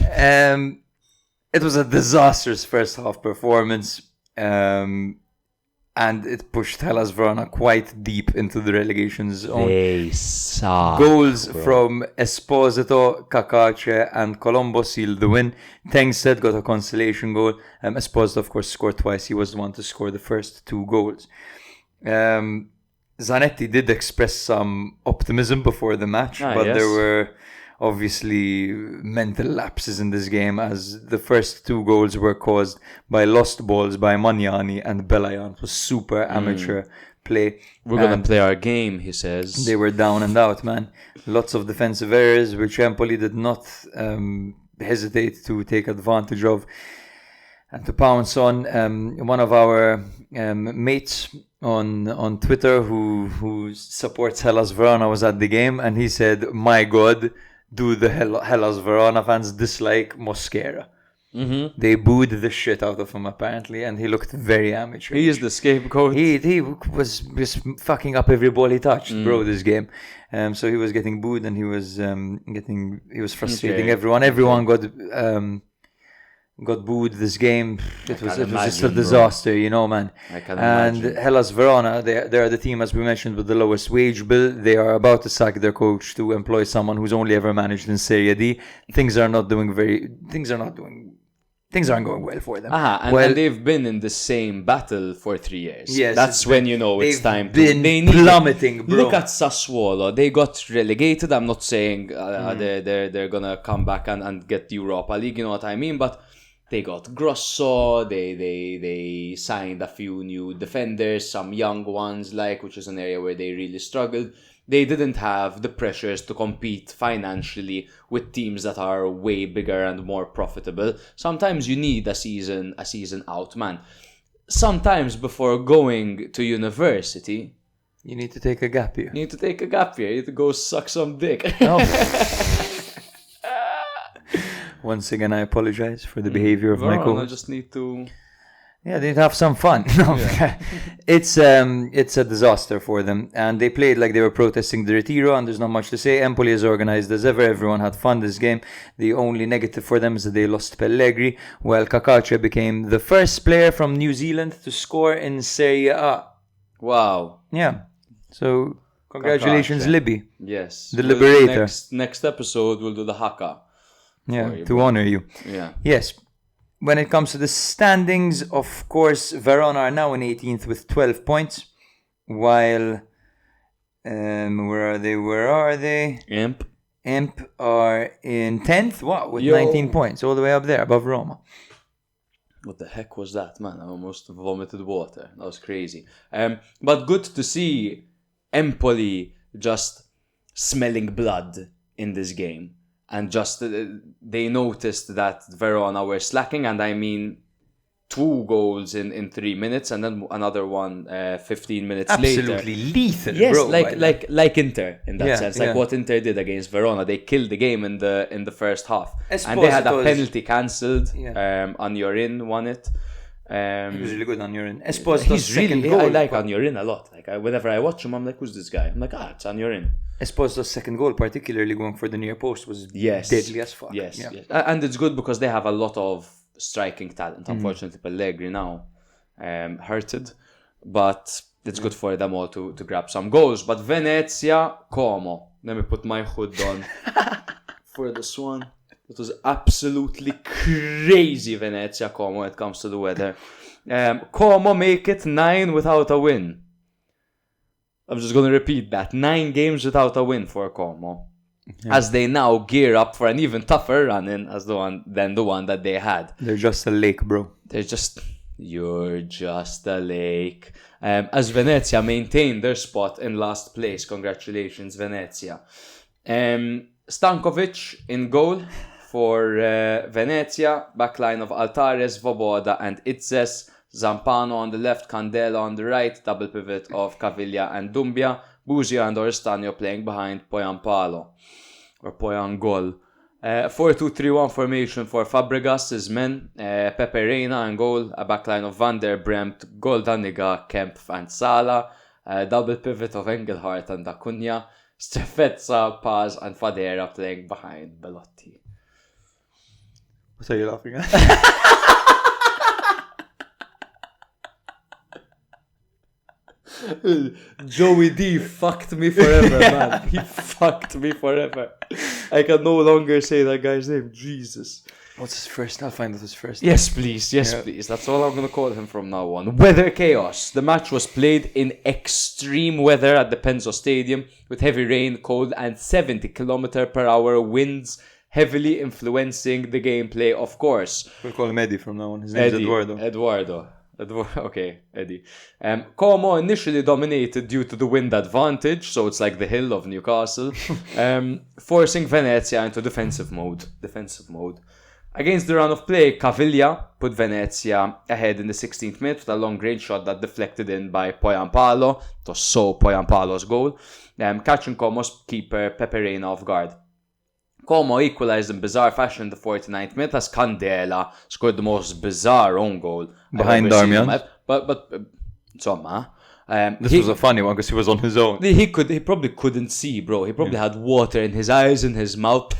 It was a disastrous first half performance. And it pushed Hellas Verona quite deep into the relegation zone. They suck. Goals from Esposito, Cacace, and Colombo sealed the win. Tengstedt got a consolation goal. Esposito, of course, scored twice. He was the one to score the first 2 goals. Zanetti did express some optimism before the match, but there were obviously mental lapses in this game, as the first 2 goals were caused by lost balls by Magnani and Belayan. It was super amateur play. We're going to play our game, he says. They were down and out, man. Lots of defensive errors, which Empoli did not hesitate to take advantage of and to pounce on. One of our mates on Twitter who supports Hellas Verona was at the game, and he said, "My God, dude, the Hellas Verona fans dislike Mosquera. Mm-hmm. They booed the shit out of him apparently, and he looked very amateur. He is the scapegoat. He was just fucking up every ball he touched, bro. This game, so he was getting booed, and he was frustrating everyone. Everyone got booed this game. It was just a disaster, you know, man. I can and imagine. Hellas Verona, they are the team, as we mentioned, with the lowest wage bill. They are about to sack their coach to employ someone who's only ever managed in Serie D. Things aren't going well for them. And they've been in the same battle for 3 years. Yes, that's when you know it's time to. They need plummeting, bro. Look at Sassuolo. They got relegated. I'm not saying they're gonna come back and get the Europa League. You know what I mean? But they got Grosso. They signed a few new defenders, some young ones, which is an area where they really struggled. They didn't have the pressures to compete financially with teams that are way bigger and more profitable. Sometimes you need a season out, man. Sometimes before going to university, you need to take a gap year. You need to go suck some dick. No. Once again, I apologize for the behavior of my co-host. I just need to... Yeah, they'd have some fun. No, it's a disaster for them, and they played like they were protesting the Retiro, and there's not much to say. Empoli is organized as ever. Everyone had fun this game. The only negative for them is that they lost Pellegrini, while Cacace became the first player from New Zealand to score in Serie A. Wow. Yeah. So congratulations, Cacace. Libby. Yes. The liberator. Next episode we'll do the haka. Yeah, to honor you. Yeah. Yes. When it comes to the standings, of course, Verona are now in 18th with 12 points, while where are they? Imp are in 10th, with 19 points, all the way up there, above Roma. What the heck was that, man? I almost vomited water. That was crazy. But good to see Empoli just smelling blood in this game. And just they noticed that Verona were slacking, and I mean 2 goals in 3 minutes, and then another one 15 minutes later. Absolutely lethal, yes, bro. Like Inter in that sense, like yeah. what Inter did against Verona. They killed the game in the first half, and they had a penalty cancelled. Anjorin won it. He was really good on Anjorin. Esposito's He's really second goal. I like Anjorin a lot. Whenever I watch him, I'm like, who's this guy? I'm like, it's Anjorin. Esposito's second goal, particularly going for the near post, was deadly as fuck. Yes. And it's good because they have a lot of striking talent. Unfortunately, Pellegrini now hurted, but it's good for them all to grab some goals. But Venezia, Como. Let me put my hood on for this one. It was absolutely crazy, Venezia, Como, when it comes to the weather. Como make it 9 without a win. I'm just going to repeat that. 9 games without a win for Como. Yeah. As they now gear up for an even tougher run-in than the one that they had. They're just a lake, bro. You're just a lake. As Venezia maintain their spot in last place. Congratulations, Venezia. Stankovic in goal for Venezia. Backline of Altares, Voboda and Itzes. Zampano on the left, Candela on the right, double pivot of Caviglia and Dumbia, Buzia and Orstanio playing behind Poyampalo, or Poyangol. 4-2-3-1 formation for Fabregas' men, Pepe Reina and goal, a backline of Van der Bremt, Goldaniga, Kempf and Sala, double pivot of Engelhardt and Acuna, Strefezza, Paz and Fadera playing behind Belotti. What are you laughing at? Joey D fucked me forever, man. He fucked me forever. I can no longer say that guy's name. Jesus. What's his first? I'll find out his first. Yes, please. Please. That's all I'm going to call him from now on. Weather chaos. The match was played in extreme weather at the Penzo Stadium with heavy rain, cold, and 70 km/h winds heavily influencing the gameplay, of course. We'll call him Eddie from now on. His name is Eduardo. Okay, Eddie. Como initially dominated due to the wind advantage, so it's like the hill of Newcastle, forcing Venezia into defensive mode. Against the run of play, Caviglia put Venezia ahead in the 16th minute with a long-range shot that deflected in by Poyampalo. It was so Poyampalo's goal, catching Como's keeper Pepe Reina off guard. Como equalized in bizarre fashion in the 49th minute as Candela scored the most bizarre own goal Behind Darmian. But insomma, This was a funny one because he was on his own. He probably couldn't see, bro. He probably had water in his eyes, in his mouth.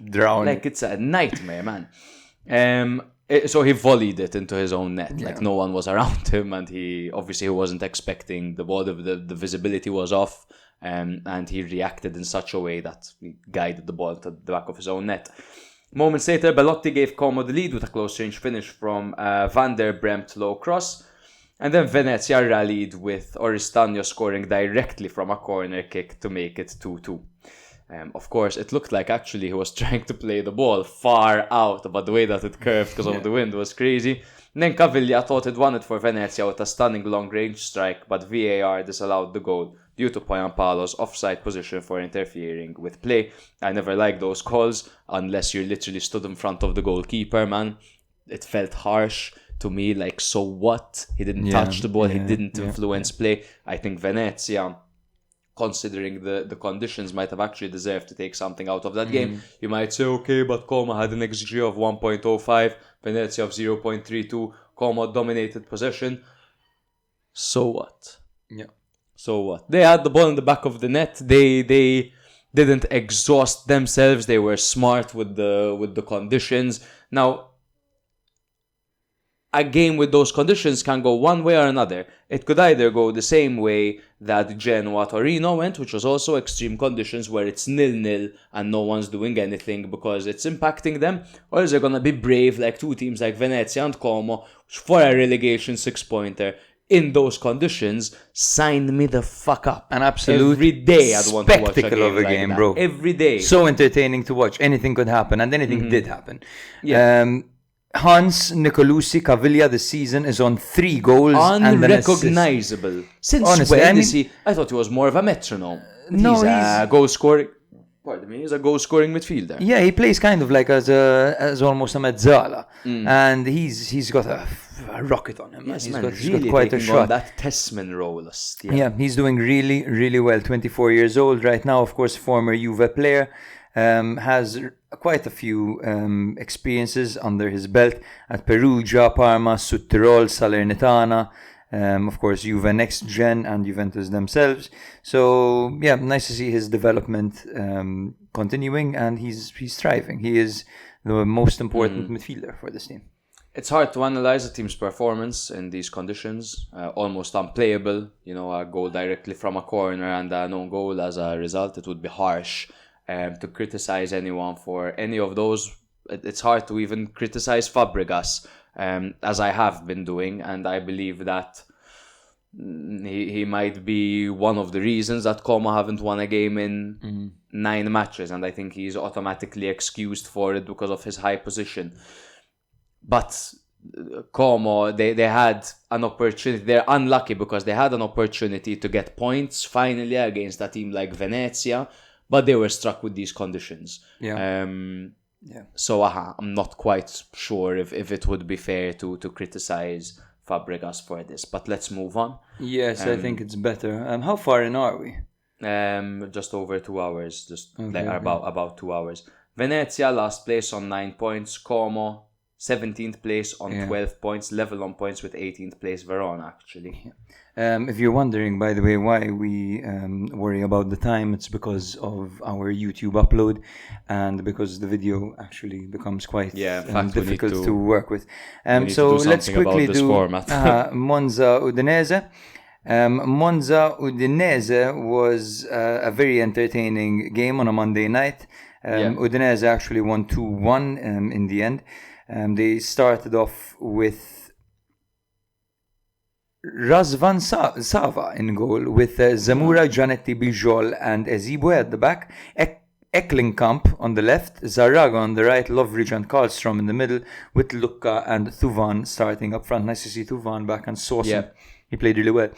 Drowned. Like, it's a nightmare, man. So he volleyed it into his own net. Like, no one was around him, and he wasn't expecting the ball. The visibility was off, and he reacted in such a way that he guided the ball to the back of his own net. Moments later, Belotti gave Como the lead with a close-range finish from Van der Bremt low cross. And then Venezia rallied with Oristano scoring directly from a corner kick to make it 2-2. Of course, it looked like actually he was trying to play the ball far out, but the way that it curved because of the wind was crazy. And then Caviglia thought it won it for Venezia with a stunning long-range strike, but VAR disallowed the goal due to Poyampalo's offside position for interfering with play. I never like those calls unless you literally stood in front of the goalkeeper, man. It felt harsh to me, like, so what? He didn't touch the ball, he didn't influence play. I think Venezia, considering the conditions, might have actually deserved to take something out of that game. You might say, okay, but Como had an XG of 1.05, Venezia of 0.32, Como dominated possession. So what? Yeah. So what? They had the ball in the back of the net. They didn't exhaust themselves. They were smart with the conditions. Now, a game with those conditions can go one way or another. It could either go the same way that Genoa Torino went, which was also extreme conditions where it's 0-0 and no one's doing anything because it's impacting them, or is it going to be brave like two teams like Venezia and Como for a relegation 6-pointer in those conditions? Sign me the fuck up. An absolute every day I'd want to watch spectacle of a like game, that. bro. Every day. So entertaining to watch. Anything could happen, and anything did happen. Yeah. Hans Nicolucci Caviglia this season is on 3 goals and an assist. Unrecognizable. Since Honestly, when I mean- is he? I thought he was more of a metronome. No, he's a he's- goal scoring. Pardon me, he's a goal scoring midfielder. Yeah, he plays kind of like as almost a mezzala, and he's got a rocket on him. Yes, he's man, got really quite a taking shot. on that Tessman role. Yeah, he's doing really, really well. 24 years old right now. Of course, former Juve player. Has quite a few experiences under his belt at Perugia, Parma, Südtirol, Salernitana, of course Juve Next Gen and Juventus themselves. So yeah, nice to see his development continuing, and he's thriving. He is the most important midfielder for this team. It's hard to analyze a team's performance in these conditions. Almost unplayable. A goal directly from a corner and an own goal as a result. It would be harsh to criticize anyone for any of those. It's hard to even criticize Fabregas, as I have been doing, and I believe that he might be one of the reasons that Como haven't won a game in 9 matches, and I think he's automatically excused for it because of his high position. But Como, they had an opportunity. They're unlucky because they had an opportunity to get points finally against a team like Venezia, but they were struck with these conditions. So I'm not quite sure if it would be fair to criticize Fabregas for this. But let's move on. Yes, I think it's better. How far in are we? Just over 2 hours. About 2 hours. Venezia last place on 9 points. Como 17th place on 12 points. Level on points with 18th place Verona, actually. If you're wondering, by the way, why we worry about the time, it's because of our YouTube upload and because the video actually becomes quite difficult to work with. So let's quickly do Monza Udinese. Monza Udinese was a very entertaining game on a Monday night. Udinese actually won 2-1 in the end. They started off with Razvan Sava in goal, with Zamora, Zanetti, Bijol and Ezibue at the back, Eklinkamp on the left, Zaraga on the right, Lovridge and Karlstrom in the middle, with Lucca and Thuvan starting up front. Nice to see Thuvan back and Sosa. He played really well.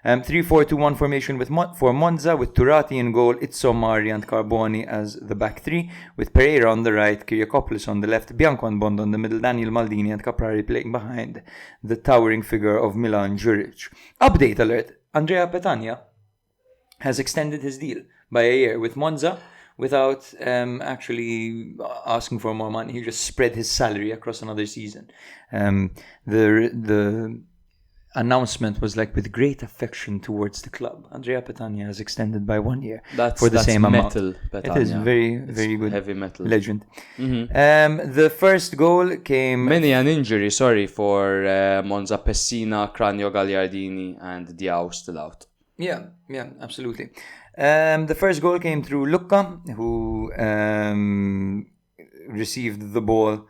3-4-2-1 formation for Monza, with Turati in goal, Itzomari and Carboni as the back three, with Pereira on the right, Kyriakopoulos on the left, Bianco and Bond on the middle, Daniel Maldini and Caprari playing behind the towering figure of Milan Juric. Update alert: Andrea Petagna has extended his deal by a year with Monza, without actually asking for more money. He just spread his salary across another season. The announcement was like, with great affection towards the club, Andrea Petagna has extended by 1 year for the same amount. Petagna. It is very good. Heavy metal. Legend. The first goal came... Many an injury, for Monza. Pessina, Cranio, Gagliardini, and Diao still out. Yeah, absolutely. The first goal came through Lucca, who received the ball.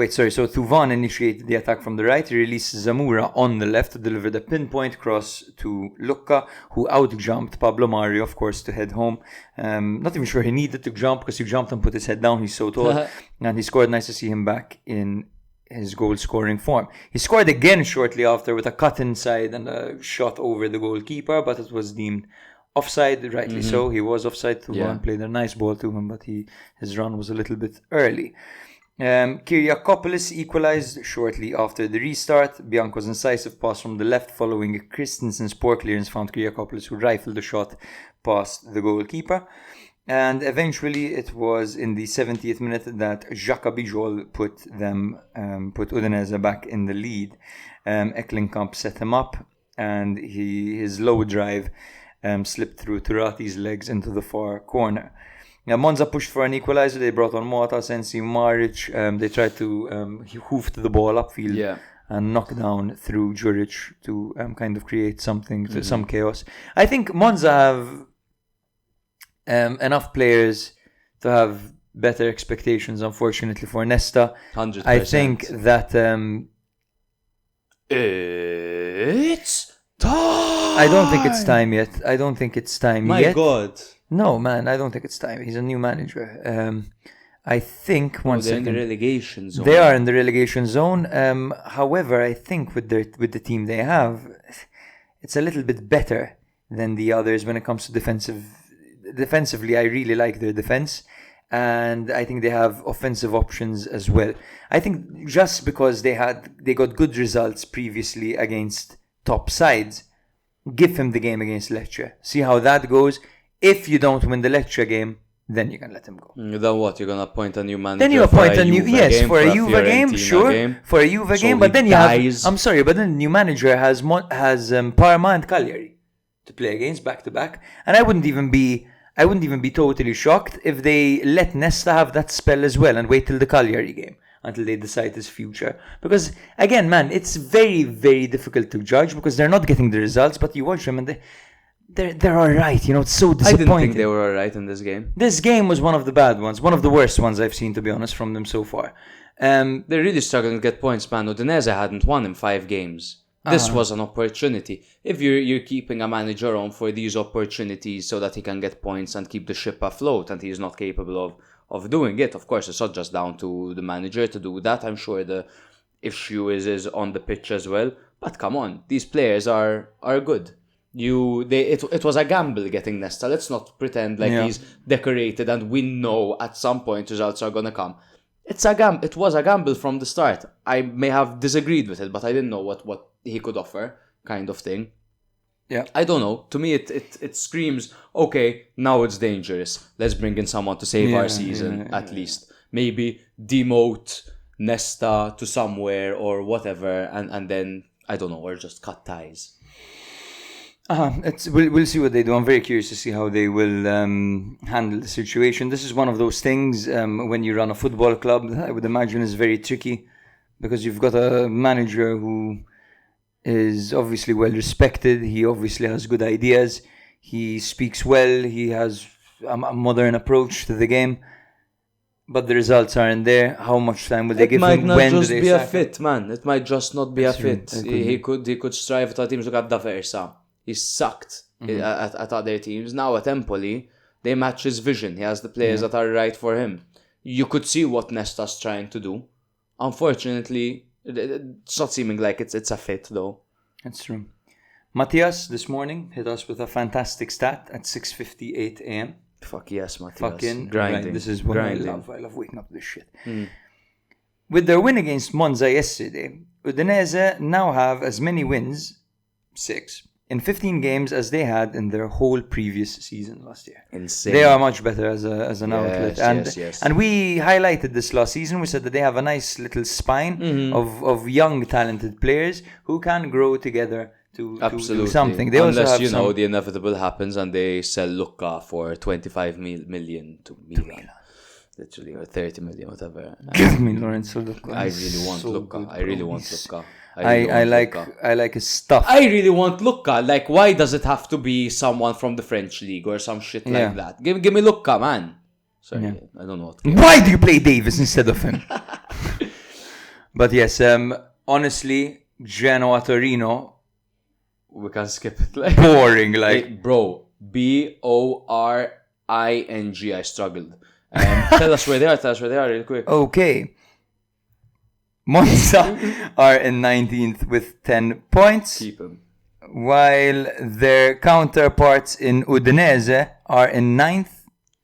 So Thuvan initiated the attack from the right. He released Zamora on the left to deliver the pinpoint cross to Lucca, who outjumped Pablo Mario, of course, to head home. Not even sure he needed to jump, because he jumped and put his head down. He's so tall. And he scored. Nice to see him back in his goal-scoring form. He scored again shortly after with a cut inside and a shot over the goalkeeper, but it was deemed offside, rightly so. He was offside. Thuvan played a nice ball to him, but his run was a little bit early. Kyriakopoulos equalized shortly after the restart. Bianco's incisive pass from the left following Christensen's poor clearance found Kyriakopoulos, who rifled the shot past the goalkeeper. And eventually it was in the 70th minute that Jacques Bijol put Udinese back in the lead. Eklinkamp set him up, and his low drive slipped through Turati's legs into the far corner. Now, Monza pushed for an equalizer. They brought on Motta, Sensi, Maric. They tried to hoof the ball upfield and knock down through Juric to kind of create something, some chaos. I think Monza have enough players to have better expectations, unfortunately, for Nesta. 100%. I think that... it's time! I don't think it's time yet. My God. No, man, I don't think it's time. He's a new manager. I think they're in the relegation zone. They are in the relegation zone. However, I think with the team they have, it's a little bit better than the others when it comes to defensively. I really like their defense, and I think they have offensive options as well. I think just because they got good results previously against top sides, give him the game against Lecce. See how that goes. If you don't win the Lecce game, then you can let him go. Then what? You're gonna appoint a new manager? Then you appoint a new for a Juve game, sure, for a Juve game. But then but then the new manager has Parma and Cagliari to play against back to back, and I wouldn't even be totally shocked if they let Nesta have that spell as well and wait till the Cagliari game until they decide his future. Because again, man, it's very, very difficult to judge because they're not getting the results, but you watch them and they're alright, it's so disappointing. I didn't think they were alright in this game. This game was one of the bad ones, one of the worst ones I've seen, to be honest, from them so far. They're really struggling to get points, man. Udinese hadn't won in 5 games. This was an opportunity. If you're keeping a manager on for these opportunities so that he can get points and keep the ship afloat, and he's not capable of doing it, of course, it's not just down to the manager to do that. I'm sure the issue is on the pitch as well. But come on, these players are good. It was a gamble getting Nesta. Let's not pretend like he's decorated and we know at some point results are gonna come. It was a gamble from the start. I may have disagreed with it, but I didn't know what he could offer, kind of thing. Yeah. I don't know. To me, it screams, okay, now it's dangerous. Let's bring in someone to save our season, at least. Maybe demote Nesta to somewhere or whatever, and then, I don't know, or just cut ties. We'll see what they do. I'm very curious to see how they will handle the situation. This is one of those things when you run a football club, I would imagine is very tricky because you've got a manager who is obviously well respected. He obviously has good ideas. He speaks well. He has a modern approach to the game. But the results aren't there. How much time will they give him? It might not just be a fit, man. It might just not be a fit. He could strive at teams like da Versa. He sucked at other teams. Now at Empoli, they match his vision. He has the players that are right for him. You could see what Nesta's trying to do. Unfortunately, it's not seeming like it's a fit, though. That's true. Matthias, this morning, hit us with a fantastic stat at 6:58 a.m. Fuck yes, Matthias. Fucking grinding. Right. This is what I love. I love waking up to this shit. With their win against Monza yesterday, Udinese now have as many wins, 6, in 15 games as they had in their whole previous season last year. Insane. They are much better as an outlet. Yes. And we highlighted this last season. We said that they have a nice little spine of young, talented players who can grow together to do something. They Unless, also have the inevitable happens and they sell Lucca for 25 million to Milan. Literally, or 30 million, whatever. Give me Lorenzo Lucca. I really want Lucca. I really want Lucca. I like his stuff. I really want Lucca. Like, why does it have to be someone from the French league or some shit like that? Give me Lucca, man. Sorry, I don't know what. Why do you play Davis instead of him? But yes, honestly, Genoa Torino, We can skip it. Like, boring. Like, bro, Boring. I struggled. Tell us where they are real quick. okay. Monza are in 19th with 10 points, Keep him. while their counterparts in Udinese are in 9th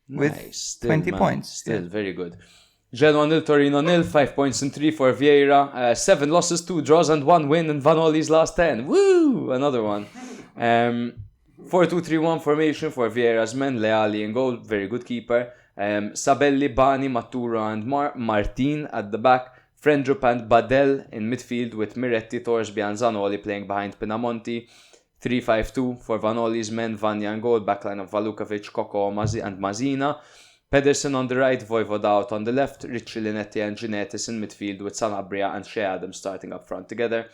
with Nice. 20 points. Still, very good. Genoa 0, Torino 0, 5 points in 3 for Vieira, 7 losses, 2 draws and 1 win in Vanoli's last 10. Woo! Another one. 4-2-3-1 formation for Vieira's men, Leali in goal, very good keeper. Sabelli, Bani, Maturo and Martin at the back. Frendrup and Badel in midfield with Miretti, Torsby and Zanoli playing behind Pinamonti. 3-5-2 for Vanoli's men, Vanya and goal, backline of Valukovic, Coco and Mazina. Pedersen on the right, Voivoda out on the left, Ricci, Linetti and Ginetis in midfield with Sanabria and Shea Adams starting up front together.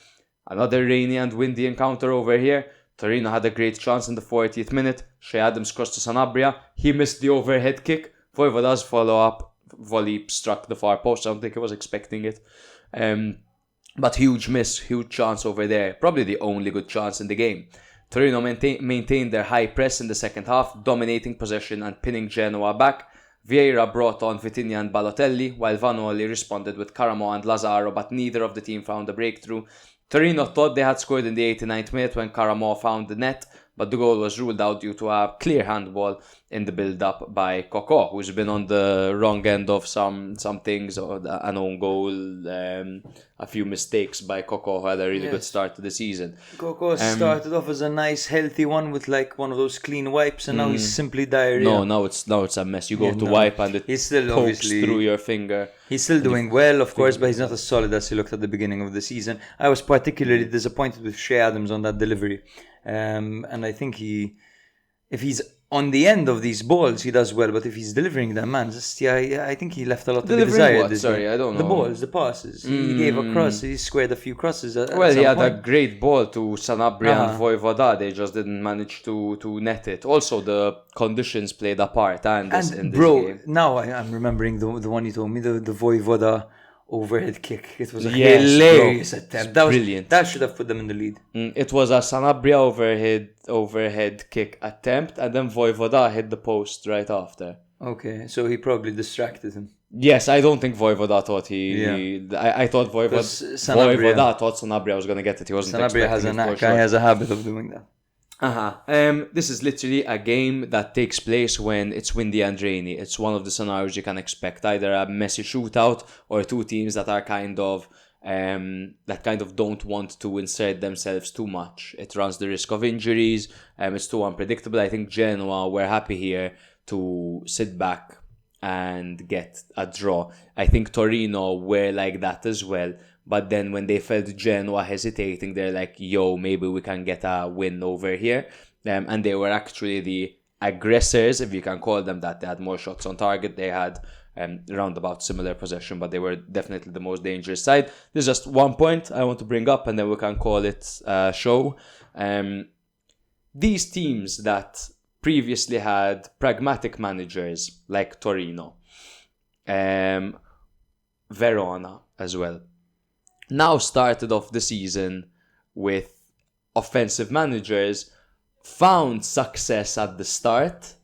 Another rainy and windy encounter over here. Torino had a great chance in the 40th minute. Shea Adams crossed to Sanabria. He missed the overhead kick. Voivoda's follow-up volley struck the far post. I don't think he was expecting it. But huge miss, huge chance over there. Probably the only good chance in the game. Torino maintained their high press in the second half, dominating possession and pinning Genoa back. Vieira brought on Vitinha and Balotelli, while Vanoli responded with Caramo and Lazaro, but neither of the team found a breakthrough. Torino thought they had scored in the 89th minute when Caramo found the net, but the goal was ruled out due to a clear handball in the build-up by Coco, who's been on the wrong end of some things, or an own goal, a few mistakes by Coco, who had a really good start to the season. Coco started off as a nice, healthy one with like one of those clean wipes, and now he's simply diarrhea. No, now it's a mess. You go to wipe and he's still pokes obviously through your finger. He's still doing well, of course, but he's not as solid as he looked at the beginning of the season. I was particularly disappointed with Shea Adams on that delivery. And I think if he's on the end of these balls, he does well. But if he's delivering them, man, I think he left a lot to be desired. Sorry, I don't know. The balls, the passes. He gave a cross. He squared a few crosses. Well, he had a great ball to Sanabria and Voivoda. They just didn't manage to net it. Also, the conditions played a part in this game. Now I'm remembering the one you told me, the Voivoda overhead kick. It was a hilarious attempt. That was brilliant. That should have put them in the lead. It was a Sanabria overhead kick attempt, and then Voivoda hit the post right after. Okay, so he probably distracted him. Yes, I don't think Voivoda thought I thought Voivoda thought Sanabria was going to get it. He wasn't expecting it. Sanabria has a knack. He has a habit of doing that. This is literally a game that takes place when it's windy and rainy. It's one of the scenarios you can expect, either a messy shootout or two teams that are kind of don't want to insert themselves too much. It runs the risk of injuries. It's too unpredictable. I think Genoa were happy here to sit back and get a draw. I think Torino were like that as well. But then when they felt Genoa hesitating, they're like, yo, maybe we can get a win over here. And they were actually the aggressors, if you can call them that. They had more shots on target. They had round about similar possession, but they were definitely the most dangerous side. There's just 1 point I want to bring up, and then we can call it a show. These teams that previously had pragmatic managers, like Torino, Verona as well, now started off the season with offensive managers, found success at the start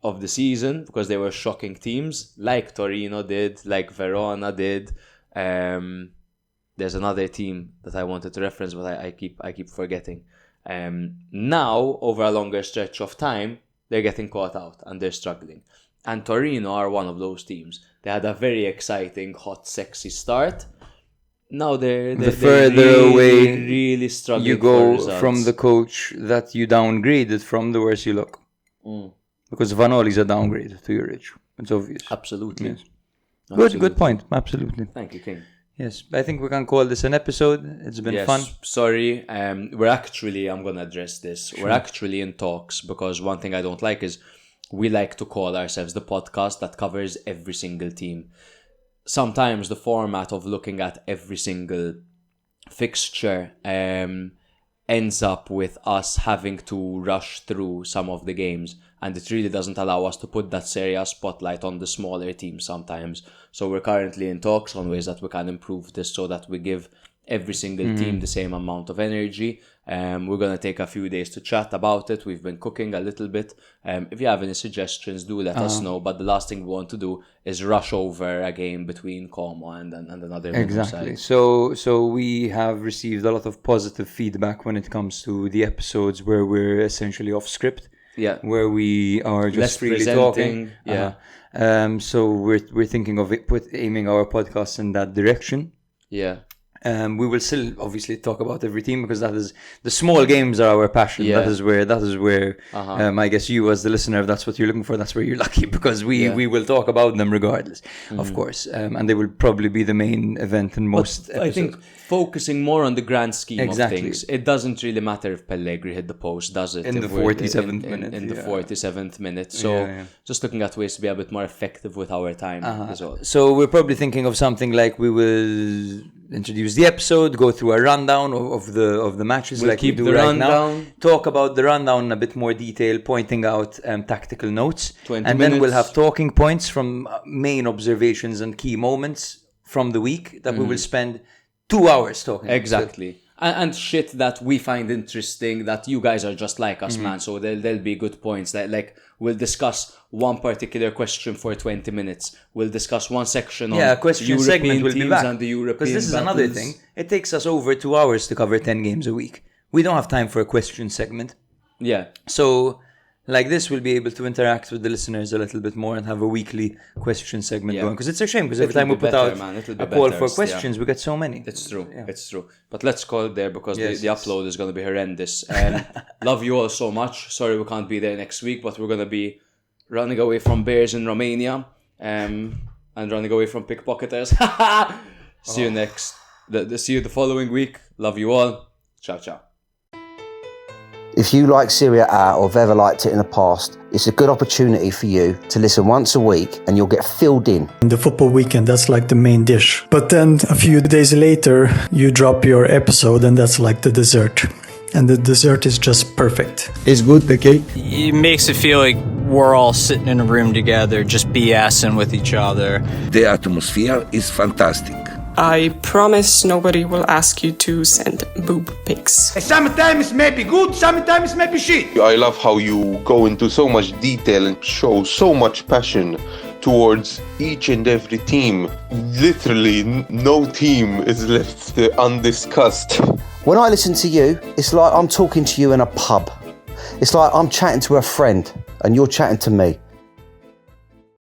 of the season because they were shocking teams, like Torino did, like Verona did. There's another team that I wanted to reference, but I keep forgetting. Now, over a longer stretch of time, they're getting caught out and they're struggling. And Torino are one of those teams. They had a very exciting, hot, sexy start. now they're further really, away really struggling. you for go results. from the coach that you downgraded from, the worse you look. Because Vanoli's a downgrade to Juric. It's obvious. Absolutely. Yes. Absolutely. Good point. Absolutely. Thank you, King. Yes, I think we can call this an episode. It's been fun. Sorry, I'm gonna address this. We're actually in talks, because one thing I don't like is we like to call ourselves the podcast that covers every single team. Sometimes the format of looking at every single fixture ends up with us having to rush through some of the games, and it really doesn't allow us to put that Serie A spotlight on the smaller teams sometimes. So we're currently in talks on ways that we can improve this so that we give every single team the same amount of energy. We're going to take a few days to chat about it. We've been cooking a little bit. If you have any suggestions, do let us know. But the last thing we want to do is rush over a game between Como and another Exactly. side. So we have received a lot of positive feedback when it comes to the episodes where we're essentially off script. Yeah. Where we are just Less freely presenting, talking. yeah. So we're thinking of aiming our podcast in that direction. Yeah. We will still obviously talk about every team, because that is the small games are our passion. Yeah. That is where I guess you as the listener, if that's what you're looking for, that's where you're lucky, because we will talk about them regardless, of course, and they will probably be the main event in most episodes. I think focusing more on the grand scheme Exactly. of things, it doesn't really matter if Pellegrini hit the post, does it? In If the we're 47th minute, In the yeah. 47th minute. So Yeah. just looking at ways to be a bit more effective with our time as well. So we're probably thinking of something like we will introduce the episode, go through a rundown of the matches, We'll like we keep do the right now. rundown. Talk about the rundown in a bit more detail, pointing out tactical notes, 20 and then we'll minutes. have talking points from main observations and key moments from the week that we will spend 2 hours talking. Exactly. And shit that we find interesting, that you guys are just like us, man. So there'll be good points. Like we'll discuss one particular question for 20 minutes. We'll discuss one section on question European segment will be teams back. and the European Because this is another battles. thing. It takes us over 2 hours to cover 10 games a week. We don't have time for a question segment. Yeah. So, like this, we'll be able to interact with the listeners a little bit more and have a weekly question segment going. Because it's a shame, because every It'll time we be put better, out man. It'll be a call better, for questions, we get so many. It's true. It's true. But let's call it there, because Yes, the yes. upload is going to be horrendous. Love you all so much. Sorry we can't be there next week, but we're going to be running away from bears in Romania and running away from pickpocketers. See you next. See you the following week. Love you all. Ciao, ciao. If you like Serie A or have ever liked it in the past, it's a good opportunity for you to listen once a week and you'll get filled in. In the football weekend, that's like the main dish. But then a few days later, you drop your episode and that's like the dessert. And the dessert is just perfect. It's good, the cake. It makes it feel like we're all sitting in a room together, just BSing with each other. The atmosphere is fantastic. I promise nobody will ask you to send boob pics. Sometimes maybe good, sometimes maybe shit. I love how you go into so much detail and show so much passion towards each and every team. Literally, no team is left undiscussed. When I listen to you, it's like I'm talking to you in a pub. It's like I'm chatting to a friend and you're chatting to me.